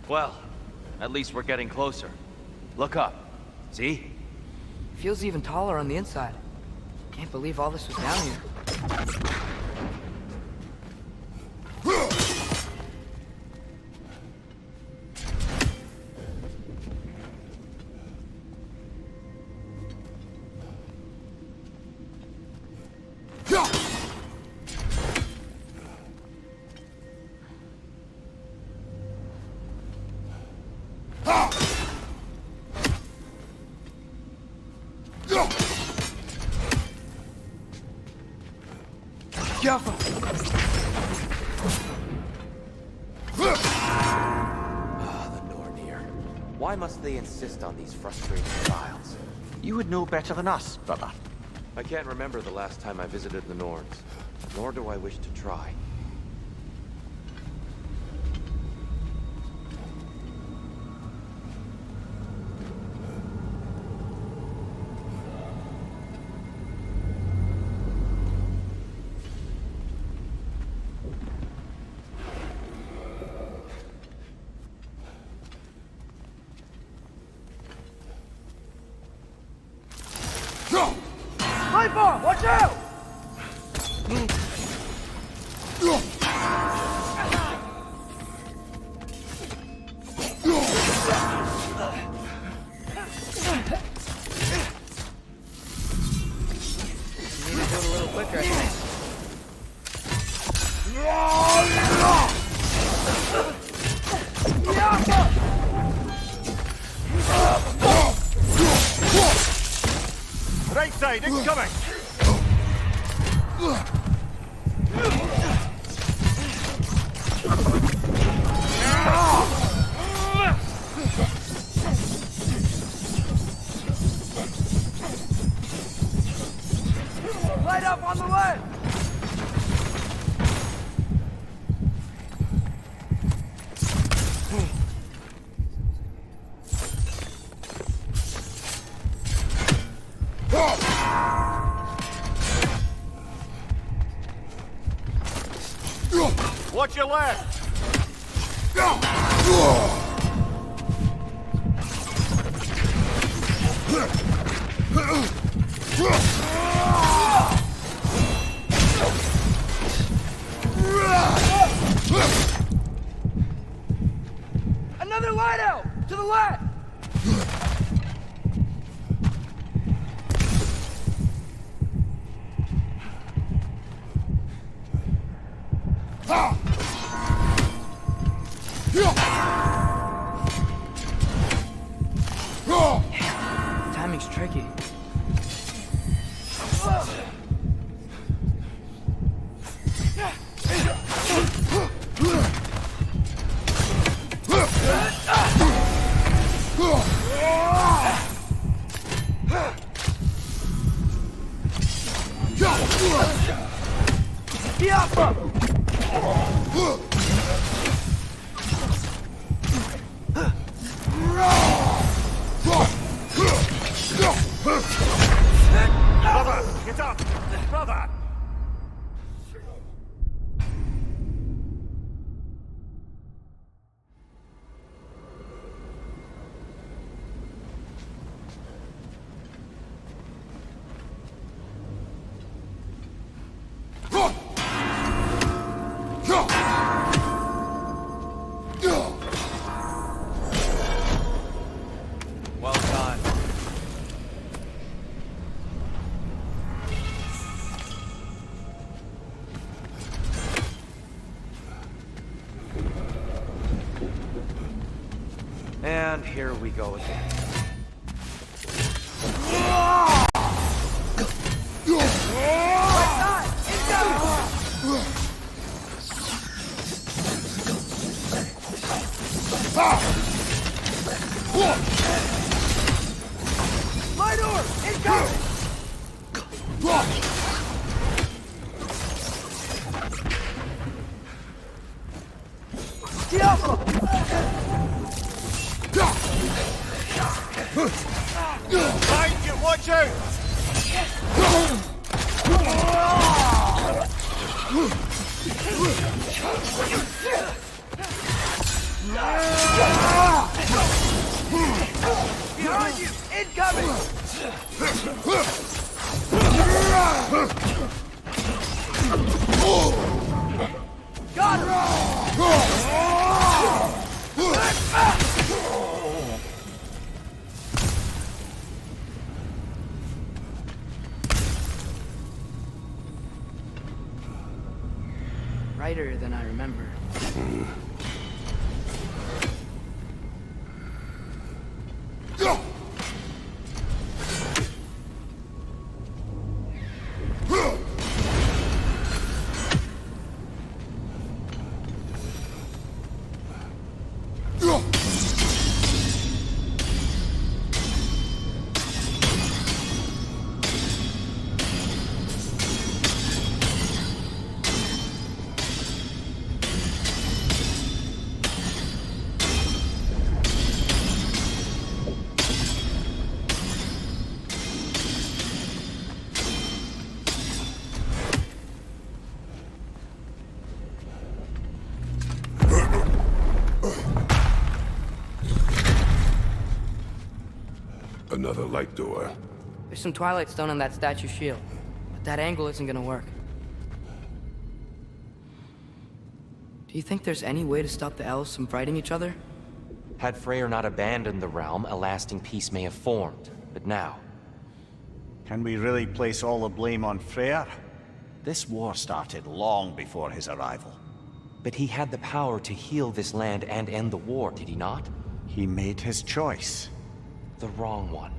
F: Well, at least we're getting closer. Look up. See?
B: Feels even taller on the inside. Can't believe all this was down here.
F: Why must they insist on these frustrating trials?
C: You would know better than us, brother.
F: I can't remember the last time I visited the Norns, nor do I wish to try.
J: Light bomb! Watch out!
B: Need to do it a little quicker, I think.
C: Right side, incoming!
J: Light up on the left!
C: Watch your left!
J: Another light out! To the left!
B: Timing's tricky.
C: Brother, get up! Brother!
L: Well done. And here we go again.
J: Light orb! Incoming! Diablo!
C: Behind you, watch out!
J: Behind you! Incoming! Got
B: Brighter than I remember.
D: Another light door.
B: There's some Twilight Stone on that statue shield, but that angle isn't gonna work. Do you think there's any way to stop the elves from fighting each other?
F: Had Freyr not abandoned the realm, a lasting peace may have formed. But now...
C: Can we really place all the blame on Freyr? This war started long before his arrival.
F: But he had the power to heal this land and end the war, did he not?
C: He made his choice.
F: The wrong one.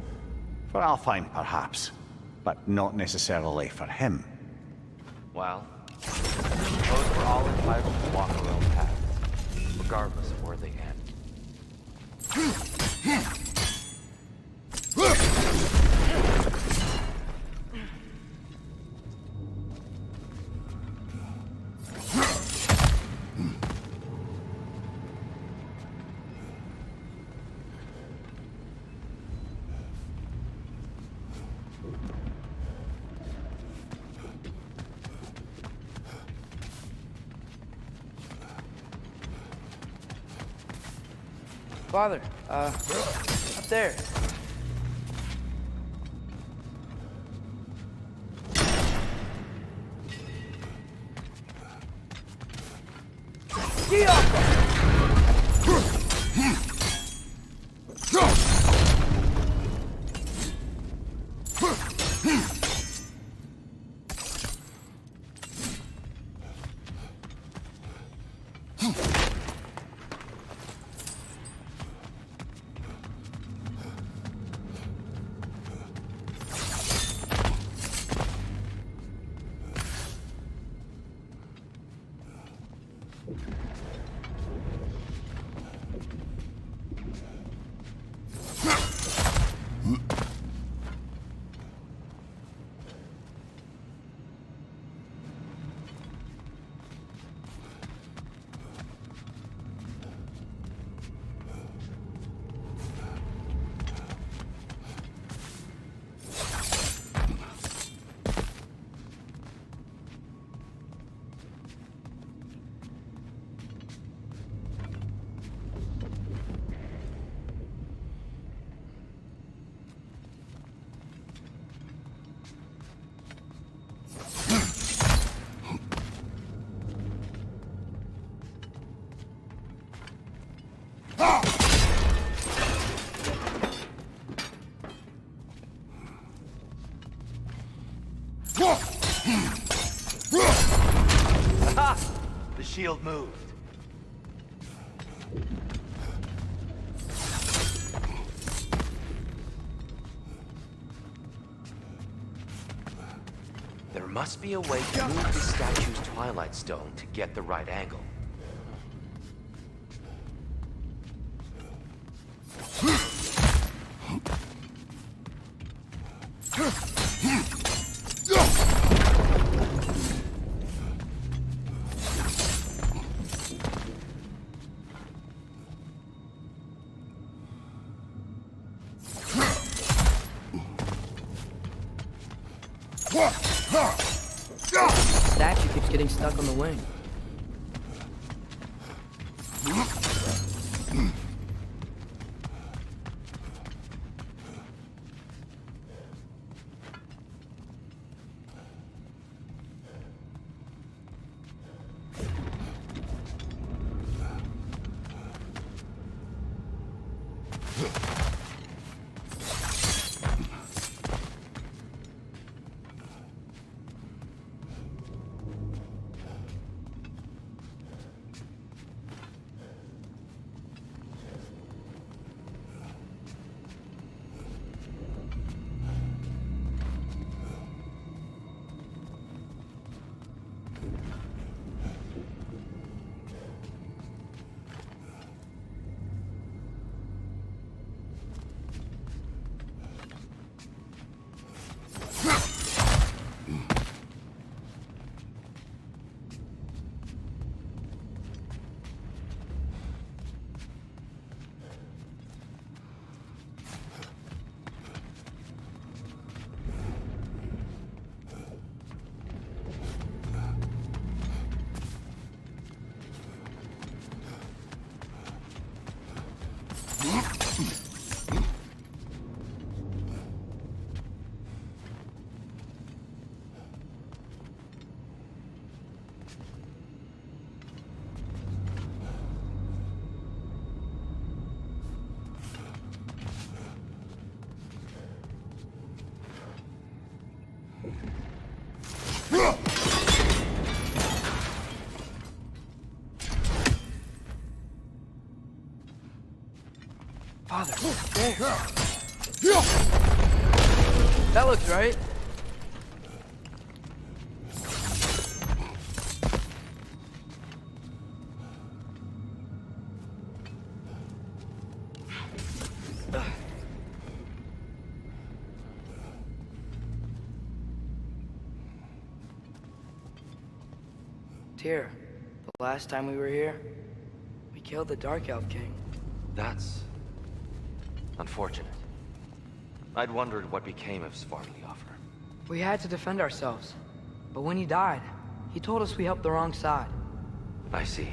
C: For Alfheim, perhaps. but not necessarily for him.
F: Well, suppose we're all entitled to walk our own paths, regardless of where they end.
B: Father, up there.
F: Aha! The shield moved. There must be a way to move the statue's Twilight Stone to get the right angle.
B: Statue keeps getting stuck on the wing. Father, there. That looks right. Tyr, the last time we were here, we killed the Dark Elf King.
F: That's unfortunate. I'd wondered what became of Svartalfr.
B: We had to defend ourselves. But when he died, he told us we helped the wrong side.
F: I see.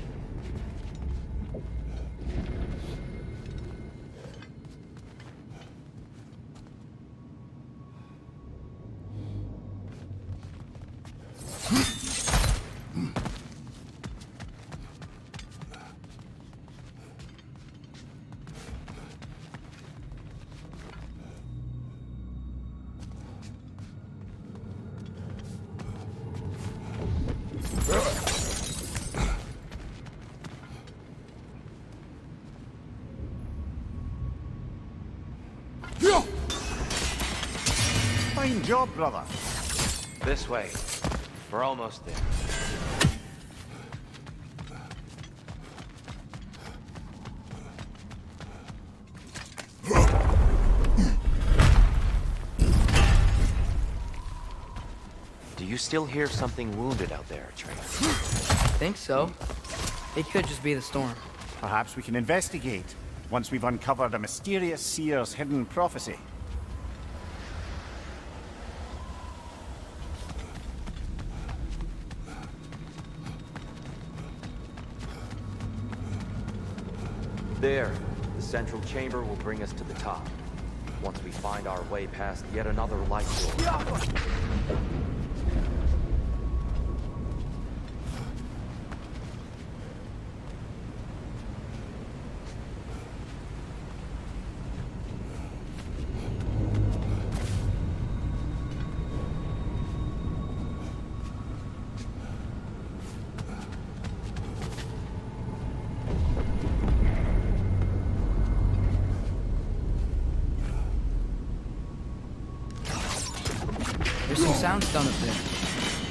C: Fine job, brother.
F: This way. We're almost there. Do you still hear something wounded out there, Atreus?
B: Think so. It could just be the storm.
C: Perhaps we can investigate, once we've uncovered a mysterious seer's hidden prophecy.
F: There. The central chamber will bring us to the top. Once we find our way past yet another light source.
B: There's some sounds done up there.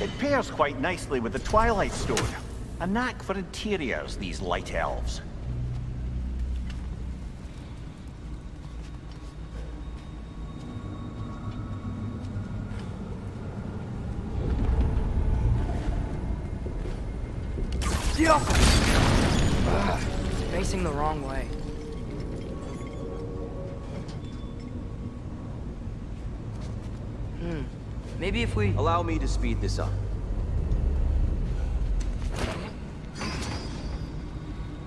C: It pairs quite nicely with the Twilight Stone. A knack for interiors, these light elves.
B: Facing the wrong way. Maybe if we...
F: Allow me to speed this up.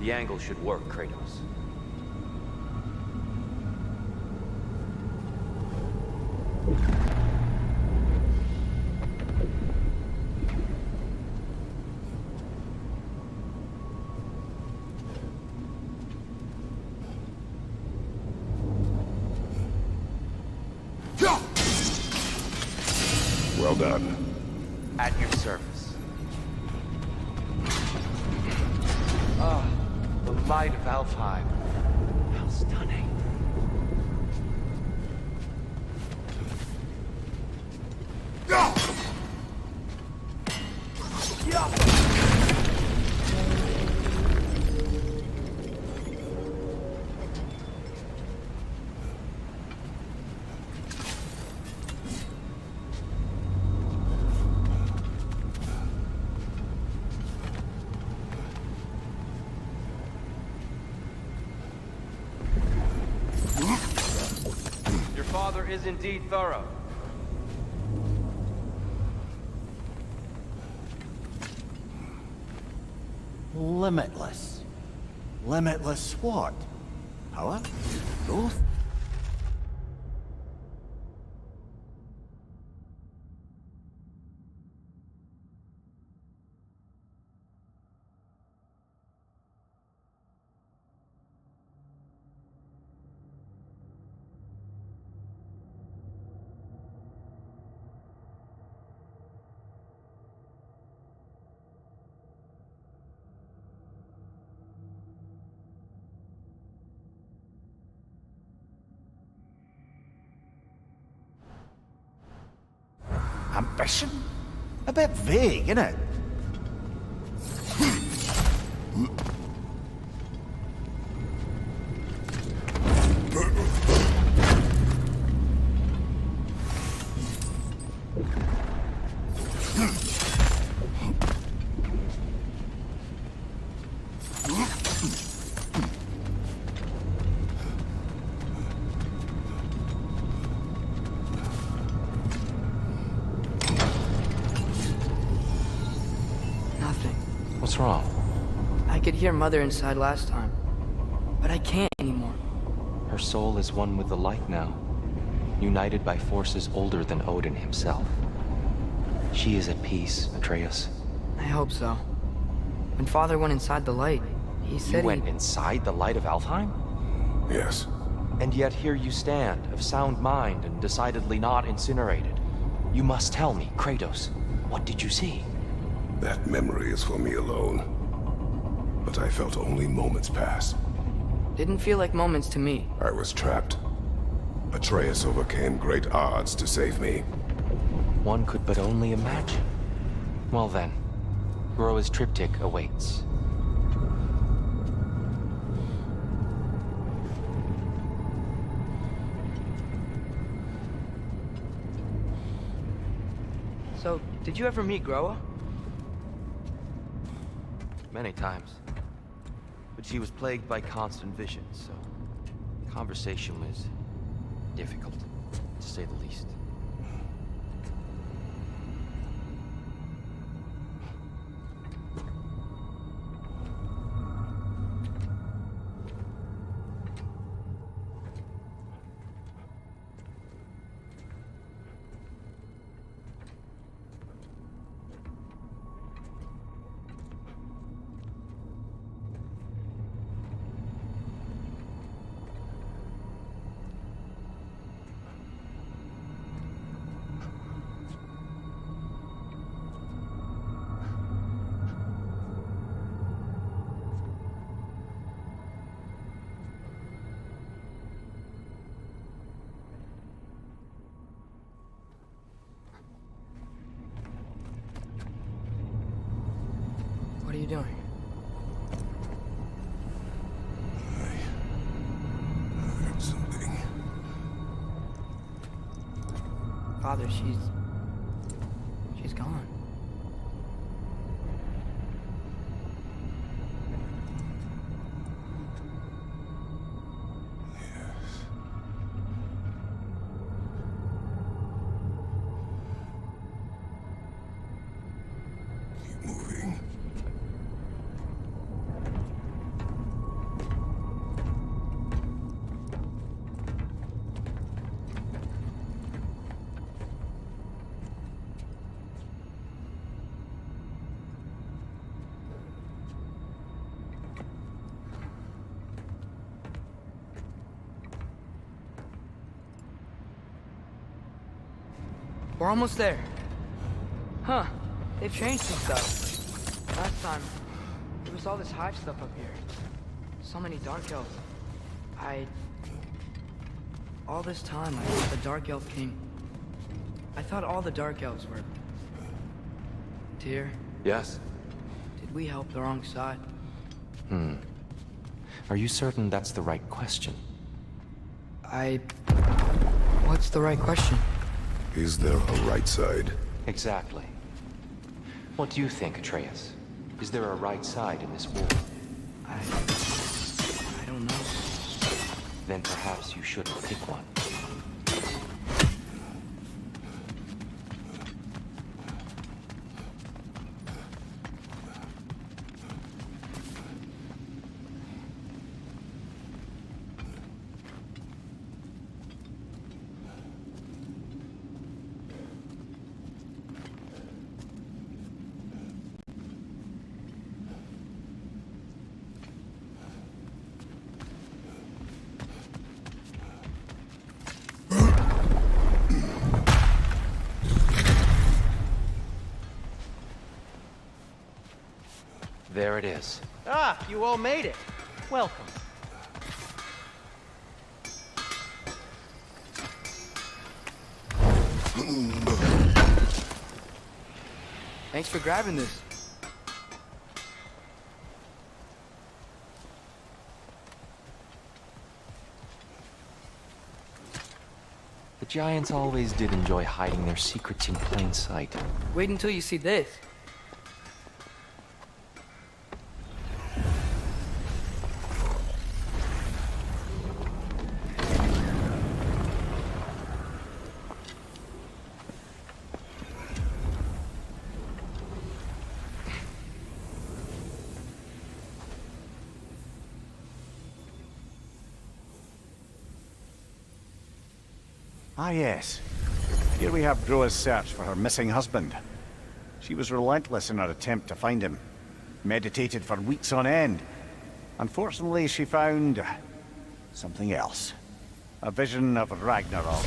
F: The angle should work, Kratos.
D: Well done.
F: At your service. The light of Alfheim. How stunning. Your father is indeed thorough.
C: Limitless. Limitless what? Power? Growth? Ambition? A bit vague, innit?
F: What's wrong?
B: I could hear Mother inside last time, but I can't anymore.
F: Her soul is one with the light now, united by forces older than Odin himself. She is at peace, Atreus.
B: I hope so. When Father went inside the light, he said
F: You went inside the light of Alfheim?
D: Yes.
F: And yet here you stand, of sound mind and decidedly not incinerated. You must tell me, Kratos, what did you see?
D: That memory is for me alone. But I felt only moments pass.
B: Didn't feel like moments to me.
D: I was trapped. Atreus overcame great odds to save me.
F: One could but only imagine. Well then, Groa's triptych awaits.
B: So, did you ever meet Groa?
F: Many times. But she was plagued by constant visions, so conversation was difficult, to say the least.
B: What are you doing?
D: I heard something.
B: Father, she's gone.
D: Keep moving.
B: We're almost there. Huh. They've changed some stuff. Last time, there was all this hive stuff up here. So many dark elves. All this time, I thought the Dark Elf King. I thought all the Dark Elves were... Tyr,
F: Yes?
B: did we help the wrong side?
F: Are you certain that's the right question?
B: What's the right question?
D: Is there a right side?
F: Exactly. What do you think, Atreus? Is there a right side in this war?
B: I don't know.
F: Then perhaps you shouldn't pick one. There it is.
L: Ah, you all made it. Welcome.
B: Thanks for grabbing this.
F: The giants always did enjoy hiding their secrets in plain sight.
B: Wait until you see this.
C: Ah, yes. Here we have Groa's search for her missing husband. She was relentless in her attempt to find him. Meditated for weeks on end. Unfortunately, she found something else. A vision of Ragnarok.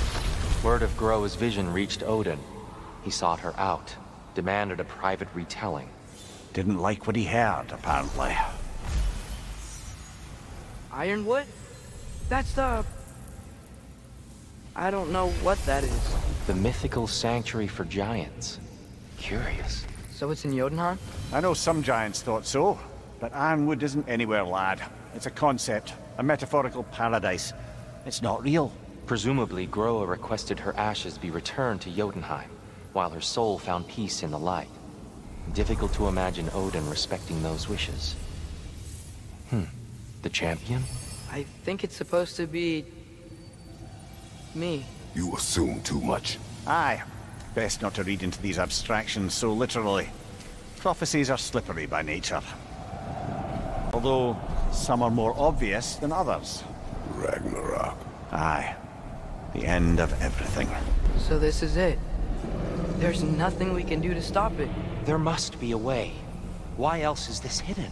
F: Word of Groa's vision reached Odin. He sought her out, demanded a private retelling.
C: Didn't like what he heard, apparently.
B: Ironwood? That's the... I don't know what that is.
F: The mythical sanctuary for giants. Curious.
B: So it's in Jotunheim?
C: I know some giants thought so, but Ironwood isn't anywhere, lad. It's a concept, a metaphorical paradise. It's not real.
F: Presumably, Groa requested her ashes be returned to Jotunheim, while her soul found peace in the light. Difficult to imagine Odin respecting those wishes. The champion?
B: I think it's supposed to be... me.
D: You assume too much.
C: Aye. Best not to read into these abstractions so literally. Prophecies are slippery by nature. Although, some are more obvious than others.
D: Ragnarok.
C: Aye. The end of everything.
B: So this is it. There's nothing we can do to stop it.
F: There must be a way. Why else is this hidden?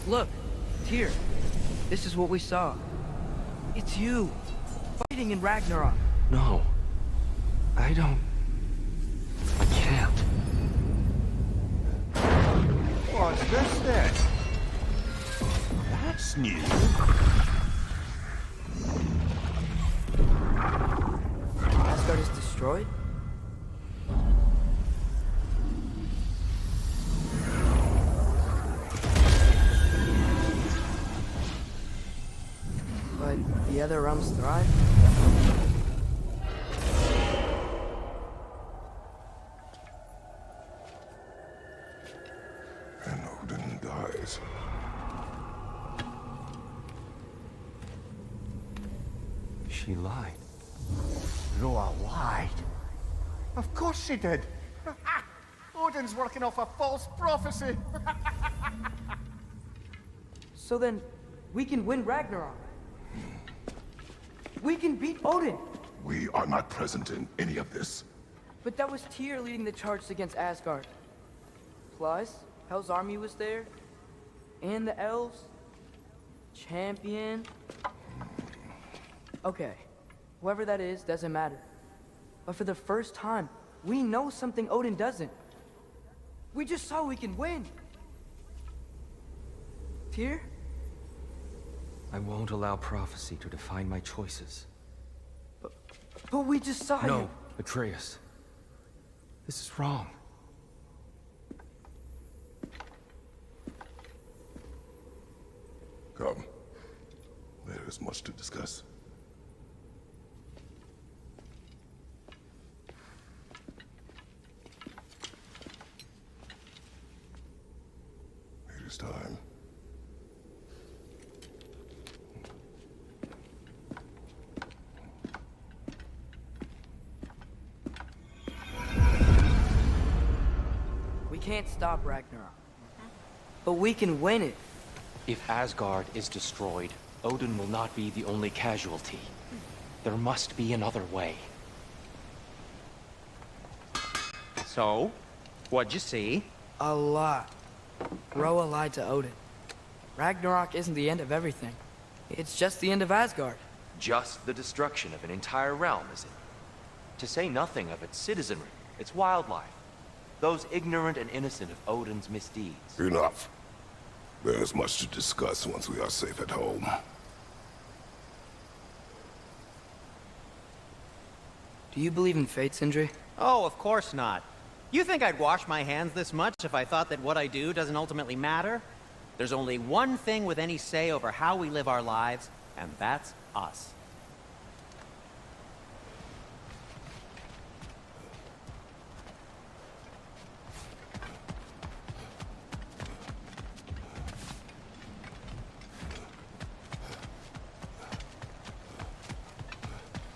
B: Look, Tyr. This is what we saw. It's you, fighting in Ragnarok.
F: No. I don't... I can't.
C: What's this then? That's new.
B: Asgard is destroyed? But the other realms thrive?
D: And Odin dies.
F: She lied.
C: Groa lied. Of course she did. Odin's working off a false prophecy.
B: So then, we can win Ragnarok. We can beat Odin.
D: We are not present in any of this.
B: But that was Tyr leading the charge against Asgard. Plus, Hell's army was there. And the elves. Champion. Okay. Whoever that is, doesn't matter. But for the first time, we know something Odin doesn't. We just saw we can win. Tyr?
F: I won't allow prophecy to define my choices.
B: But we just saw you.
F: No, Atreus. This is wrong.
D: Come. There is much to discuss. It is time.
B: We can't stop Ragnarok. But we can win it.
F: If Asgard is destroyed, Odin will not be the only casualty. There must be another way.
L: So, what'd you see?
B: A lot. Groa lied to Odin. Ragnarok isn't the end of everything. It's just the end of Asgard.
F: Just the destruction of an entire realm, is it? To say nothing of its citizenry, its wildlife. Those ignorant and innocent of Odin's misdeeds.
D: Enough. There is much to discuss once we are safe at home.
B: Do you believe in fate, Sindri?
L: Oh, of course not. You think I'd wash my hands this much if I thought that what I do doesn't ultimately matter? There's only one thing with any say over how we live our lives, and that's us.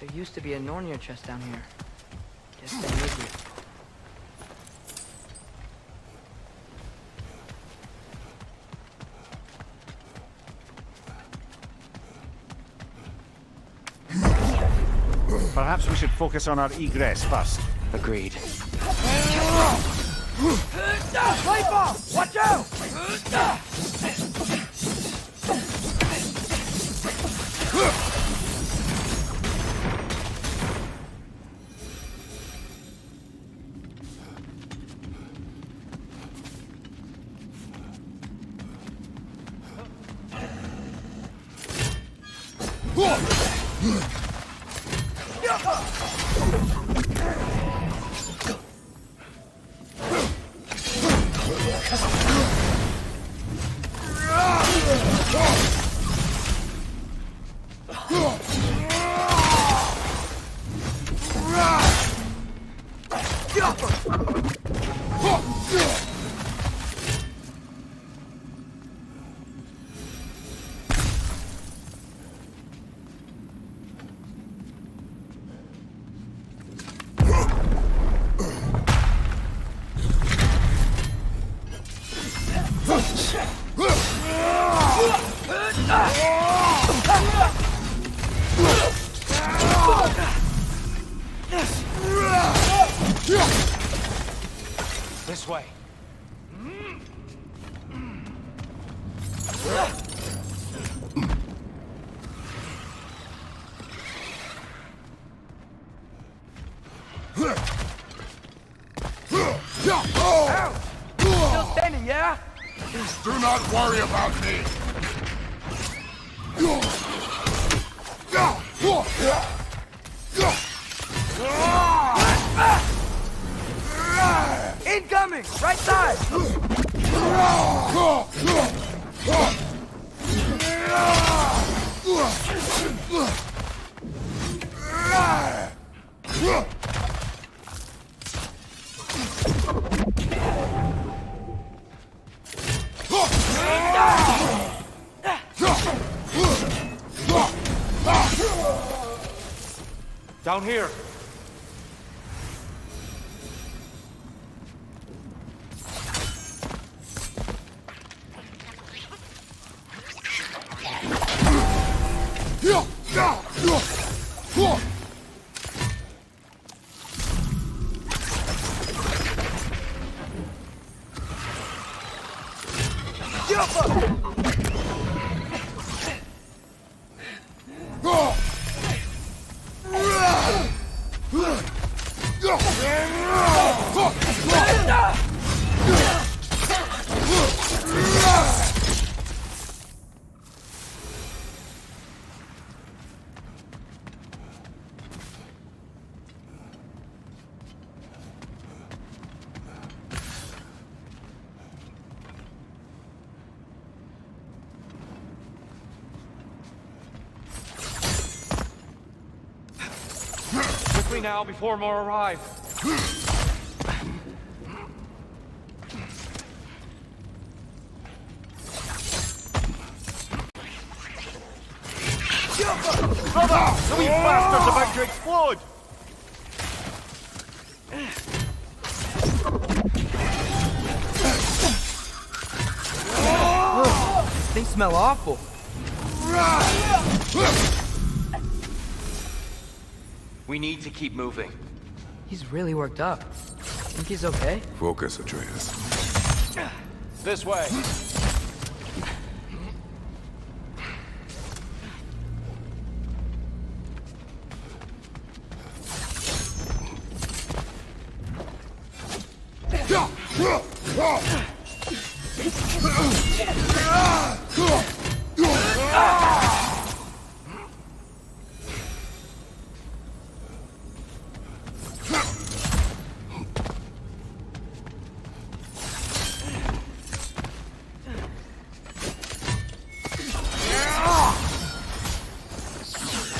B: There used to be a Nornir chest down here. Guess they moved it.
C: Perhaps we should focus on our egress first.
F: Agreed.
J: Lightbomb! Watch out!
F: This way.
J: Still standing, yeah?
N: Do not worry about me.
J: Incoming! Right side!
F: Down here. Quickly now, before more arrive.
C: Brother! The wee bastard's about to explode!
B: Things smell awful.
F: We need to keep moving.
B: He's really worked up. Think he's okay?
D: Focus, Atreus.
F: This way.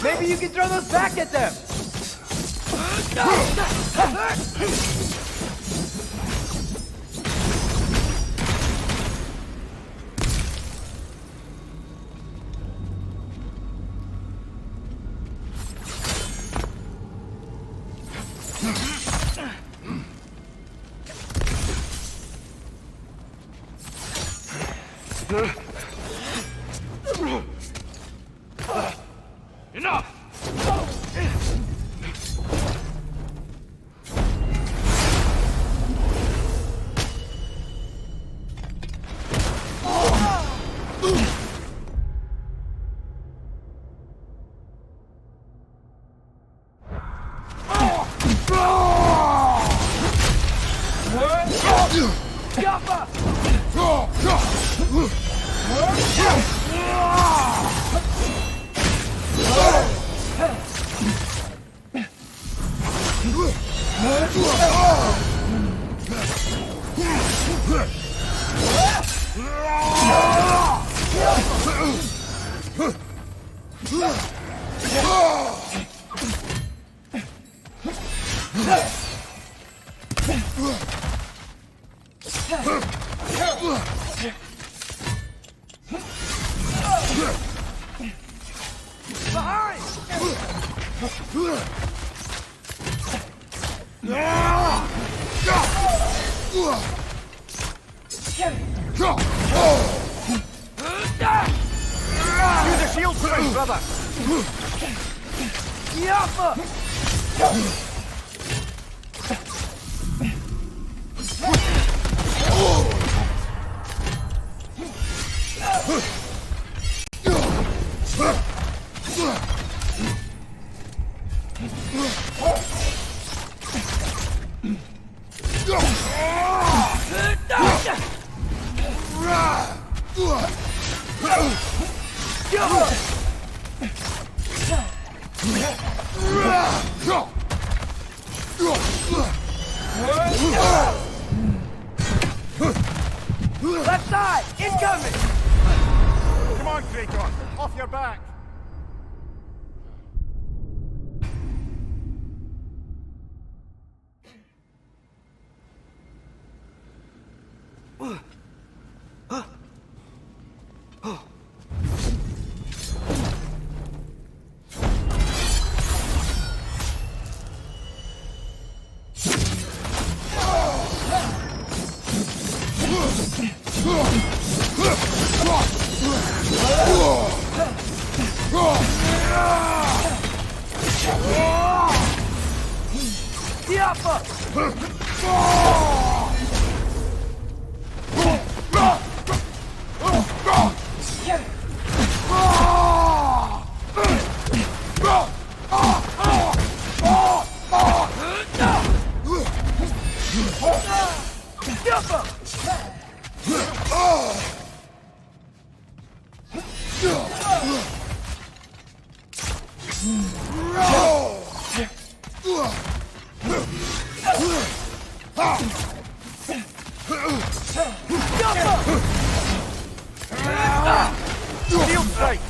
J: Maybe you can throw those back at them!
N: Enough!
C: Use a shield strike, brother!
J: Left side! Incoming!
C: Come on, Kratos! Off your back! Shield strike!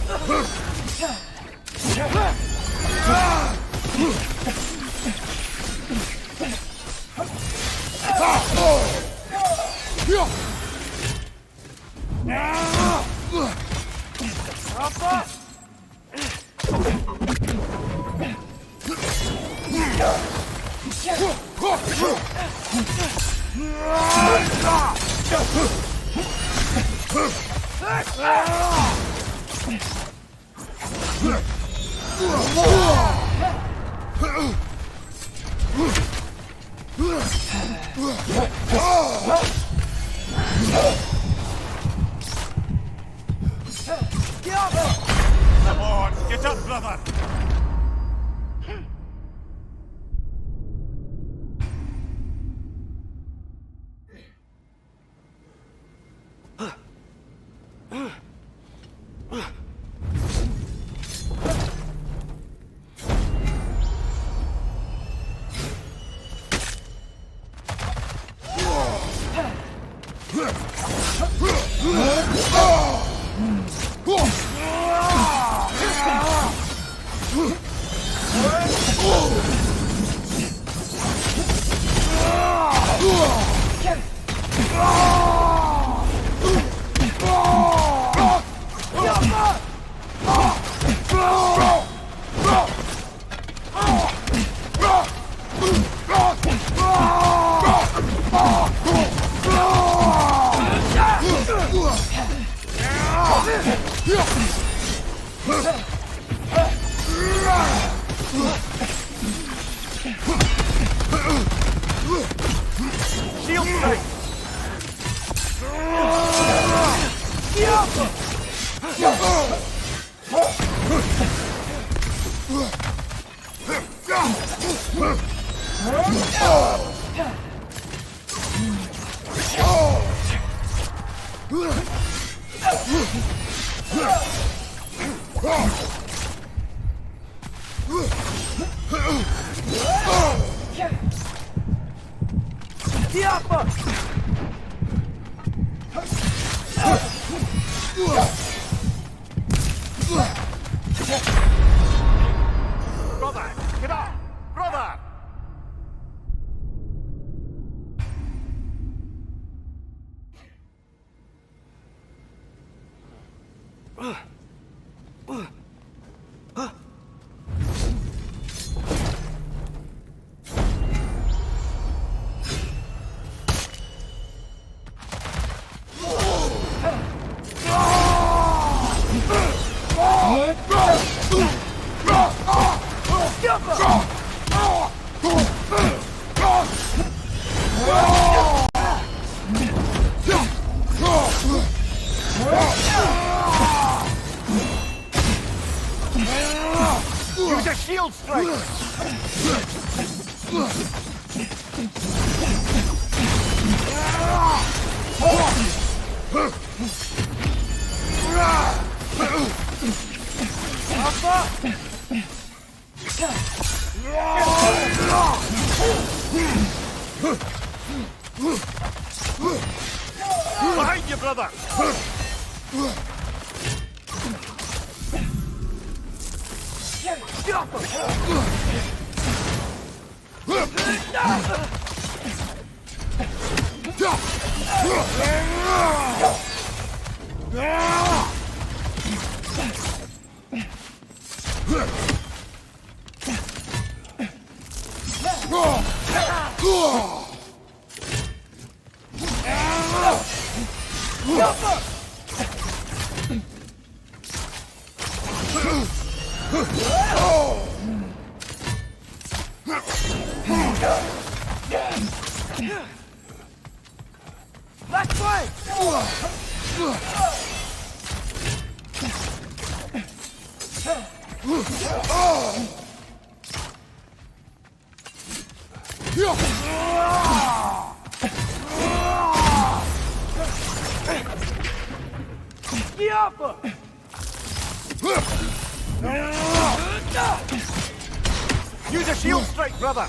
C: Come on, get up, brother! Shield strike! Brother, get up! Brother! Use a shield strike! Behind you, brother!
J: Left flank!
C: Use a shield strike, brother!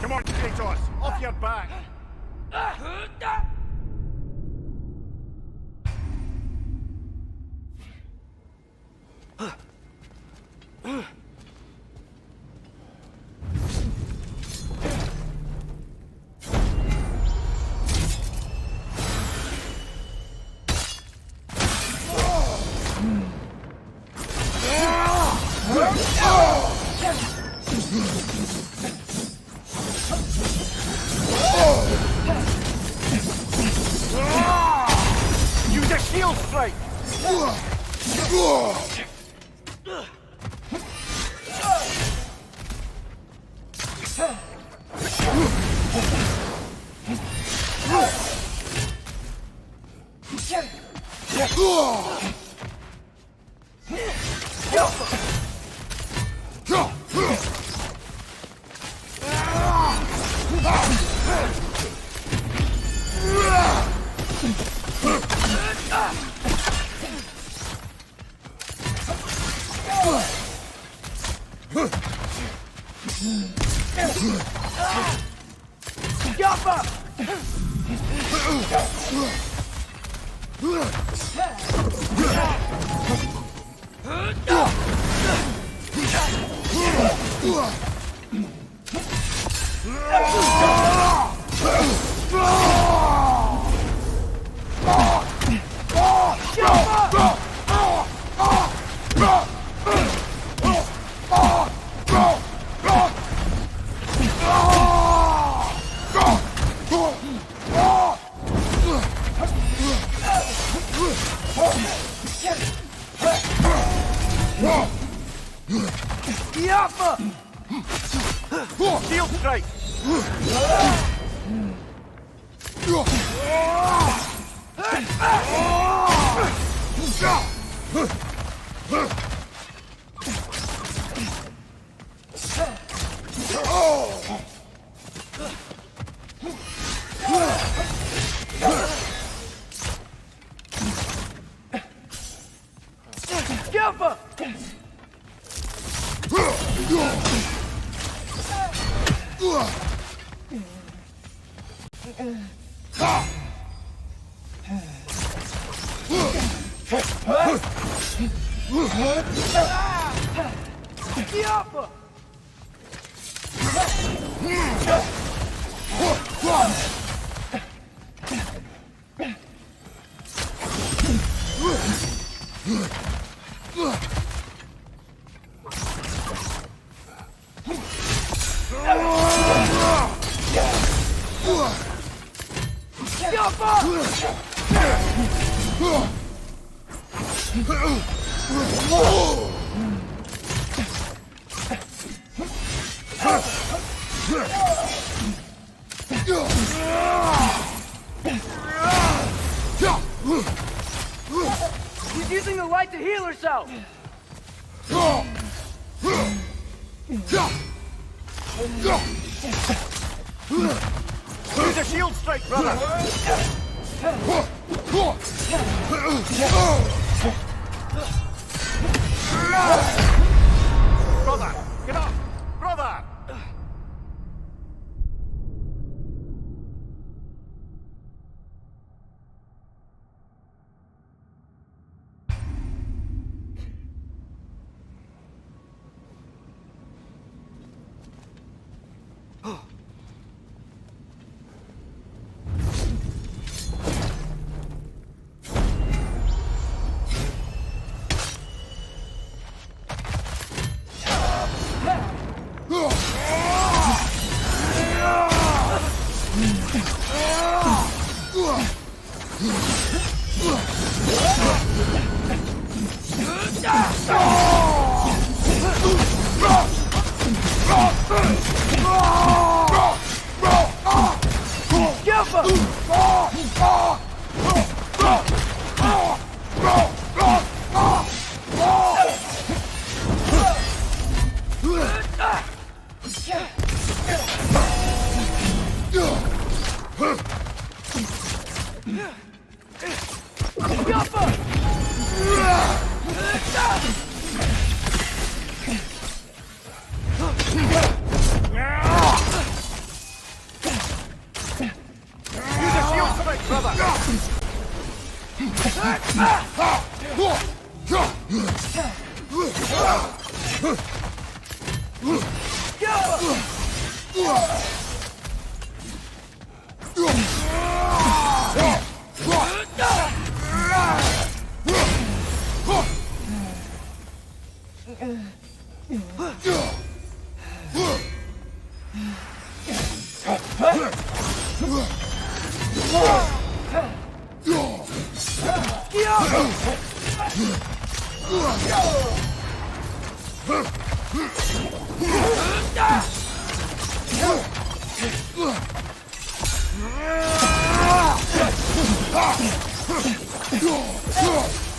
C: Come on, Kratos! Off your back! Use a shield strike!
J: strike!
O: Skipper! She's using the light to heal herself!
J: Use a shield strike, brother! Brother! Get up! Brother!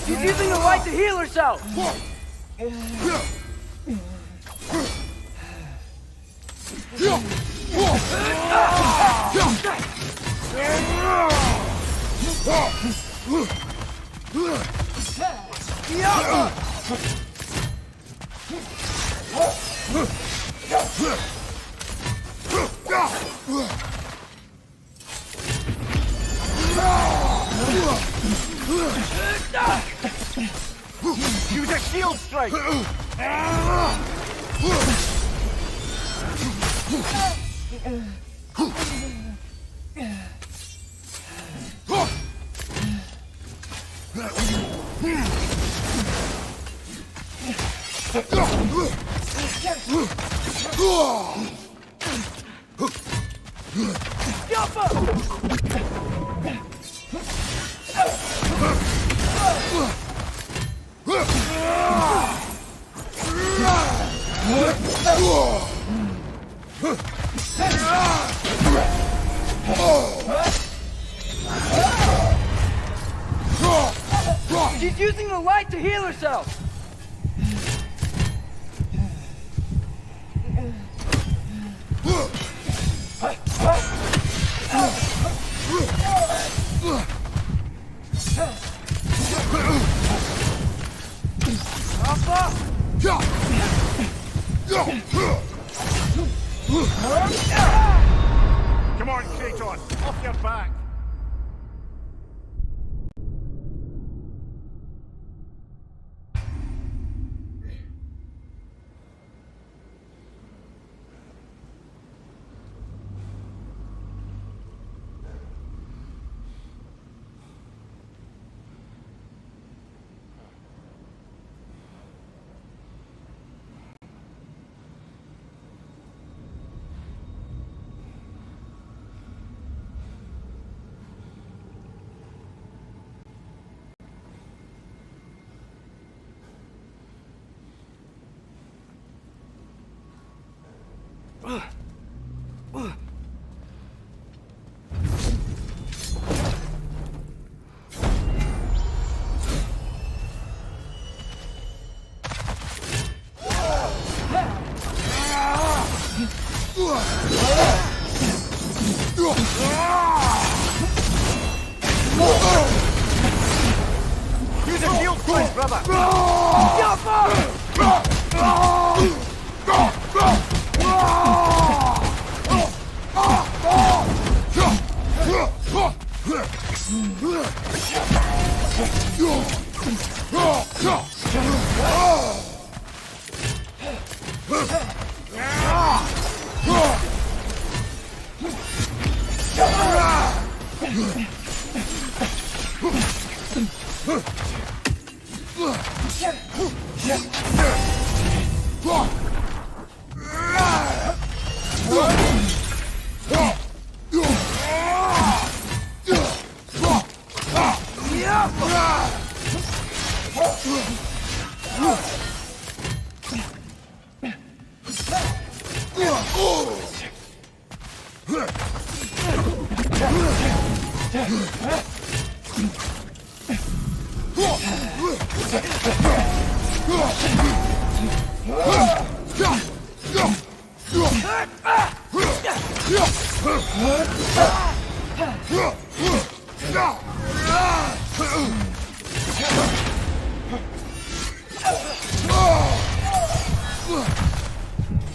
O: She's using the light to heal herself!
J: Use a shield strike!
O: She's using the light to heal herself!
C: Come on, Kratos! Off your back!
J: Use a shield first, brother!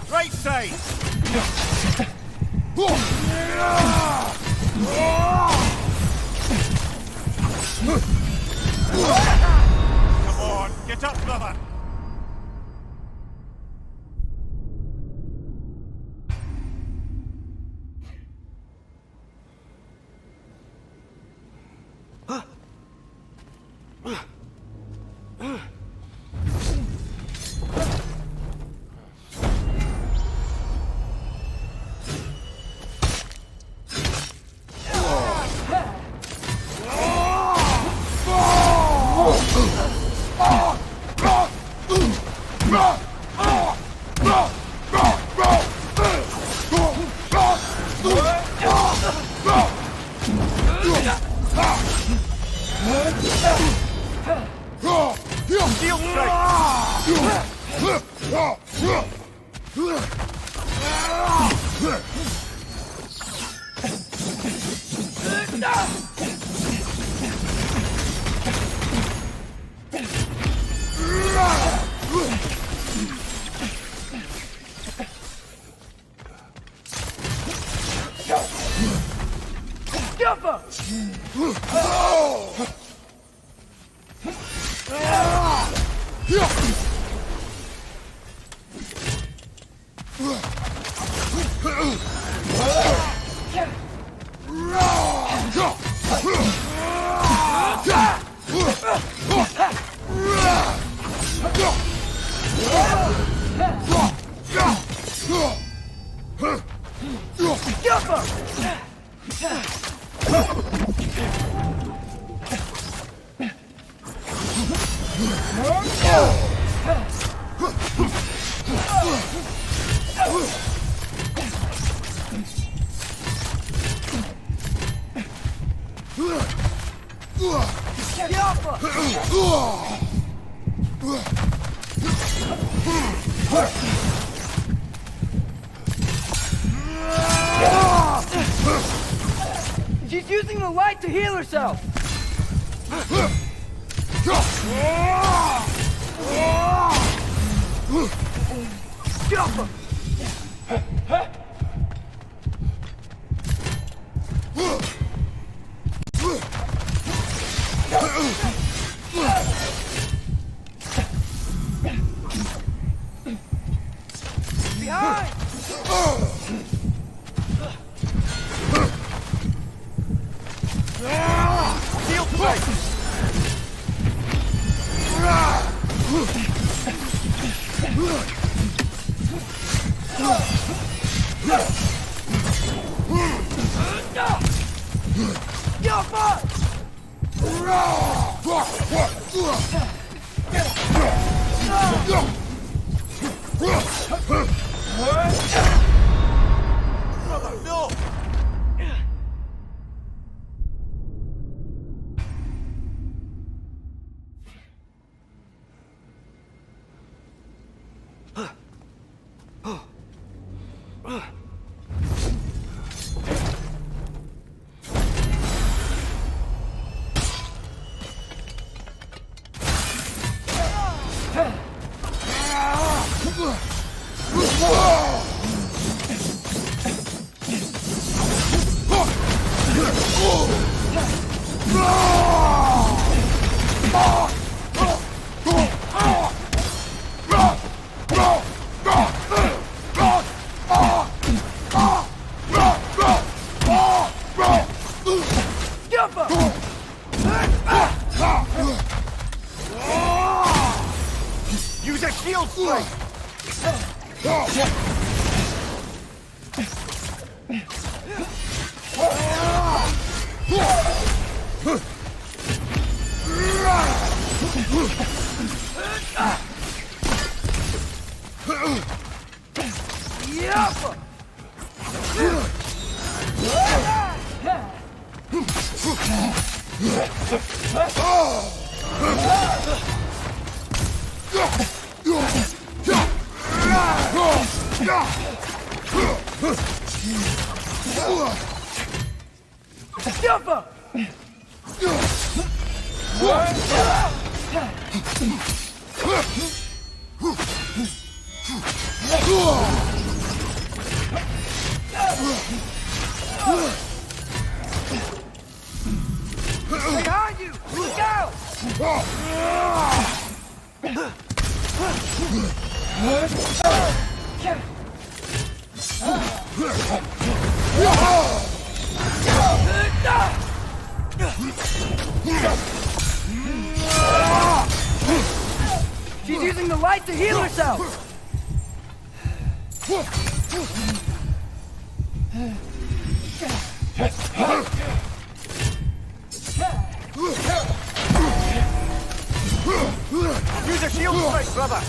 C: Right side! Come on, get up, brother!
O: She's using the light to heal herself! Jump! Behind! Steel plate! No! Use a shield strike! Jumper! Behind you! Look out! She's using the light to heal herself! Use a shield strike, brother!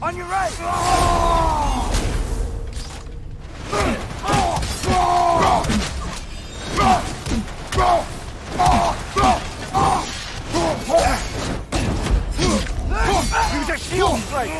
O: On your right! Use a shield strike!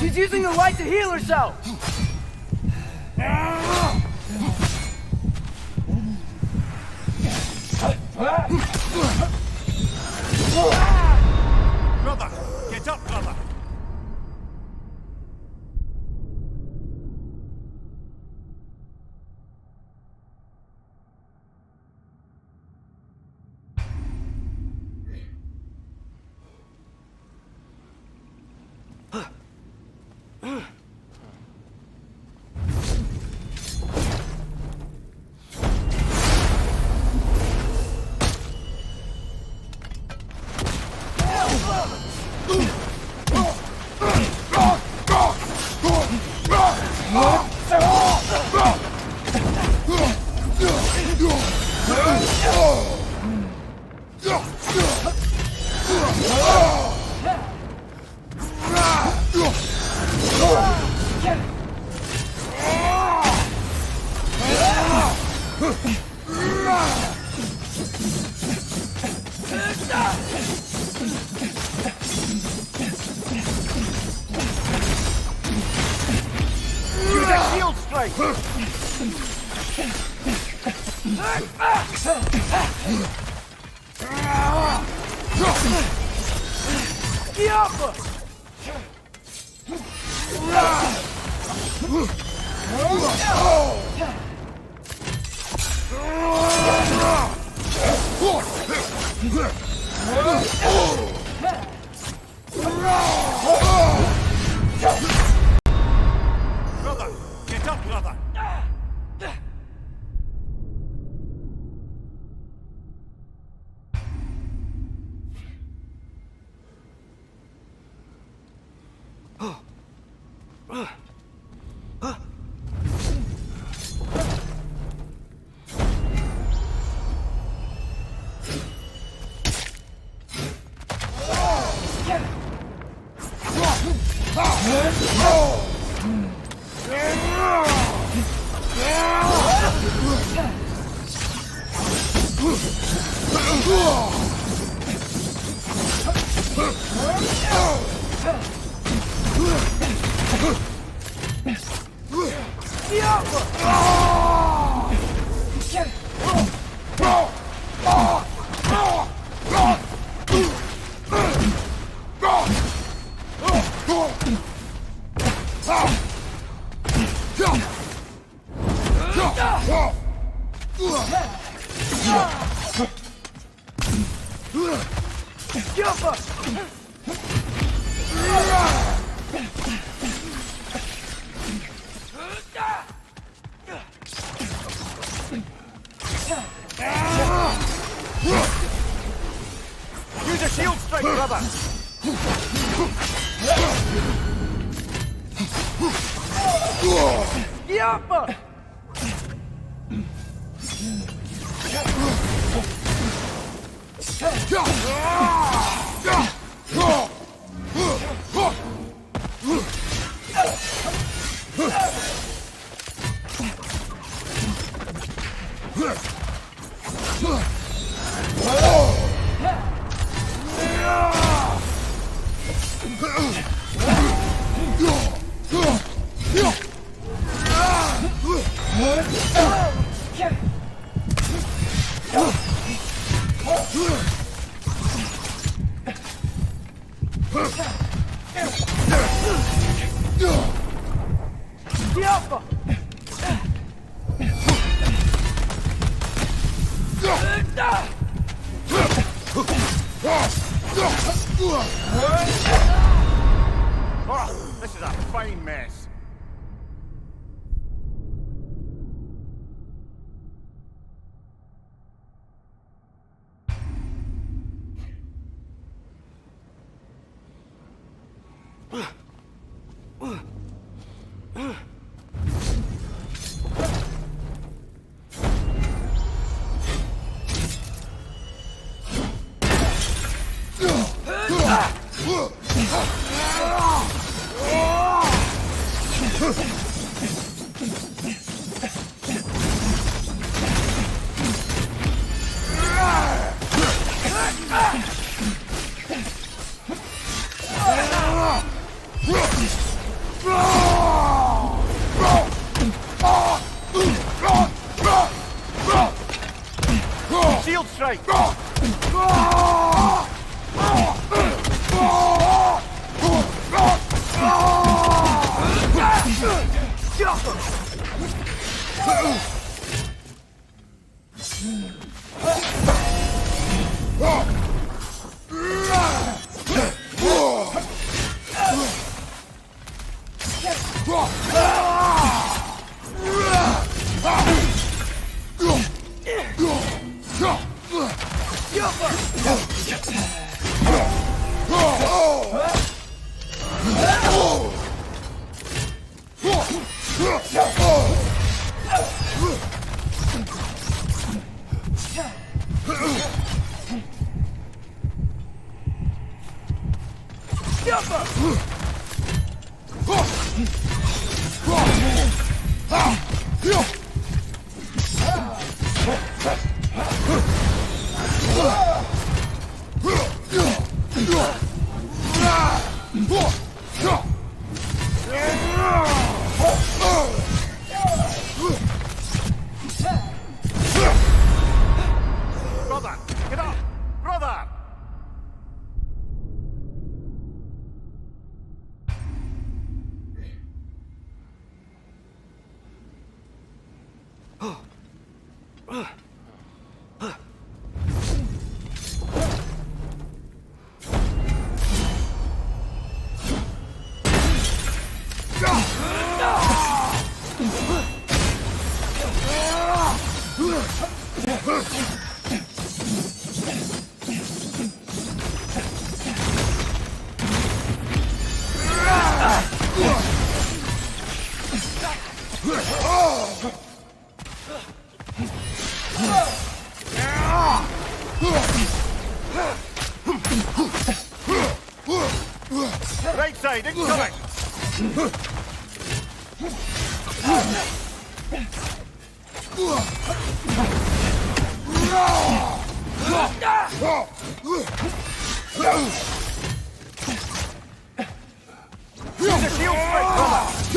O: She's using the light to heal herself!
G: Brother! Get up, brother!
O: Use a shield strike!
G: Brother! Get up, brother!
O: Use a shield strike, brother! Yappa!
C: Oh, this is a fine mess. Shield strike! Brother, get up! Brother! Right side, incoming! Use the shield strike,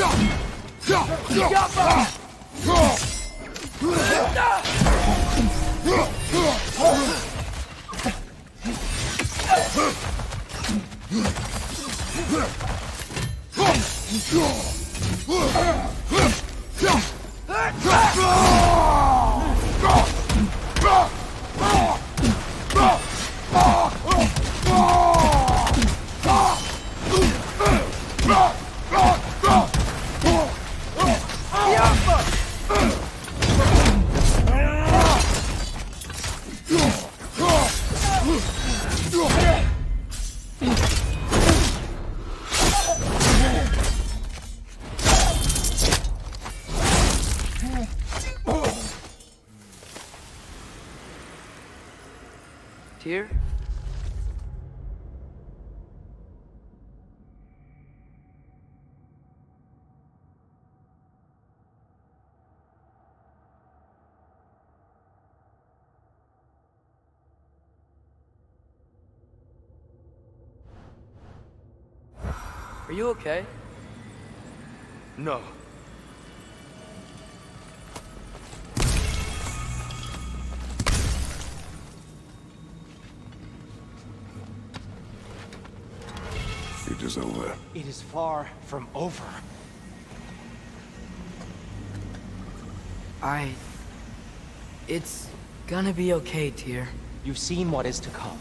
B: Tyr? Are you okay?
E: No.
D: It is over.
L: It is far from over.
B: It's gonna be okay, Tyr.
F: You've seen what is to come.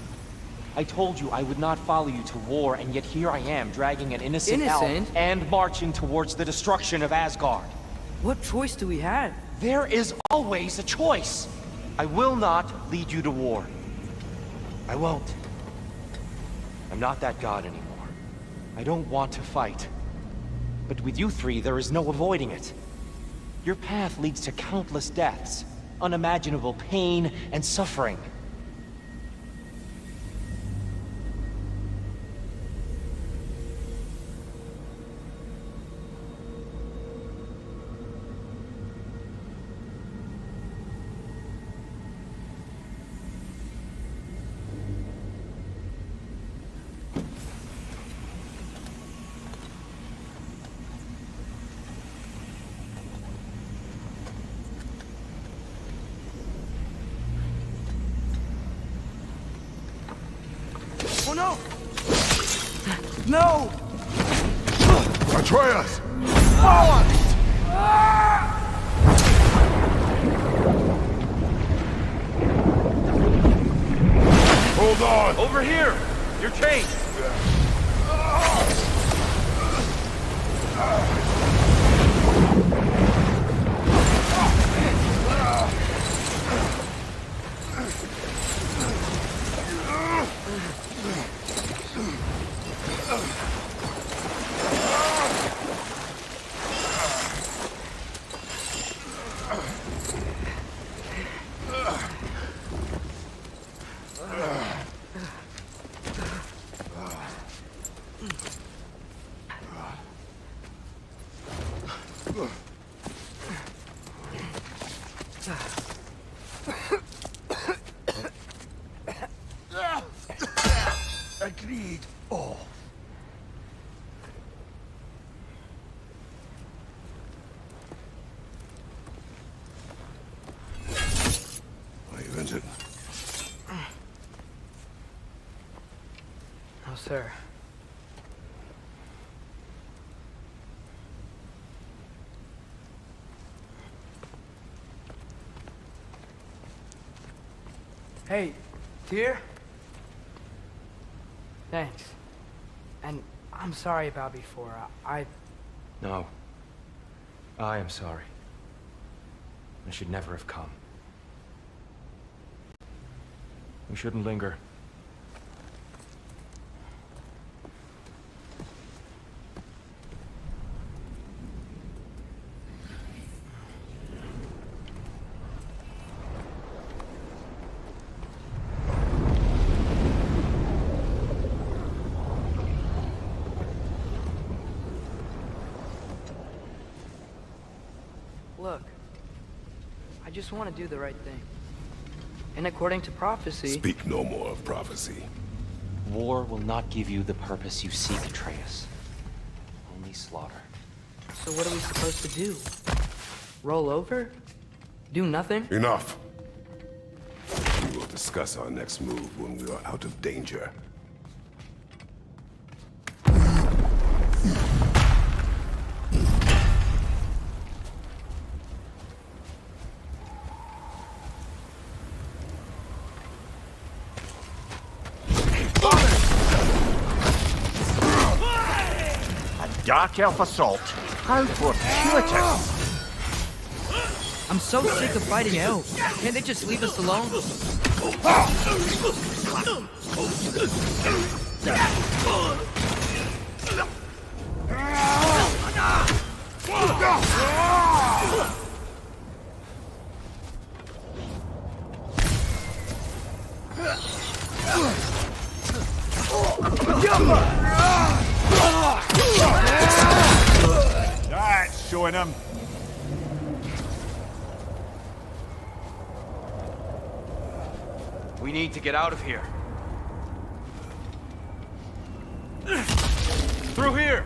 F: I told you I would not follow you to war, and yet here I am, dragging an innocent elf
B: Innocent?
F: and marching towards the destruction of Asgard.
B: What choice do we have?
F: There is always a choice. I will not lead you to war. I won't. I'm not that god anymore. I don't want to fight. But with you three, there is no avoiding it. Your path leads to countless deaths, unimaginable pain and suffering.
J: Oh no! No!
N: Atreus! Hold on!
F: Over here! You're chased!
N: Agreed. Oh.
D: Are you injured?
B: No, sir. Hey, Tyr? Thanks. And I'm sorry about before.
F: No. I am sorry. I should never have come. We shouldn't linger.
B: Look, I just want to do the right thing. And according to prophecy...
D: Speak no more of prophecy.
F: War will not give you the purpose you seek, Atreus. Only slaughter.
B: So what are we supposed to do? Roll over? Do nothing?
D: Enough. We will discuss our next move when we are out of danger.
C: Dark Elf assault. How fortuitous!
B: I'm so sick of fighting elves. Can't they just leave us alone?
C: That's showing him.
F: We need to get out of here. Through here!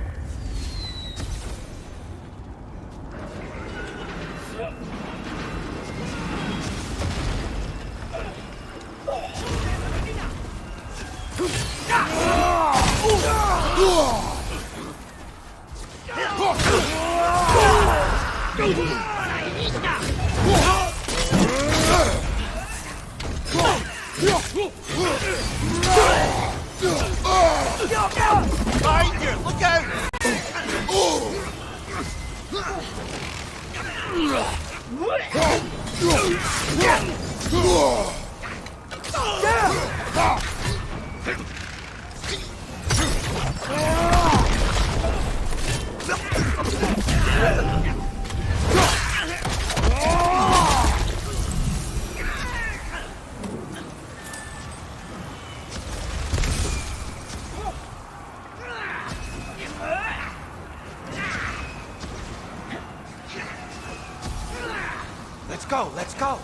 O: Behind you! Look out!
A: Let's go, let's go!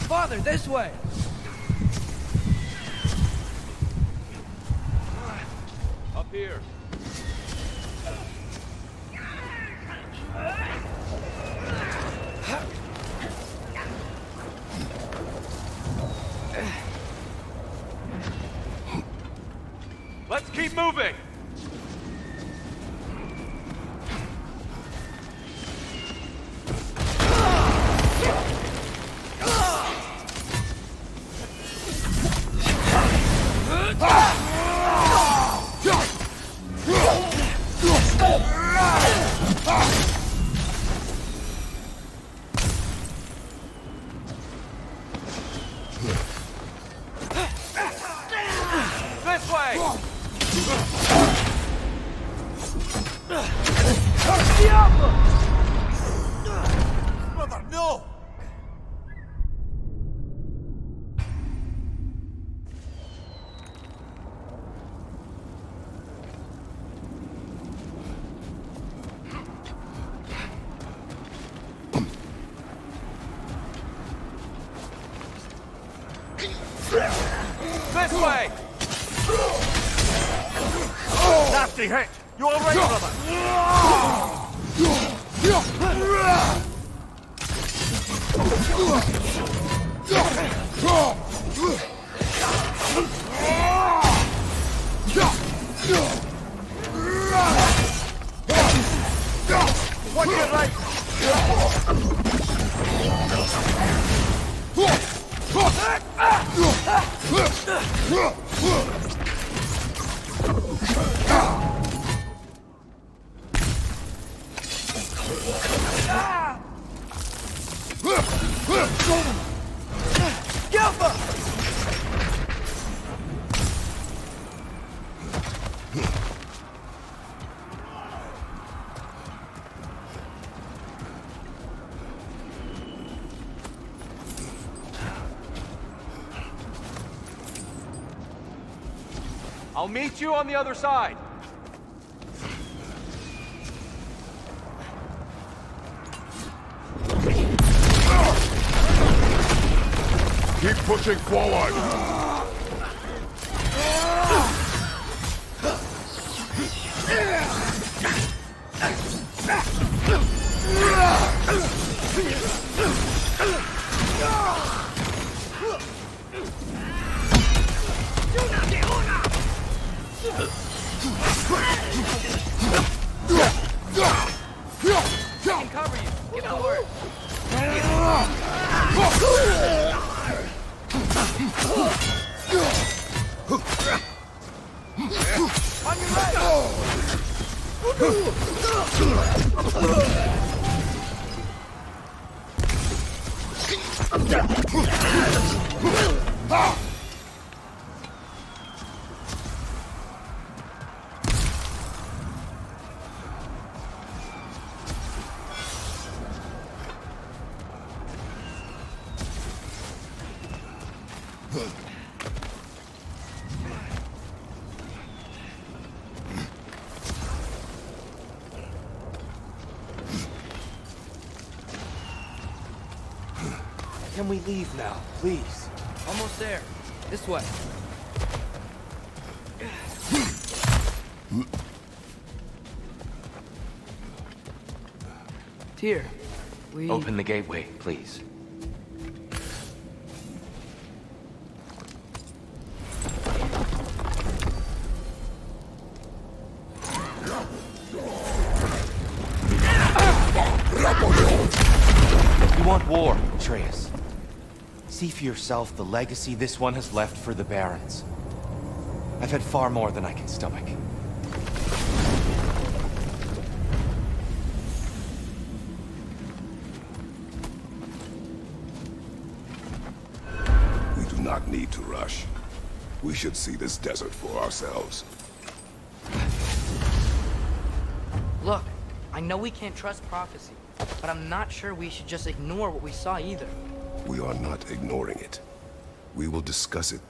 J: Father, this way!
F: Up here. Let's keep moving! This way!
O: Brother, no!
F: This way!
O: Nasty hit! You alright, brother? Watch your right!
F: I'll meet you on the other side.
N: Keep pushing forward!
B: I can cover you. Give the word.
J: On your right!
F: Can we leave now, please?
B: Almost there. This way. Tyr, we...
F: Open the gateway, please. You want war, Atreus. See for yourself the legacy this one has left for the Barons. I've had far more than I can stomach.
D: We do not need to rush. We should see this desert for ourselves.
B: Look, I know we can't trust prophecy, but I'm not sure we should just ignore what we saw either.
D: We are not ignoring it. We will discuss it.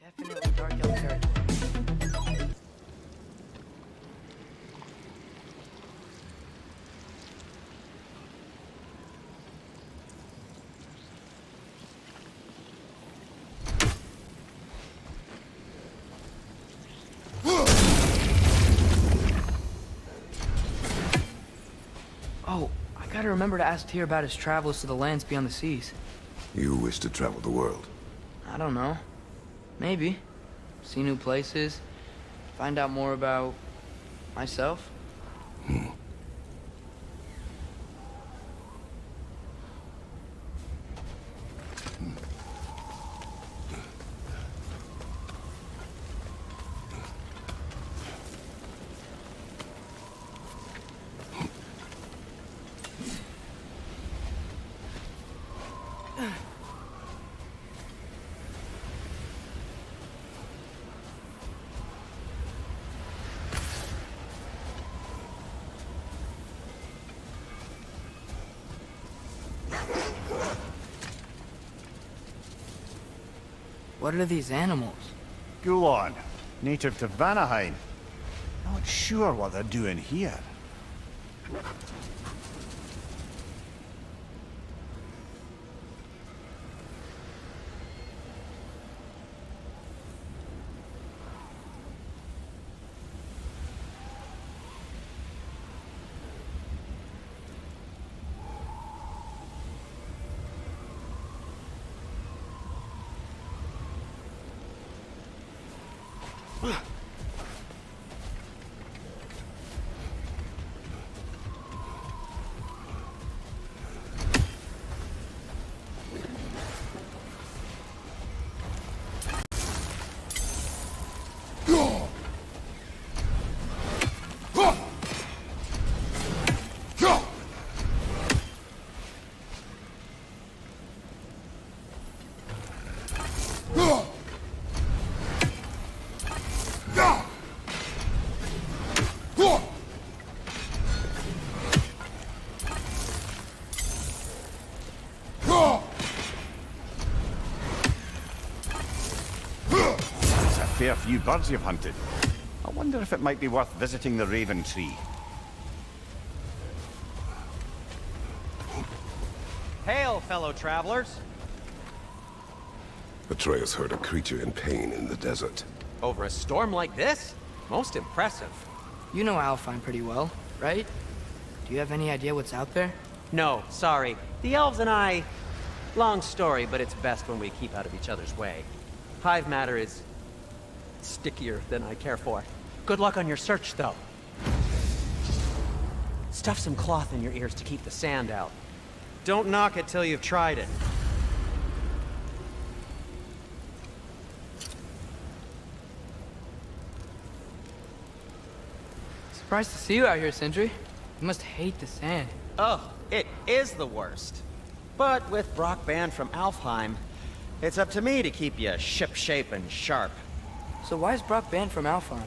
B: Definitely dark elf territory. Oh, I gotta remember to ask Tyr about his travels to the lands beyond the seas.
D: You wish to travel the world?
B: I don't know. Maybe. See new places. Find out more about... myself. What are these animals?
C: Gulon, native to Vanaheim. Not sure what they're doing here. Fair few birds you've hunted. I wonder if it might be worth visiting the Raven Tree.
L: Hail, fellow travelers!
D: Atreus heard a creature in pain in the desert.
L: Over a storm like this? Most impressive.
B: You know Alfheim pretty well, right? Do you have any idea what's out there?
L: No, sorry. The elves and I... Long story, but it's best when we keep out of each other's way. Hive matter is... stickier than I care for. Good luck on your search, though. Stuff some cloth in your ears to keep the sand out. Don't knock it till you've tried it.
B: Surprised to see you out here, Sindri. You must hate the sand.
L: Oh, it is the worst. But with Brock banned from Alfheim, it's up to me to keep you shipshape and sharp.
B: So why is Brock banned from Alfheim?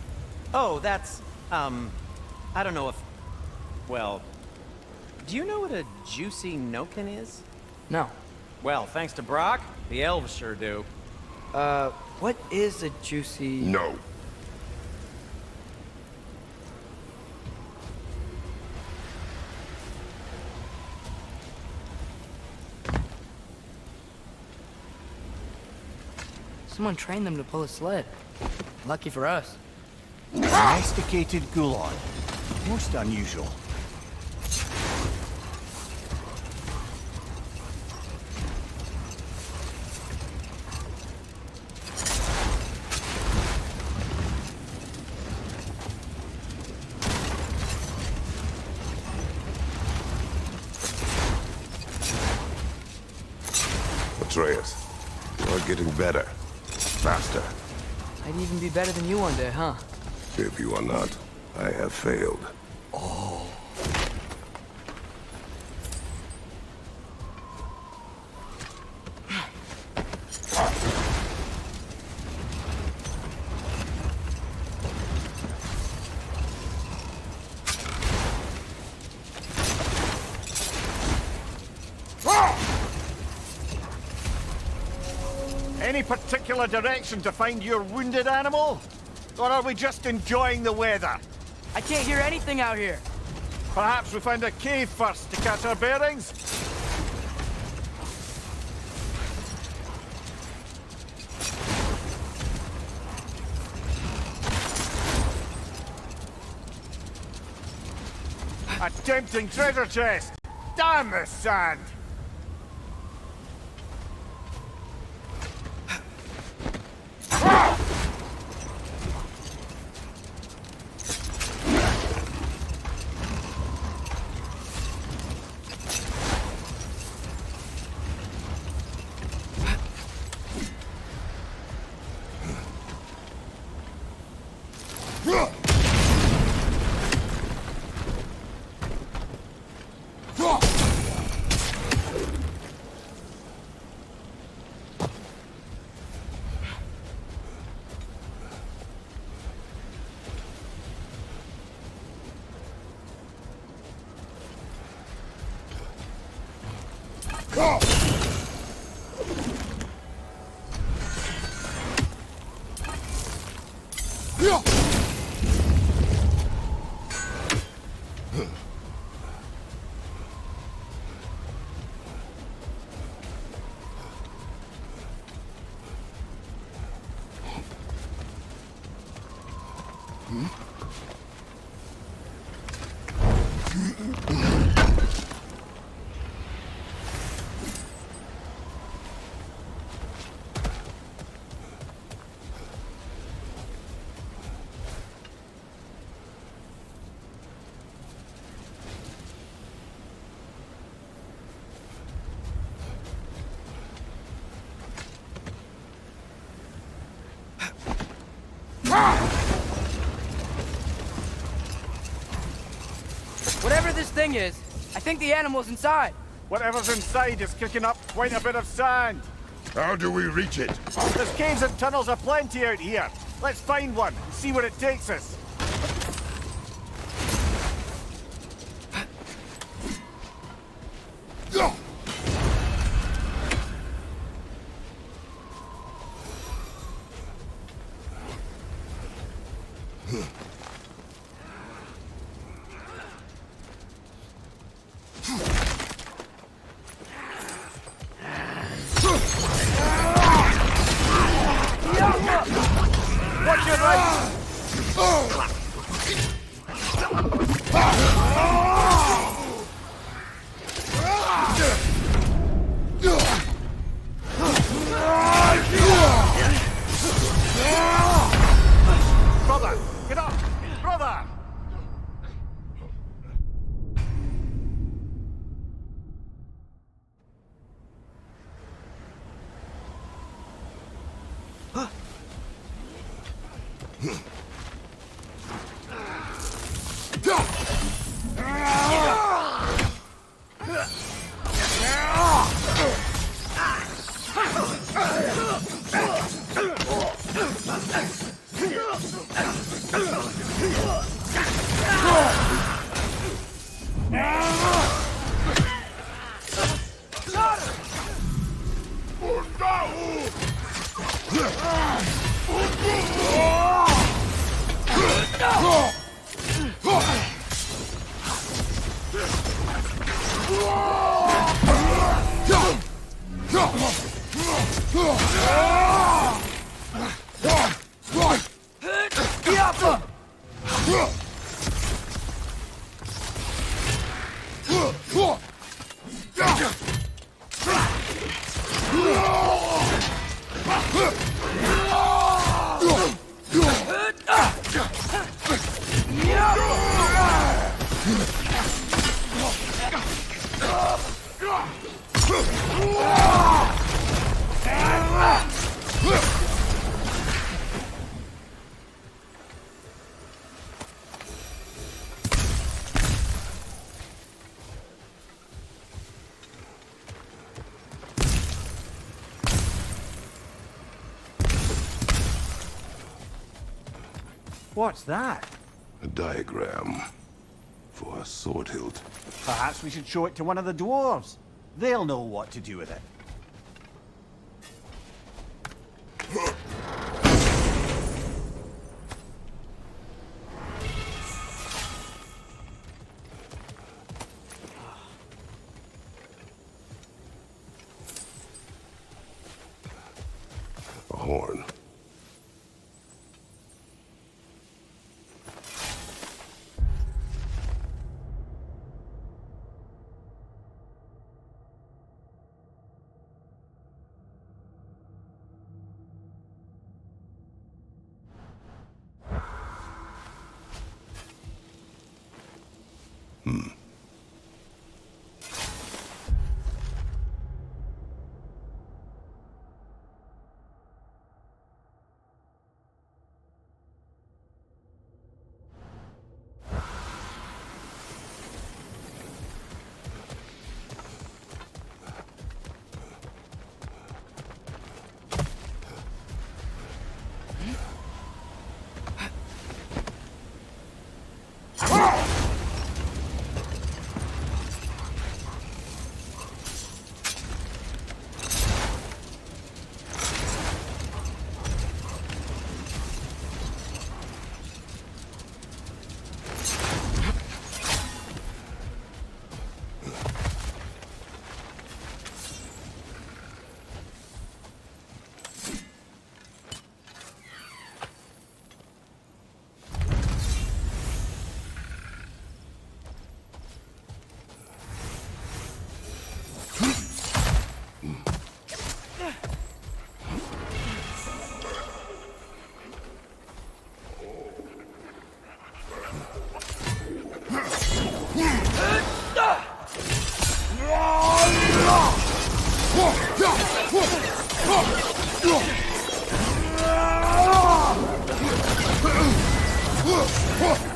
L: Oh, that's, I don't know if... Well, do you know what a juicy nokin is?
B: No.
L: Well, thanks to Brock, the elves sure do.
B: What is a juicy...
D: No.
B: Someone trained them to pull a sled. Lucky for us.
C: Domesticated Gulon. Most unusual.
D: Atreus, you're getting better. Faster.
B: I'd even be better than you one day, huh?
D: If you are not, I have failed.
B: Oh.
C: Any particular direction to find your wounded animal? Or are we just enjoying the weather?
B: I can't hear anything out here.
C: Perhaps we find a cave first to catch our bearings? A tempting treasure chest! Damn the sand!
B: Whatever this thing is, I think the animal's inside.
C: Whatever's inside is kicking up quite a bit of sand.
N: How do we reach it?
C: There's caves and tunnels aplenty out here. Let's find one and see where it takes us. Watch your right! Brother! Get up! Brother! What's that?
D: A diagram for a sword hilt.
C: Perhaps we should show it to one of the dwarves. They'll know what to do with it.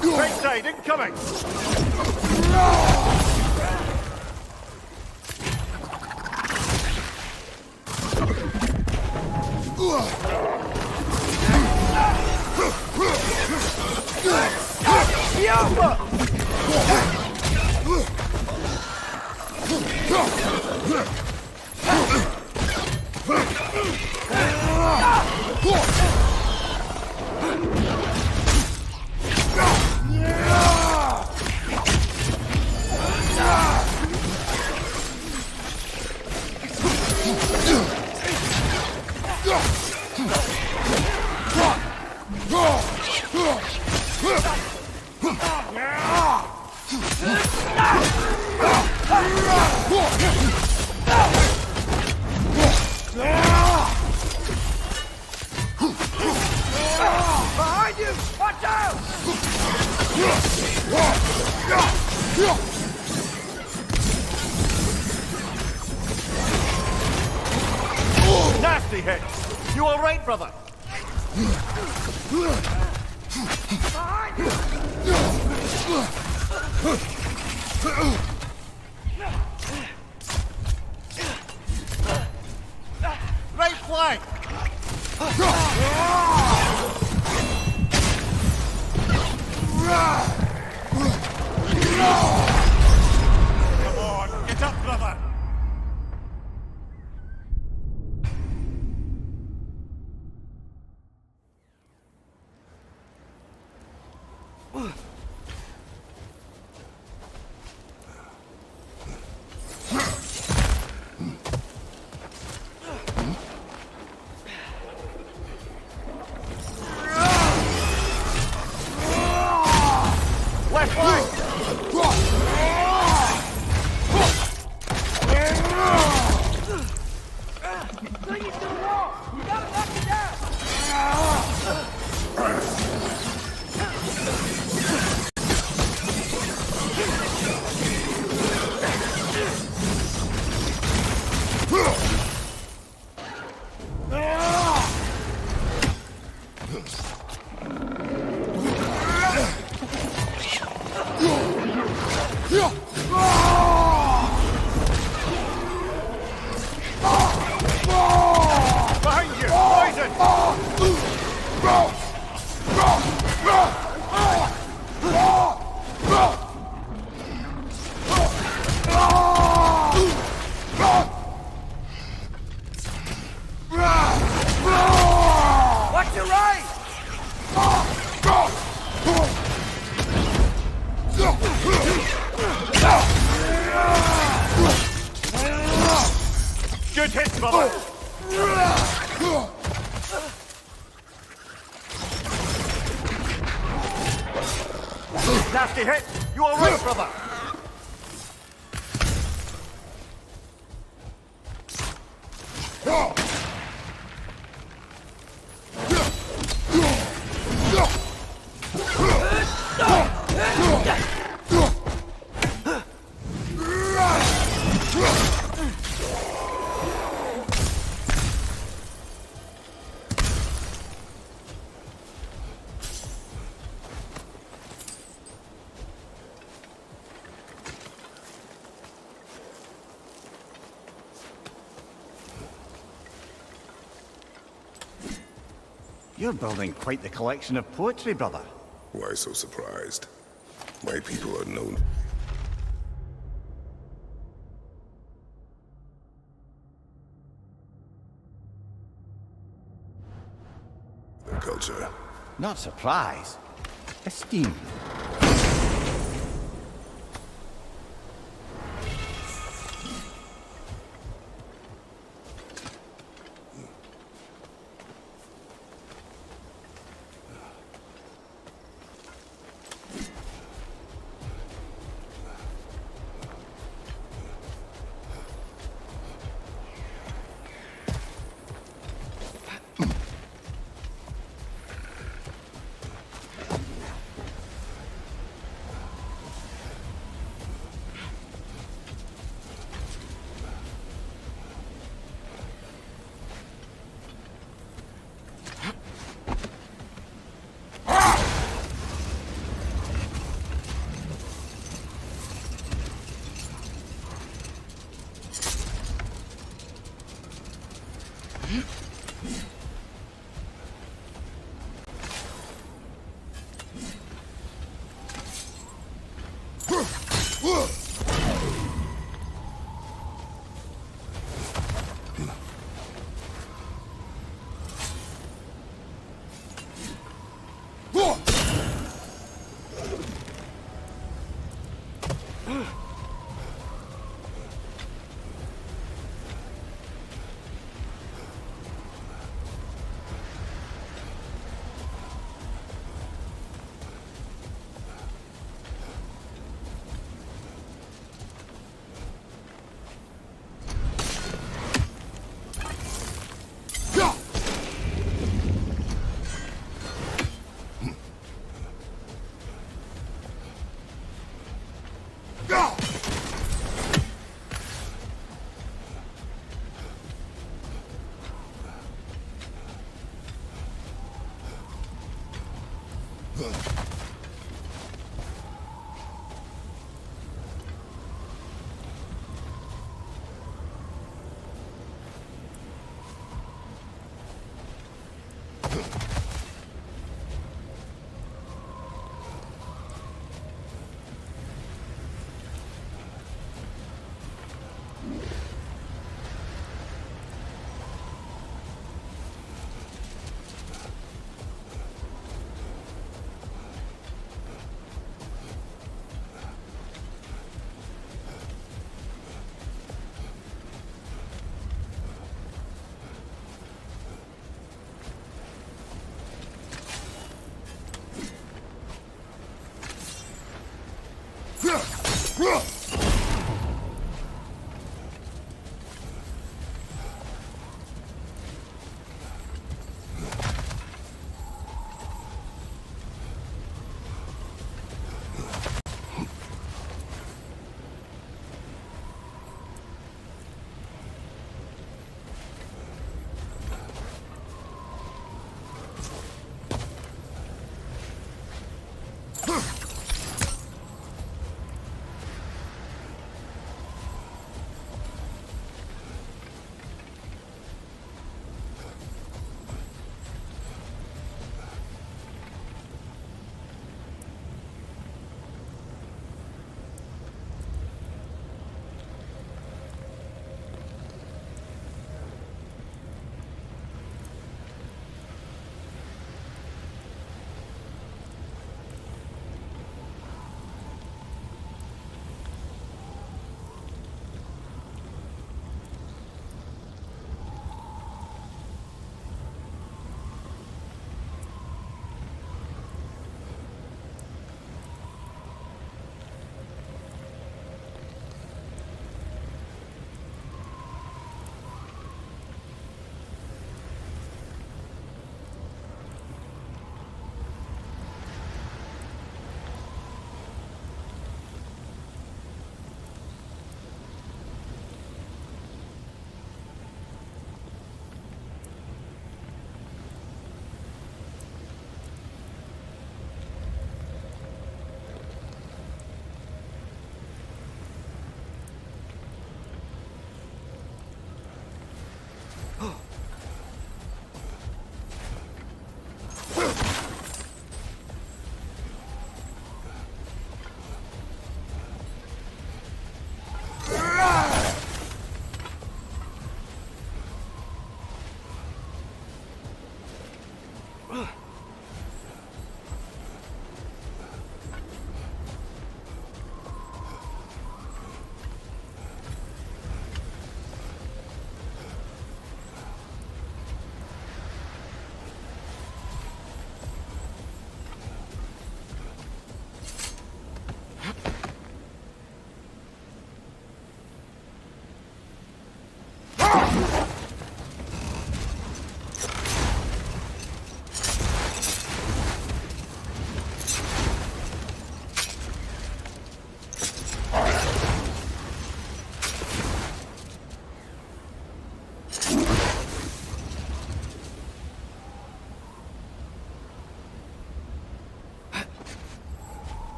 O: Great side incoming!
J: Behind you! Watch out!
O: Nasty hit! You all right, brother?
J: Behind you!
O: Right flank! Come on, get up, brother! Left flank!
J: Bring it to the wall! You gotta knock it down!
O: Behind you! Poison!
J: Watch your right!
O: Good hit, brother! Nasty hit! You all right, brother?
C: You're building quite the collection of poetry, brother.
D: Why so surprised? My people are known. Their culture.
C: Not surprise. Esteem.
N: Go!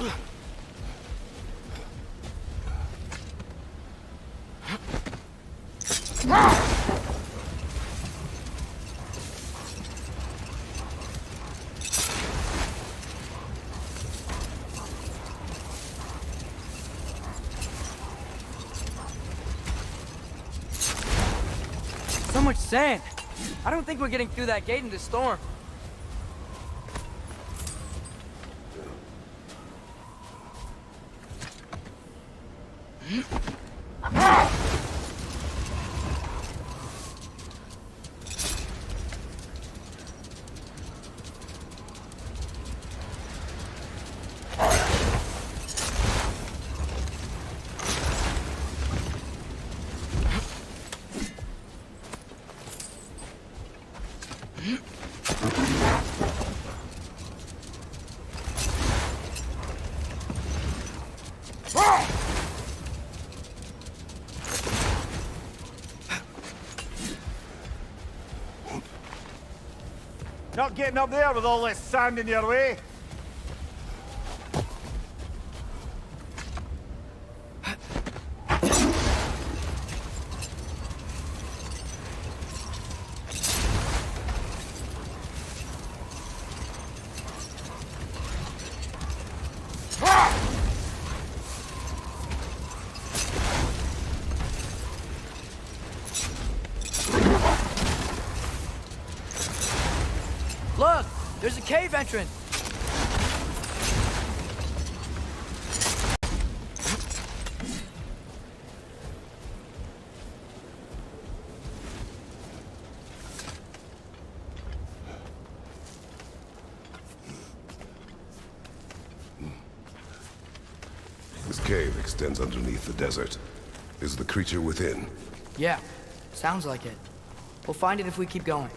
B: So much sand. I don't think we're getting through that gate in this storm.
C: Not getting up there with all this sand in your way.
B: Look! There's a cave entrance!
D: This cave extends underneath the desert. Is the creature within?
B: Yeah, sounds like it. We'll find it if we keep going.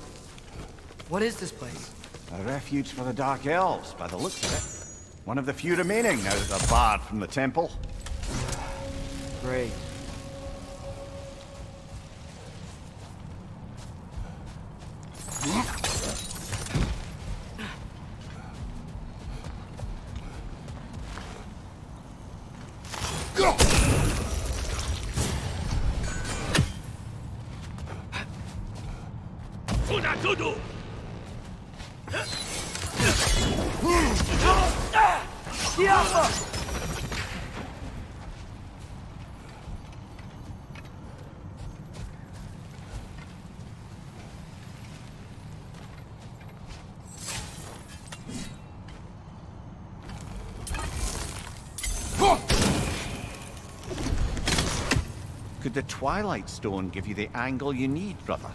B: What is this place?
C: A refuge for the Dark Elves, by the looks of it. One of the few remaining now that they're barred from the temple.
B: Great.
C: Could the Twilight Stone give you the angle you need, brother?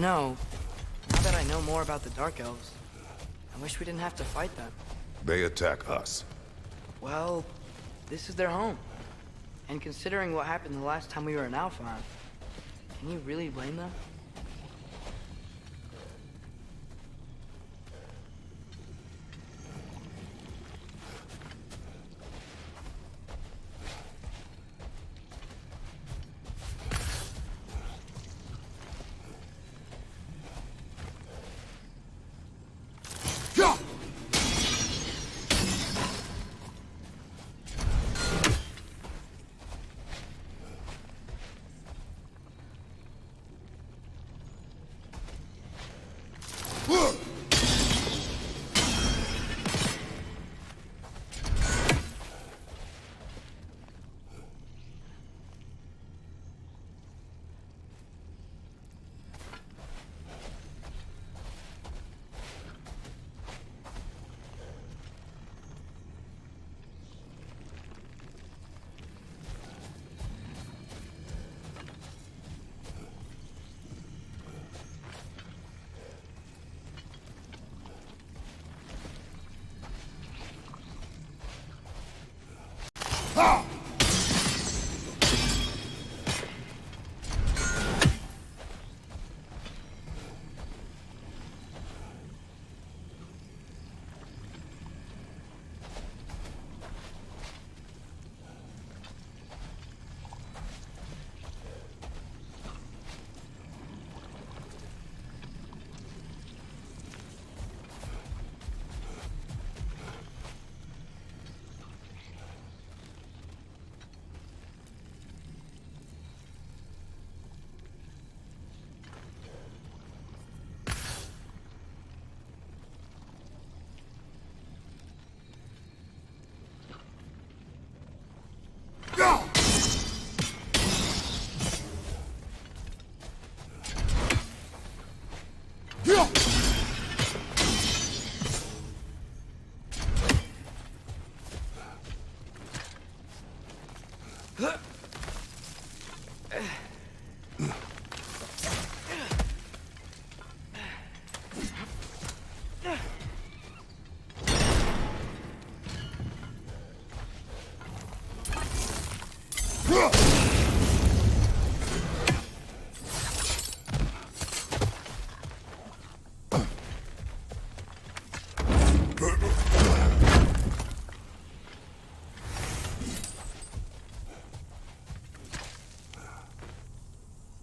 B: know, now that I know more about the Dark Elves, I wish we didn't have to fight them.
D: They attack us.
B: Well, this is their home. And considering what happened the last time we were in Alpheon, can you really blame them?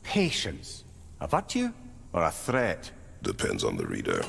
C: Patience. A virtue or a threat?
D: Depends on the reader.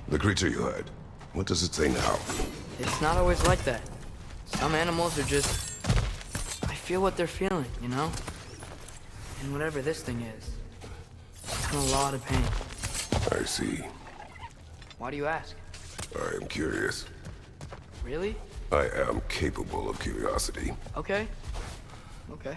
D: The creature you heard, what does it say now?
B: It's not always like that. Some animals are just... I feel what they're feeling, you know? And whatever this thing is, it's in a lot of pain.
D: I see.
B: Why do you ask?
D: I am curious.
B: Really?
D: I am capable of curiosity.
B: Okay. Okay.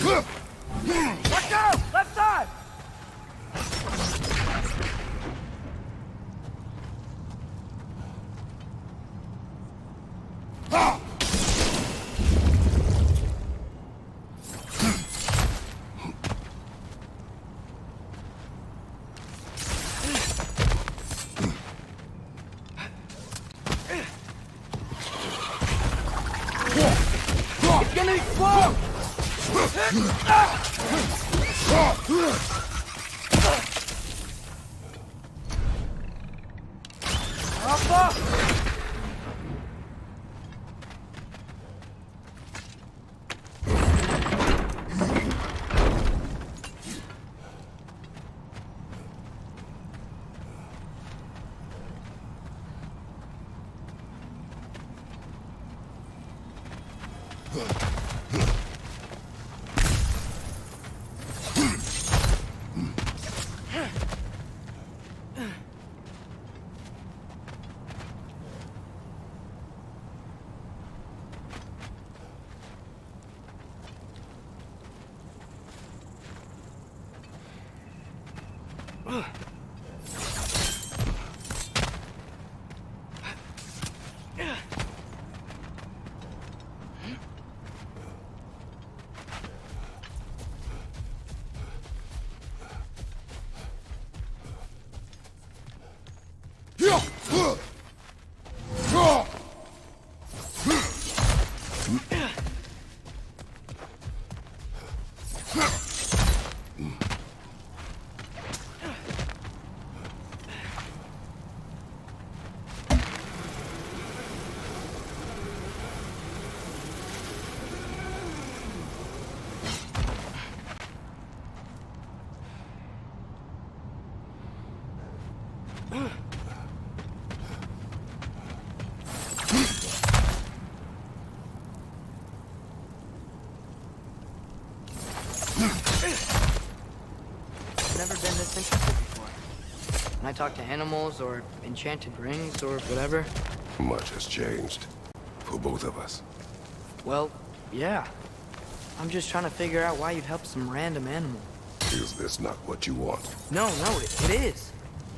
J: Watch out! Left side! It's gonna explode! Up, up!
B: Never been this interested before. When I talk to animals or enchanted rings or whatever.
D: Much has changed. For both of us.
B: Well, yeah. I'm just trying to figure out why you'd help some random animal.
D: Is this not what you want?
B: No, it is.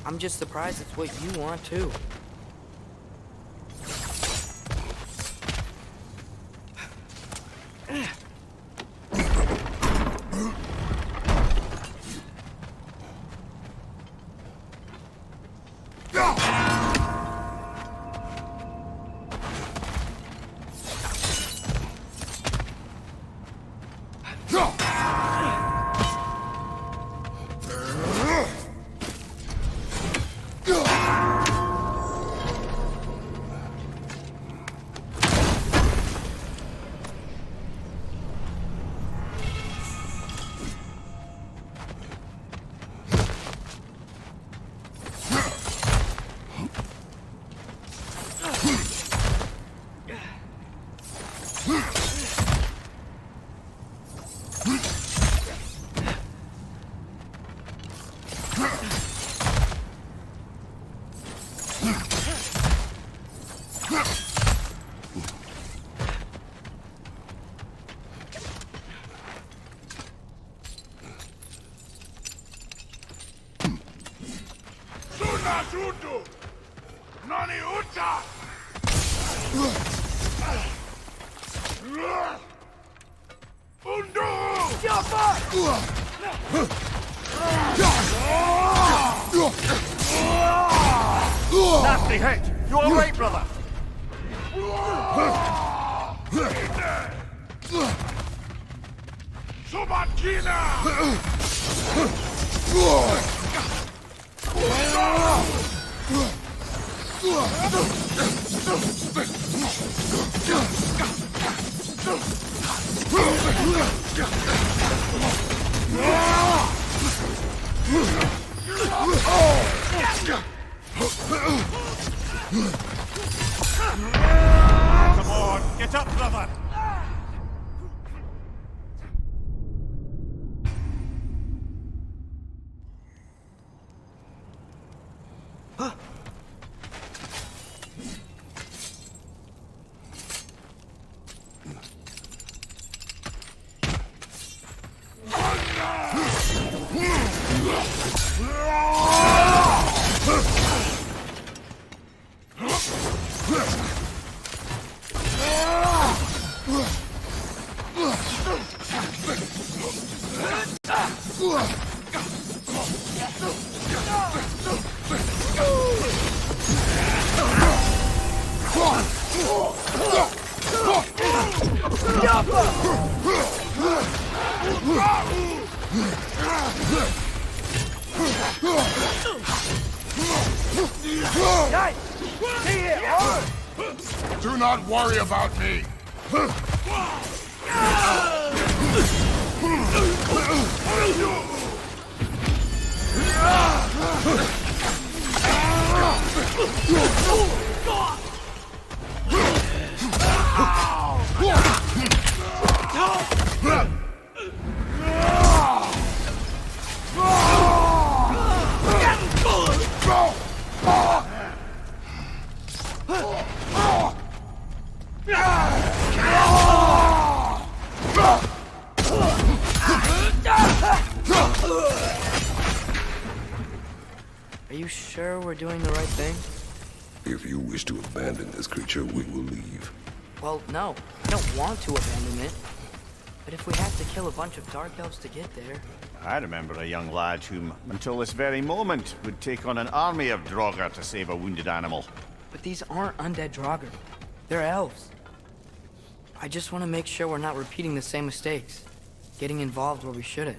B: I'm just surprised it's what you want too.
O: Nasty hit! You alright, brother? Come on, get up, brother!
N: Do not worry about me.
B: Are you sure we're doing the right thing?
D: If you wish to abandon this creature, we will leave.
B: Well, no. I don't want to abandon it. But if we have to kill a bunch of Dark Elves to get there...
C: I remember a young lad whom, until this very moment, would take on an army of Draugr to save a wounded animal.
B: But these aren't undead Draugr. They're elves. I just want to make sure we're not repeating the same mistakes. Getting involved where we shouldn't.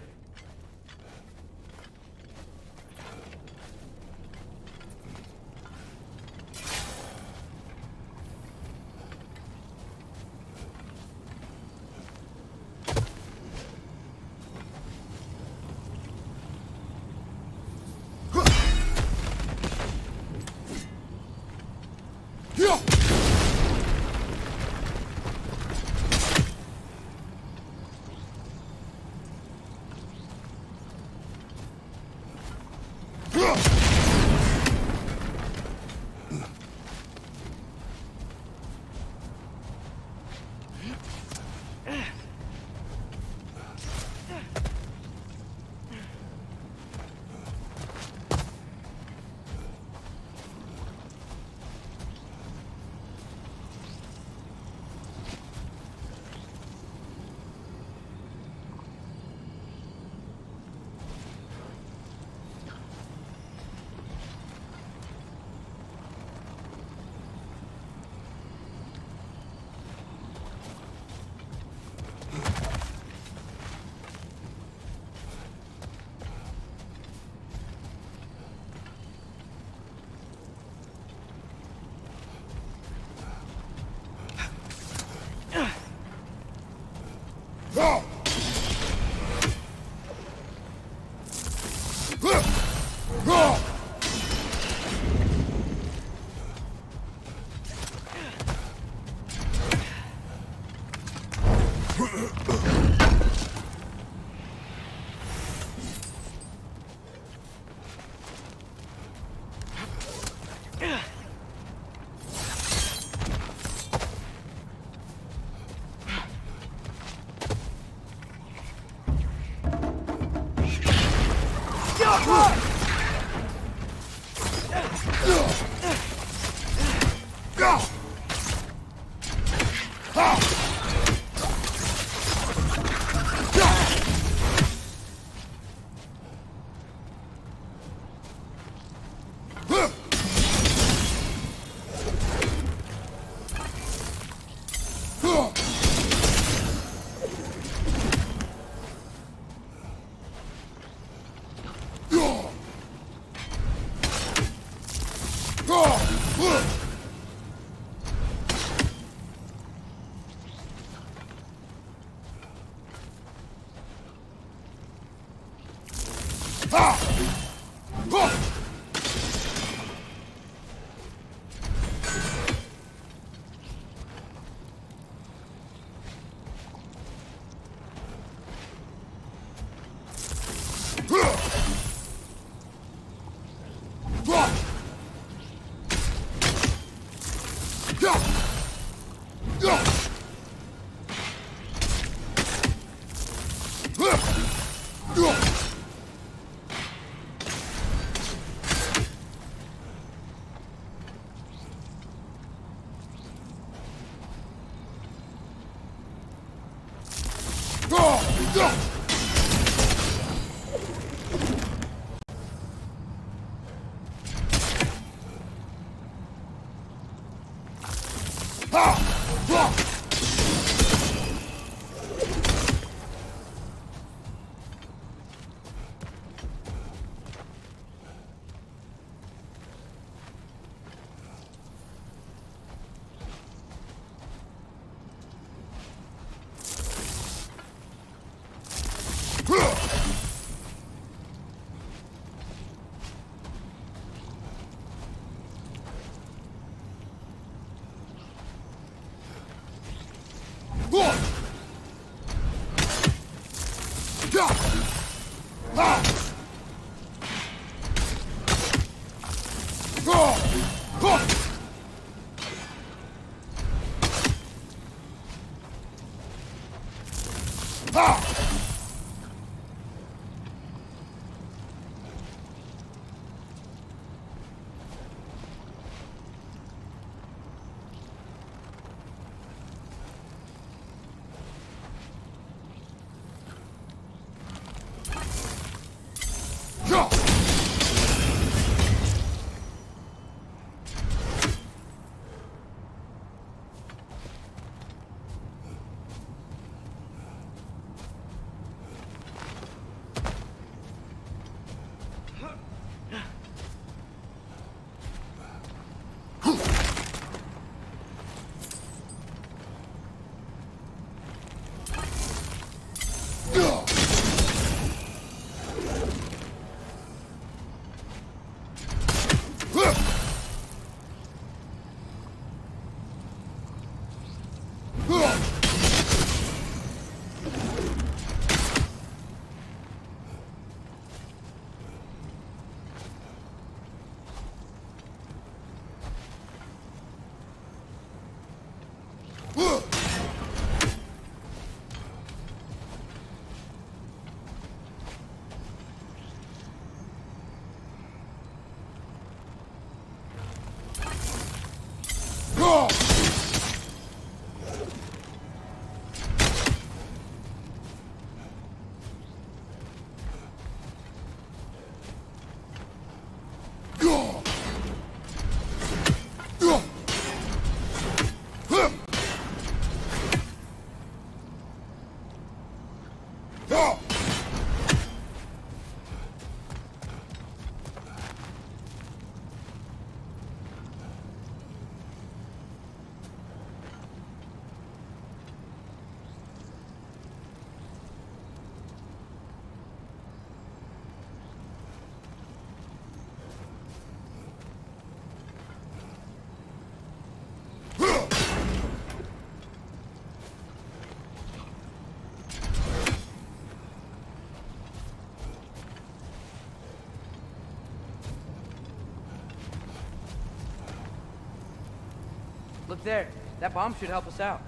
B: Look there. That bomb should help us out.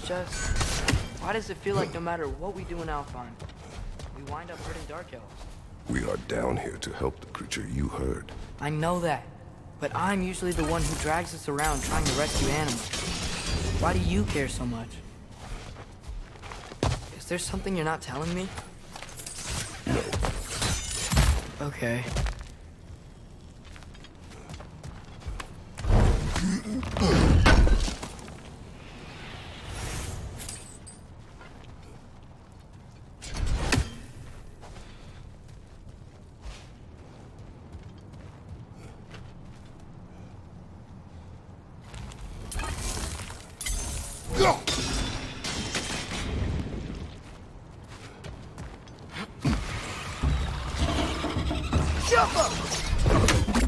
B: Just, why does it feel like no matter what we do in Alpine, we wind up hurting Dark Elves?
D: We are down here to help the creature you heard.
B: I know that, but I'm usually the one who drags us around trying to rescue animals. Why do you care so much? Is there something you're not telling me?
D: No.
B: Okay.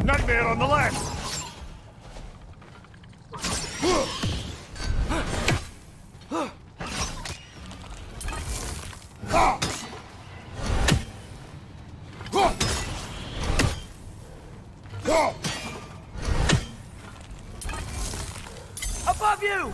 O: Nightmare on the left!
J: Above you!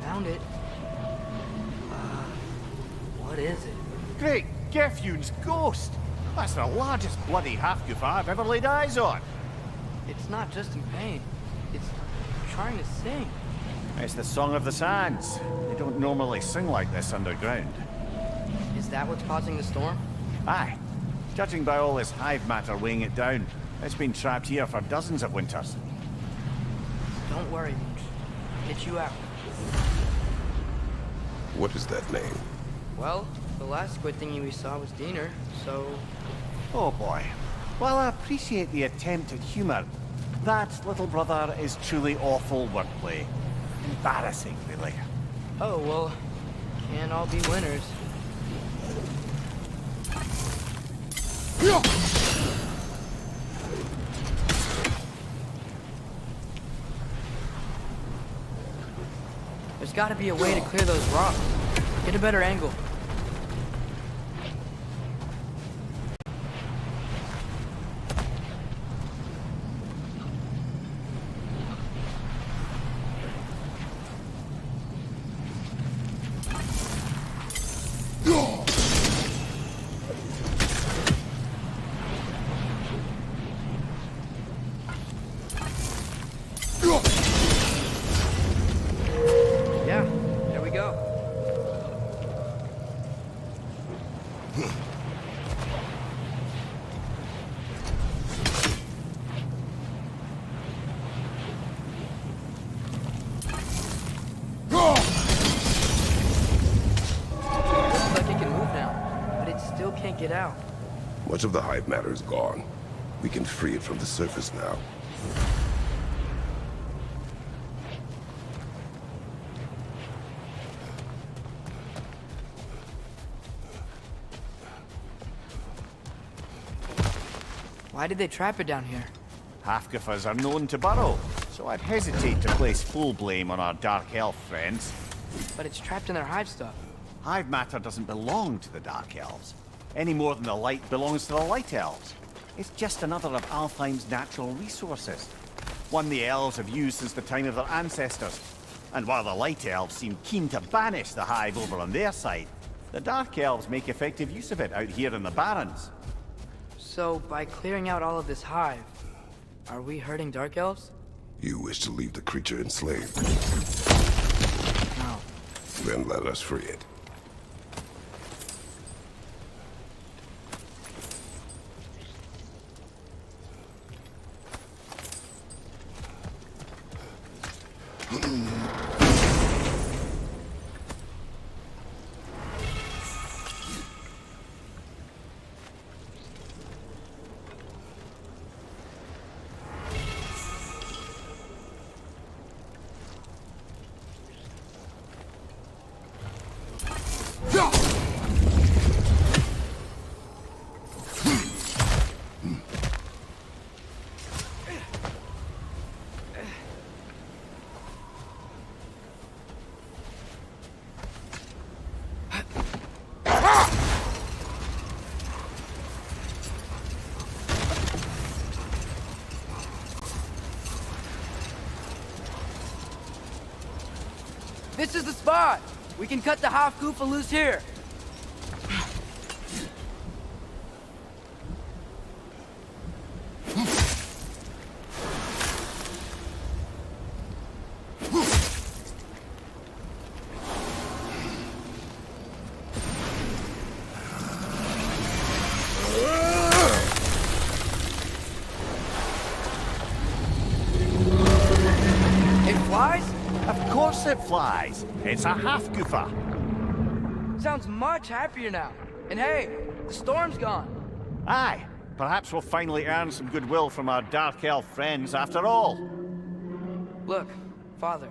B: Found it. What is it?
C: Great Gefyun's ghost! That's the largest bloody half-goof I've ever laid eyes on.
B: It's not just in pain. It's trying to sing.
C: It's the Song of the Sands. They don't normally sing like this underground.
B: Is that what's causing the storm?
C: Aye. Judging by all this hive matter weighing it down, it's been trapped here for dozens of winters.
B: Don't worry, Mooch. Get you out.
D: What is that name?
B: Well, the last squid thingy we saw was Diener, so...
C: Oh boy. While I appreciate the attempt at humor, that, little brother, is truly awful wordplay. Embarrassing, really.
B: Oh, well, can't all be winners. There's gotta be a way to clear those rocks. Get a better angle. Yeah, there we go. Looks like it can move now, but it still can't get out.
D: Much of the hive matter is gone. We can free it from the surface now.
B: Why did they trap it down here?
C: Half-Gophers are known to burrow, so I'd hesitate to place full blame on our Dark Elf friends.
B: But it's trapped in their hive stuff.
C: Hive matter doesn't belong to the Dark Elves, any more than the light belongs to the Light Elves. It's just another of Alfheim's natural resources. One the elves have used since the time of their ancestors. And while the Light Elves seem keen to banish the hive over on their side, the Dark Elves make effective use of it out here in the Barrens.
B: So, by clearing out all of this hive, are we hurting Dark Elves?
D: You wish to leave the creature enslaved?
B: No.
D: Then let us free it.
B: This is the spot! We can cut the half-goofa loose here!
C: Of course it flies. It's a half-goofa.
B: Sounds much happier now. And hey, the storm's gone.
C: Aye. Perhaps we'll finally earn some goodwill from our Dark Elf friends after all.
B: Look, Father,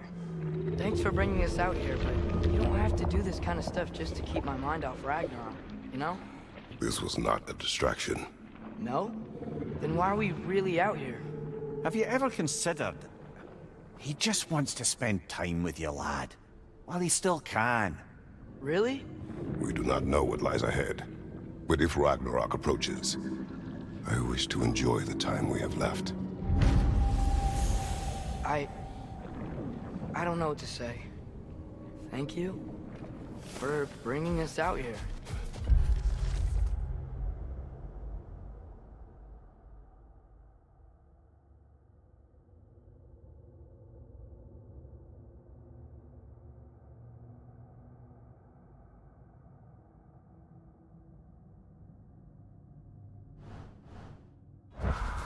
B: thanks for bringing us out here, but you don't have to do this kind of stuff just to keep my mind off Ragnarok, you know?
D: This was not a distraction.
B: No? Then why are we really out here?
C: Have you ever considered... He just wants to spend time with you, lad. While he still can.
B: Really?
D: We do not know what lies ahead. But if Ragnarok approaches, I wish to enjoy the time we have left.
B: I don't know what to say. Thank you for bringing us out here.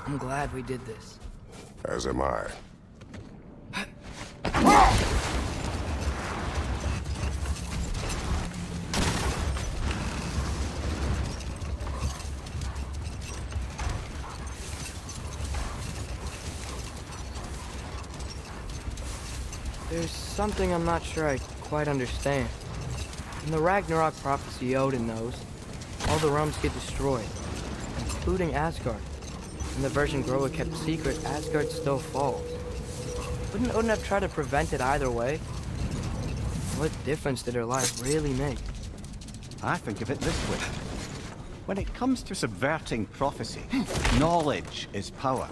B: I'm glad we did this.
D: As am I.
B: There's something I'm not sure I quite understand. In the Ragnarok prophecy Odin knows, all the realms get destroyed, including Asgard. In the version Groa kept secret, Asgard still falls. Wouldn't Odin have tried to prevent it either way? What difference did her life really make?
C: I think of it this way. When it comes to subverting prophecy, knowledge is power.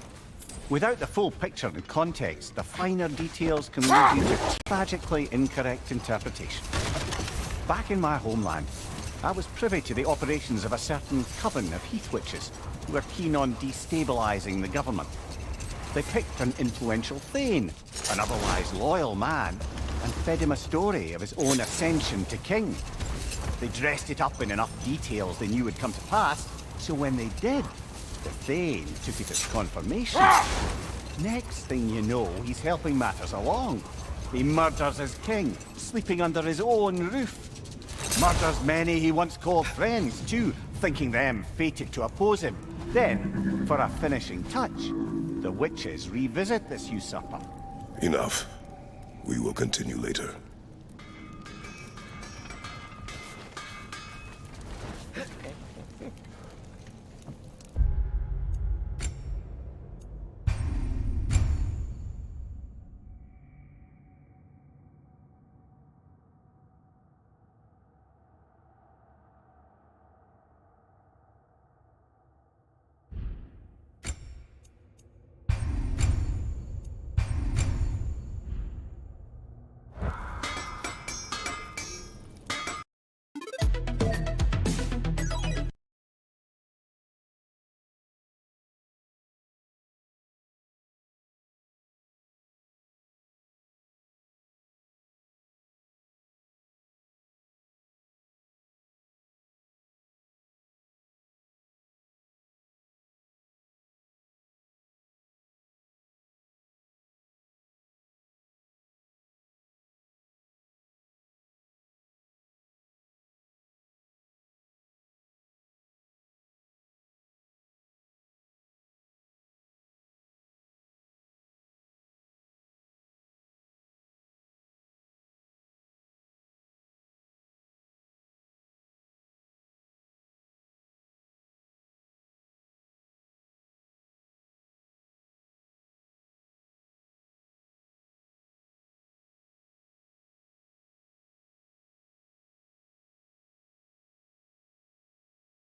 C: Without the full picture and context, the finer details can lead you to tragically incorrect interpretation. Back in my homeland, I was privy to the operations of a certain coven of heath witches who were keen on destabilizing the government. They picked an influential Thane, an otherwise loyal man, and fed him a story of his own ascension to king. They dressed it up in enough details they knew would come to pass, so when they did, the Thane took it as confirmation. Next thing you know, he's helping matters along. He murders his king, sleeping under his own roof. Murders many he once called friends, too, thinking them fated to oppose him. Then, for a finishing touch, the witches revisit this usurper.
D: Enough. We will continue later.